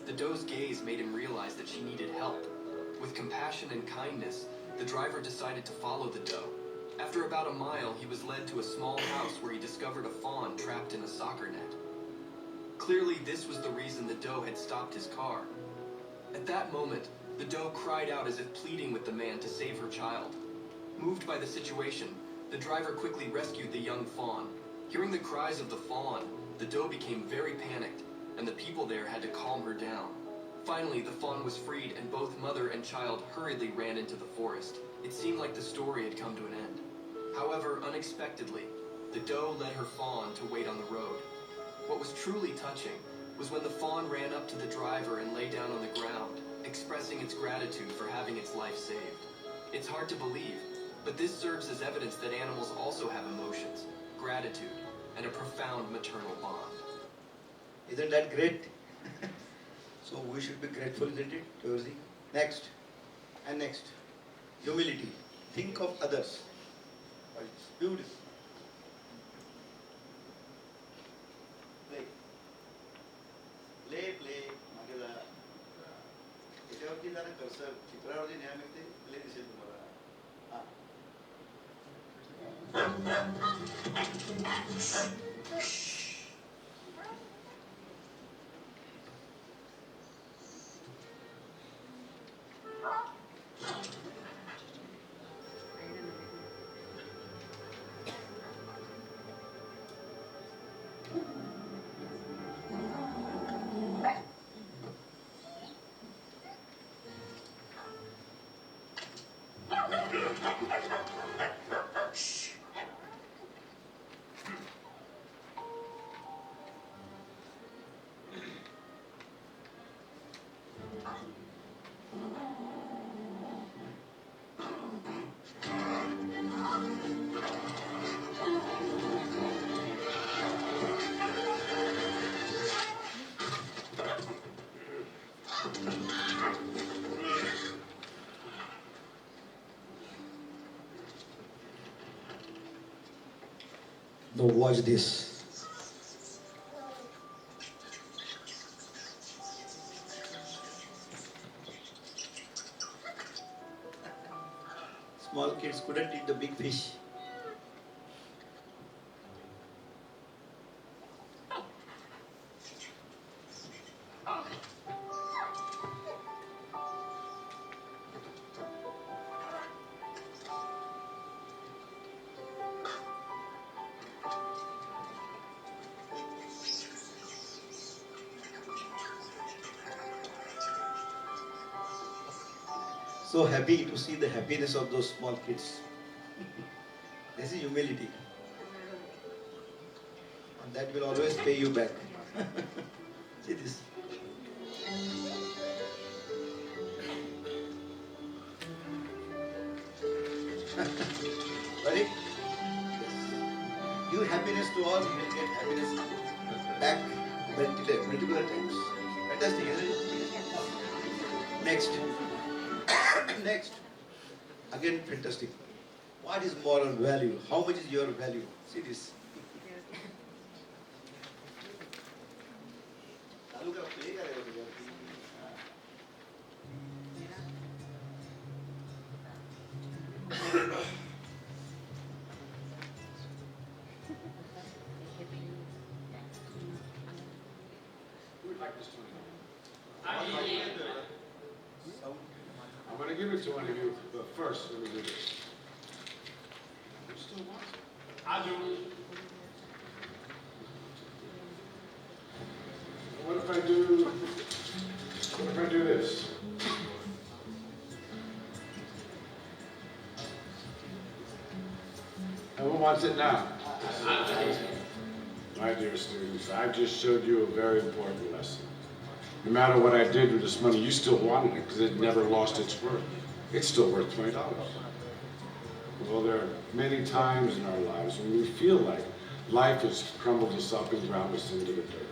The doe's gaze made him realize that she needed help. With compassion and kindness, the driver decided to follow the doe. After about a mile, he was led to a small house where he discovered a fawn trapped in a soccer net. Clearly, this was the reason the doe had stopped his car. At that moment, the doe cried out as if pleading with the man to save her child. Moved by the situation, the driver quickly rescued the young fawn. Hearing the cries of the fawn, the doe became very panicked, and the people there had to calm her down. Finally, the fawn was freed, and both mother and child hurriedly ran into the forest. It seemed like the story had come to an end. However, unexpectedly, the doe led her fawn to wait on the road. What was truly touching was when the fawn ran up to the driver and lay down on the ground, expressing its gratitude for having its life saved. It's hard to believe, but this serves as evidence that animals also have emotions, gratitude, and a profound maternal bond. Isn't that great? So we should be grateful, isn't it? Towards next. Humility. Think of others. It's beautiful. Play. मागे जा. याच्यावरती जरा cursor चित्रावरती न्याय मिळते. Play दिसेल तुम्हाला. हा. Now watch this. Small kids couldn't eat the big fish. So happy to see the happiness of those small kids. This is humility. And that will always pay you back. See this. Ready? Yes. Give happiness to all, you will get happiness back multiple times. Fantastic, isn't it? Next. Next. Again, fantastic. What is moral value? How much is your value? See this. I'm going to give it to one of you, but first, let me do this. Who still wants it? I do. What if I do this? And who wants it now? My dear students, I just showed you a very important lesson. No matter what I did with this money, you still wanted it because it never lost its worth. It's still worth $20. Now, who wants it? I do. What if I do this? And who wants it now? My dear students, I just showed you a very important lesson. No matter what I did with this money, you still wanted it because it never lost its worth. It's still worth $20. Now, who wants it? I do. What if I do this? And who wants it now? My dear students, I just showed you a very important lesson. No matter what I did with this money, you still wanted it because it never lost its worth. It's still worth $20. Now, who wants it? Well, there are many times in our lives when we feel like life has crumbled us up and ground us into the dirt.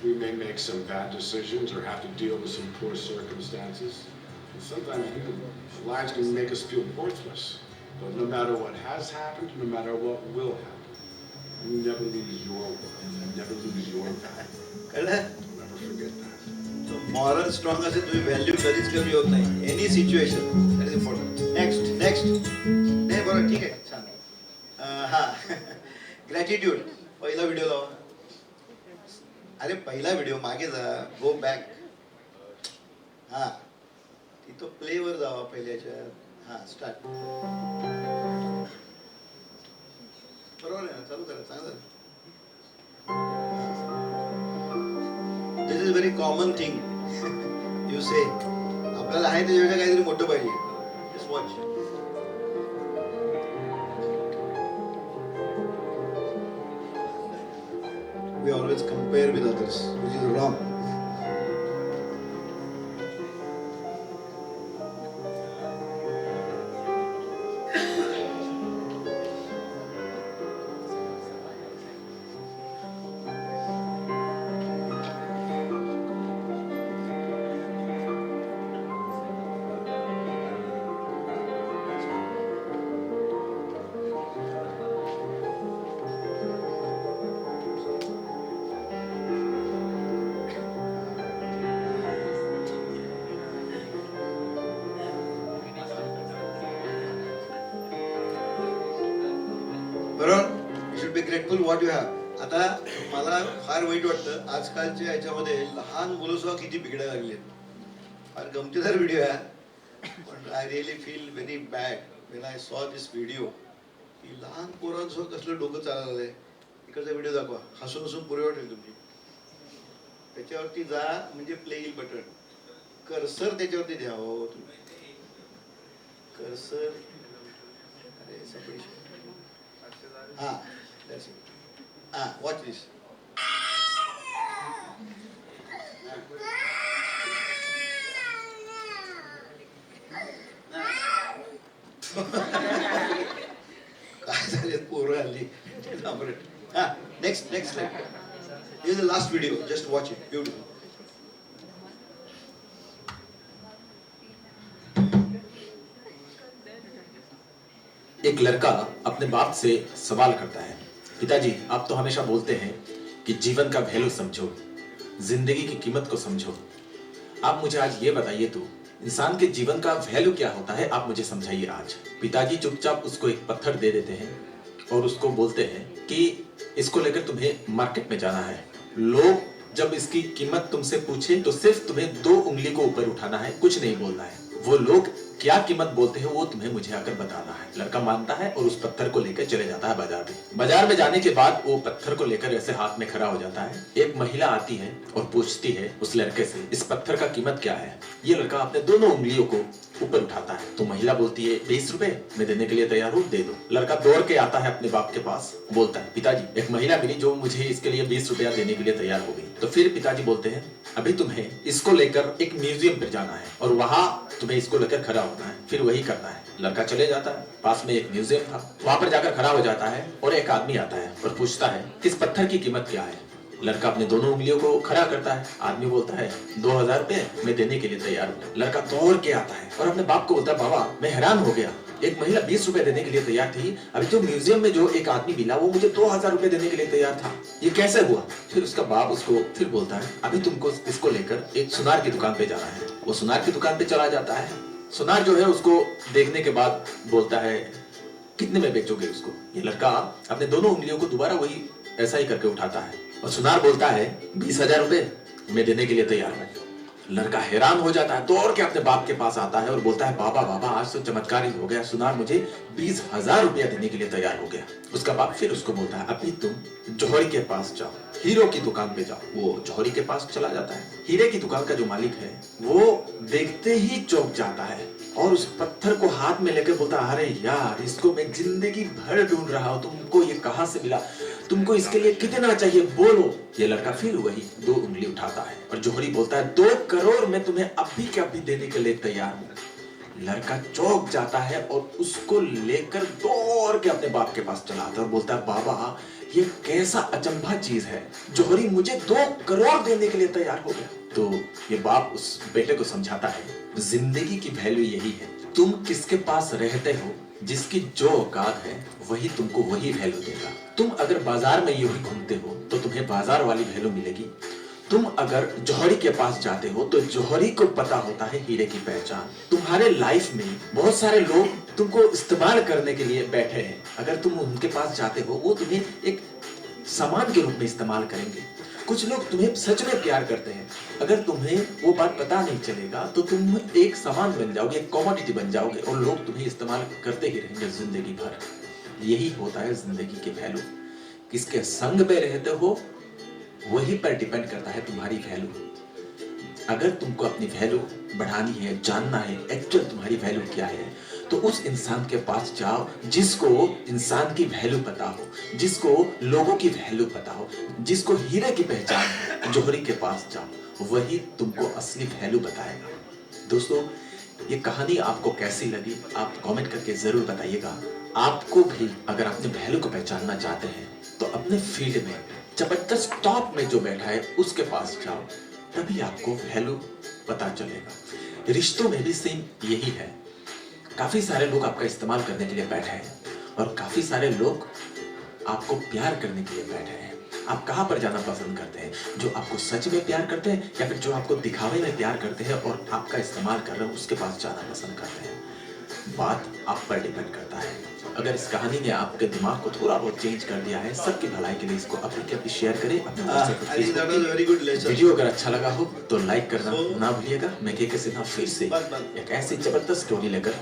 We may make some bad decisions or have to deal with some poor circumstances. And sometimes lives can make us feel worthless. But no matter what has happened, no matter what will happen, you never lose your worth. You never lose your value. कळलं? Never forget that. Moral strong असेल तुम्ही value कधीच कमी होत नाही any situation that is important. Next नाही बरोबर ठीक आहे छान. हा ग्रॅटिट्यूड पहिला व्हिडिओ लावा. अरे पहिला व्हिडिओ मागे जा गो बॅक. हा तिथं प्लेवर जावा पहिल्याच्या. हा स्टार्ट. बरोबर आहे ना चालू करा चांगलं. This is very common thing you say. आपल्याला आहे त्याच्यापेक्षा काहीतरी मोठं पाहिजे. Just watch. We always compare with others, which is wrong. बरोबर. You should be grateful what you have. आता मला फार वाईट वाटतं आजकालच्या ह्याच्यामध्ये लहान मुलं सुद्धा किती बिघडायला लागली. फार गमतीदार व्हिडिओ आहे पण I really feel very bad when I saw this video की लहान पोरांसोबत कसलं डोकं चालायला लागलंय. इकडचा व्हिडिओ दाखवा. हसून हसून पुरे वाटेल तुमची. त्याच्यावरती जा म्हणजे प्ले येईल बटन. कर्सर त्याच्यावरती द्या हो तुम्ही. कर्सर अरे separation. Ah, that's it. Watch this. काय झाले पोरं हल्ली. Next slide. This is the last video. Just watch it. Beautiful. एक लड़का अपने बाप से सवाल करता है, पिताजी आप तो हमेशा बोलते हैं कि जीवन का वैल्यू समझो, जिंदगी की कीमत को समझो. आप मुझे आज ये बताइए तो इंसान के जीवन का वैल्यू क्या होता है, आप मुझे समझाइए आज. पिताजी चुपचाप उसको एक पत्थर दे देते हैं और उसको बोलते हैं कि इसको लेकर तुम्हें मार्केट में जाना है. लोग जब इसकी कीमत तुमसे पूछे तो सिर्फ तुम्हें 2 उंगली को ऊपर उठाना है, कुछ नहीं बोलना है. वो लोग क्या कीमत बोलते हैं वो तुम्हें मुझे आकर बताना है. लड़का मानता है और उस पत्थर को लेकर चले जाता है बाजार में. बाजार में जाने के बाद वो पत्थर को लेकर ऐसे हाथ में खड़ा हो जाता है. एक महिला आती है और पूछती है उस लड़के से इस पत्थर का कीमत क्या है. ये लड़का अपने दोनों उंगलियों को ऊपर उठाता है तो महिला बोलती है 20 रुपए, मैं देने के लिए तैयार हूँ, दे दो. लड़का दौड़ के आता है अपने बाप के पास, बोलता है पिताजी एक महिला मिली जो मुझे इसके लिए 20 रुपया देने के लिए तैयार हो गई. तो फिर पिताजी बोलते हैं अभी तुम्हें इसको लेकर एक म्यूजियम पर जाना है और वहां तुम्हें इसको लेकर खड़ा होना है, फिर वही करना है. लड़का चले जाता है. पास में एक म्यूजियम था, वहां पर जाकर खड़ा हो जाता है और एक आदमी आता है और पूछता है इस पत्थर की कीमत क्या है. लड़का अपने दोनों उंगलियों को खड़ा करता है. आदमी बोलता है 2000 रुपए, मैं देने के लिए तैयार हूँ. लड़का दौड़ के आता है और अपने बाप को बोलता है बाबा मैं हैरान हो गया, एक महिला 20 रुपए देने के लिए तैयार थी, अभी जो म्यूजियम में जो एक आदमी मिला वो मुझे 2000 रुपए देने के लिए तैयार था, ये कैसे हुआ. फिर उसका बाप उसको फिर बोलता है अभी तुमको इसको लेकर एक सुनार की दुकान पे जाना है. वो सुनार की दुकान पे चला जाता है. सुनार जो है उसको देखने के बाद बोलता है कितने में बेचोगे उसको. ये लड़का अपने दोनों उंगलियों को दोबारा वही ऐसा ही करके उठाता है और सुनार बोलता है 20,000 रुपए, मैं देने के लिए तैयार हूँ. लड़का हैरान हो जाता है, दौड़ के अपने बाप के पास आता है और बोलता है बाबा बाबा आज तो चमत्कार ही हो गया, सुनार मुझे 20,000 रुपया देने के लिए तैयार हो गया. उसका बाप फिर उसको बोलता है अभी तुम जौहरी के पास जाओ, हीरो की दुकान पे जाओ. वो जौहरी के पास चला जाता है. हीरे की दुकान का जो मालिक है वो देखते ही चौंक जाता है और उस पत्थर को हाथ में लेकर बोलता है अरे यार इसको मैं जिंदगी भर ढूंढ रहा हूँ, तुमको ये कहाँ से मिला, तुमको इसके लिए कितना चाहिए बोलो. ये लड़का फिर वही 2 उंगली उठाता है और जौहरी बोलता है 2 करोड़ मैं तुम्हें अभी के अभी देने के लिए तैयार हूँ. लड़का चौंक जाता है और उसको लेकर दौड़ के अपने बाप के पास चला आता है और बोलता है, बाबा ये कैसा अचंभा चीज है, जौहरी मुझे 2 करोड़ देने के लिए तैयार हो गया। तो ये बाप उस बेटे को समझाता है, जिंदगी की वैल्यू यही है, तुम किसके पास रहते हो, जिसकी जो औकात है वही तुमको वही वैल्यू देगा। तुम अगर बाजार में यूं ही घूमते हो तो तुम्हें बाजार वाली वैल्यू मिलेगी। तुम अगर जौहरी के पास जाते हो तो जौहरी को पता होता है हीरे की पहचान। तुम्हारे लाइफ में बहुत सारे लोग तुमको इस्तेमाल करने के लिए बैठे हैं, अगर तुम उनके पास जाते हो वो तुम्हें एक सामान के रूप में इस्तेमाल करेंगे। कुछ लोग तुम्हें सच में प्यार करते हैं, अगर तुम्हें वो बात पता नहीं चलेगा तो तुम एक सामान बन जाओगे, एक कमोडिटी बन जाओगे और लोग तुम्हें इस्तेमाल करते ही रहेंगे जिंदगी भर। यही होता है जिंदगी की वैल्यू, किसके संग में रहते हो वही पर डिपेंड करता है तुम्हारी वैल्यू। अगर तुमको अपनी वैल्यू बढ़ानी है, जानना है एक्चुअल तुम्हारी वैल्यू क्या है, तो उस इंसान के पास जाओ जिसको इंसान की वैल्यू पता हो, जिसको लोगों की वैल्यू पता हो, जिसको हीरे की पहचान है। जौहरी के पास जाओ, वही तुमको असली वैल्यू बताएगा। दोस्तों, ये कहानी आपको कैसी लगी आप कमेंट करके जरूर बताइएगा। आपको भी अगर अपने वैल्यू को पहचानना चाहते हैं तो अपने फील्ड में जबरदस्त टॉप में जो बैठा है उसके पास जाओ, तभी आपको वैल्यू पता चलेगा। रिश्तों में भी सेम यही है। काफी सारे लोग आपका इस्तेमाल करने के लिए बैठे हैं और काफी सारे लोग आपको प्यार करने के लिए बैठे हैं। आप कहां पर जाना पसंद करते हैं? जो आपको सच में प्यार करते हैं या फिर जो आपको दिखावे में प्यार करते हैं और आपका इस्तेमाल कर रहे हैं उसके पास जाना पसंद करते हैं? बात आप पर डिपेंड करता है। अगर इस कहानी ने आपके दिमाग को थोड़ा बहुत चेंज कर दिया है, सबकी भलाई के लिए इसको अपनी शेयर करें अपने WhatsApp पे, Facebook पे। Very good lesson. वीडियो अगर अच्छा लगा हो तो लाइक करना ना भूलिएगा। मैं के सिन्हा फिर से एक ऐसी जबरदस्त स्टोरी लेकर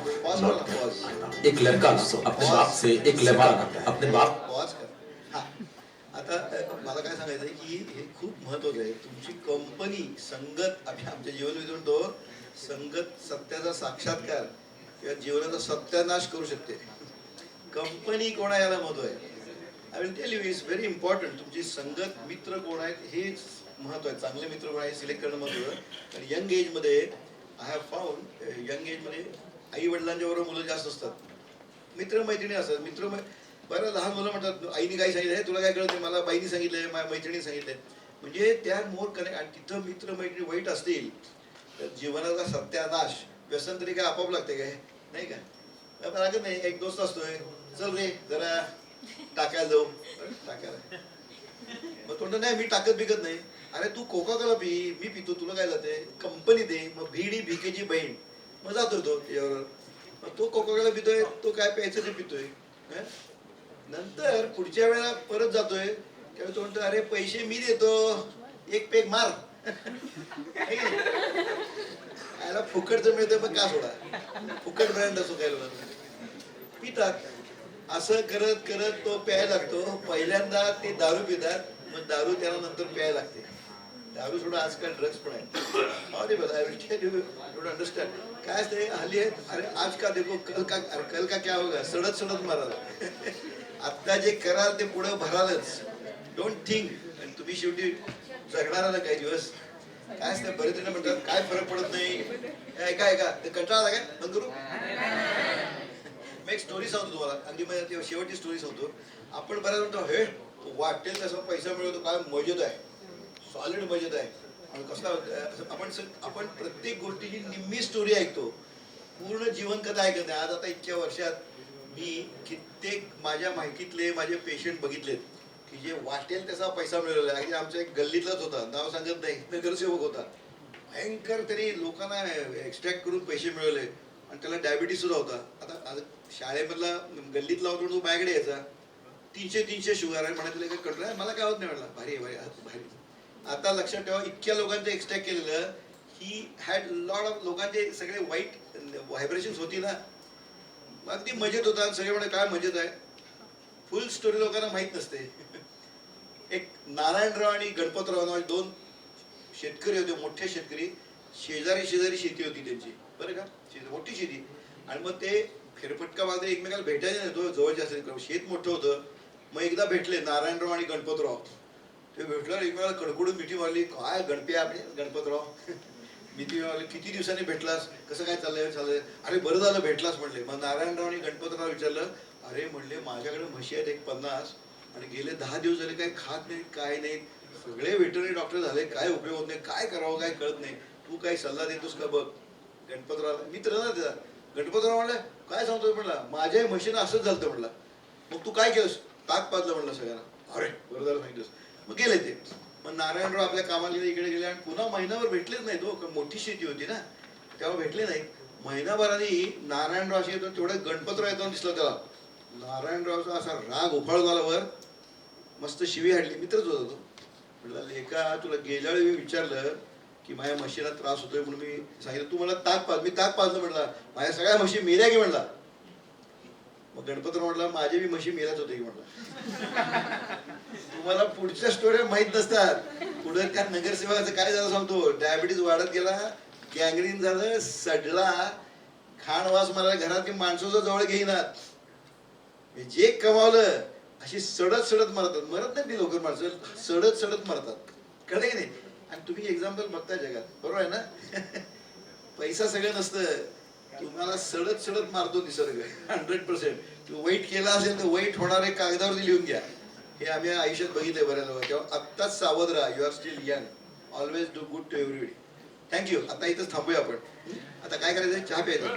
लौट कर आता हूं। एक लड़का अपने बाप से एक लड़का अपने बाप पॉज कर. हा. आता मला काय सांगायचं की हे खूप महत्वाचं आहे. तुमची कंपनी संगत आमच्या जीवन म्हणतो संगत सत्याचा साक्षात्कार किंवा जीवनाचा सत्यानाश करू शकते. कंपनी कोण आहे याला महत्व आहे. I will tell you is very important. तुमची संगत मित्र कोण आहेत हे महत्व आहे. चांगले मित्र कोण आहे सिलेक्ट करणं महत्व आहे. आणि यंग एजमध्ये आय हॅव फाउंड यंग एजमध्ये आई वडिलांच्या बरोबर मुलं जास्त असतात. मित्रमैत्रिणी असतात. बरं लहान मुलं म्हणतात आईने काय सांगितलंय तुला काय कळत नाही, मला बाईने सांगितलंय माझ्या मैत्रिणी सांगितलंय. म्हणजे त्या मोर कनेक्ट. आणि तिथं मित्रमैत्रिणी वाईट असतील तर जीवनाचा सत्यानाश. व्यसन तरी काय आपोआप लागते काय नाही का? लागत नाही. एक दोस्त असतोय चल रे जरा टाकायला जाऊ. टाकायला मग तो नाही मी टाकत बिकत नाही. अरे तू कोका कोला पी मी पितो तुला काय जाते. कंपनी दे. मग भिडी भिकेची बहीण. मग जातोय तो त्याच्यावर. मग तो कोका कोला पितोय तो काय प्यायचं ते पितोय. नंतर पुढच्या वेळेला परत जातोय त्यावेळी तो म्हणतो अरे पैसे मी देतो एक पेग मार. याला फुकटचं मिळतं पण का सोडा. फुकट ब्रँड असो काय लोक पितात. असं करत करत तो प्यायला लागतो. पहिल्यांदा ते दारू पितात मग दारू त्याला नंतर प्यायला लागते. दारू सोडा आजकाल ड्रग्स पण आहे. अरे बघा डोंट अंडरस्टँड काय असते हल्ली आहे. अरे आज का देखो कल का क्या होगा सडत सडत माराल. आता जे कराल ते पुढे भरालच. Don't think. आणि तुम्ही शेवटी जगणार ना काही दिवस. काय असतं बरेच जण म्हणतात काय फरक पडत नाही. ऐका ऐका ते कंटाळा काय बंद करू. मी एक स्टोरी सांगतो तुम्हाला. अगदी माझ्या शेवटची स्टोरी सांगतो. आपण बऱ्याच म्हणतो हे वाटेल तसा पैसा मिळवतो काय मजेत आहे. सॉलिड मजेत आहे. आणि कसला आपण प्रत्येक गोष्टीची निम्मी स्टोरी ऐकतो. पूर्ण जीवन कथा ऐकत नाही. आज आता इतक्या वर्षात मी कित्येक माझ्या माहितीतले माझे पेशंट बघितलेत की जे वाटेल तसा पैसा मिळवला. अगदी आमच्या एक गल्लीतलाच होता नाव सांगत नाही नगरसेवक होता. भयंकर तरी लोकांना एक्स्ट्रॅक्ट करून पैसे मिळवले आणि त्याला डायबिटीस सुद्धा होता. आता शाळेमधला गल्लीतला होता तो माझ्याकडे यायचा. 300 शुगर आहे म्हणायला काही कळलं मला काय होत नाही म्हटलं भारी भारी. आता लक्षात ठेवा इतक्या लोकांचं एक्स्ट्रॅक्ट केलेलं ही हॅड लॉट ऑफ लोकांचे सगळे वाईट व्हायब्रेशन्स होती ना. अगदी मजेत होता. सगळे म्हणे काय मजेत आहे. फुल स्टोरी लोकांना माहीत नसते. एक नारायणराव आणि गणपतराव नावाचे 2 शेतकरी होते. मोठे शेतकरी. शेजारी शेती होती त्यांची बरं का. मोठी शेती. आणि मग ते फेरफटका मारते एकमेकाला भेटायचे नाही. तो जवळचे असेल शेत मोठं होतं. मग एकदा भेटले नारायणराव आणि गणपतराव. ते भेटल्यावर एकमेकाला कडकडून मिठी मारली. काय गणपी आपले गणपतराव मी ती म्हणले किती दिवसांनी भेटलास, कसं काय चाललंय. अरे बरं झालं भेटलास म्हणले. मग नारायणरावनी गणपतराव विचारलं, अरे म्हणले माझ्याकडे म्हशी आहेत एक 50 आणि गेले 10 दिवस झाले काही खात नाहीत काय नाही, सगळे व्हेटरनरी डॉक्टर झाले, काय उपयोग होत नाही, काय करावं काय कळत नाही, तू काही सल्ला देतोस का बघ. गणपतराव मित्र ना त्याचा. गणपतराव म्हणलं काय सांगतोय म्हणला, माझ्याही म्हशीनं असंच झालं म्हणला. मग तू काय केलंस, ताक पाजलं म्हणलं सगळ्यांना. अरे बरं झालं सांगितलंस. मग गेले ते. मग नारायणराव आपल्या कामाला गेले, इकडे गेले आणि पुन्हा महिनाभर भेटलेच नाही. तो मोठी शेती होती ना तेव्हा भेटले नाही. महिनाभराने नारायणराव अशी येतो, तेवढ्या गणपतराव येताना दिसला त्याला. नारायणरावचा असा राग उफाळून आला वर, मस्त शिवी हाडली. मित्रच होता तो. म्हटलं लेका तुला गेल्या वेळी मी विचारलं की माझ्या म्हशीला त्रास होतोय म्हणून मी सांगितलं तू मला ताक पाज, मी ताक पाजलं म्हटलं, माझ्या सगळ्या म्हशी मेल्या की म्हणला. मग गणपतराव म्हटला माझे बी म्हशी मेल्याच होते की म्हटलं. तुम्हाला पुढच्या स्टोऱ्या माहित नसतात. पुढे त्या नगरसेवकाचं काय झालं सांगतो. डायबिटीज वाढत गेला, गँग्रीन झालं, सडला, खाण वास मला घरात माणसाचं जवळ घेईनात. जे कमावलं अशी सडत सडत मरतात. मरत नाही ती लवकर माणसं, सडत सडत मरतात. कळलं की नाही. आणि तुम्ही एक्झाम्पल बघताय जगात, बरोबर आहे ना. पैसा सगळं नसतं, तुम्हाला सडत सडत मारतो निसर्ग 100%. वाईट केला असेल तर वाईट होणारे कागदावरती लिहून घ्या. हे आम्ही आयुष्यात बघितलंय बऱ्याच लोक. तेव्हा आत्ताच सावध राहा. You are still young, always do good to everybody. Thank you. आता इथंच थांबूया आपण. आता काय करायचं, चहा प्यायचा.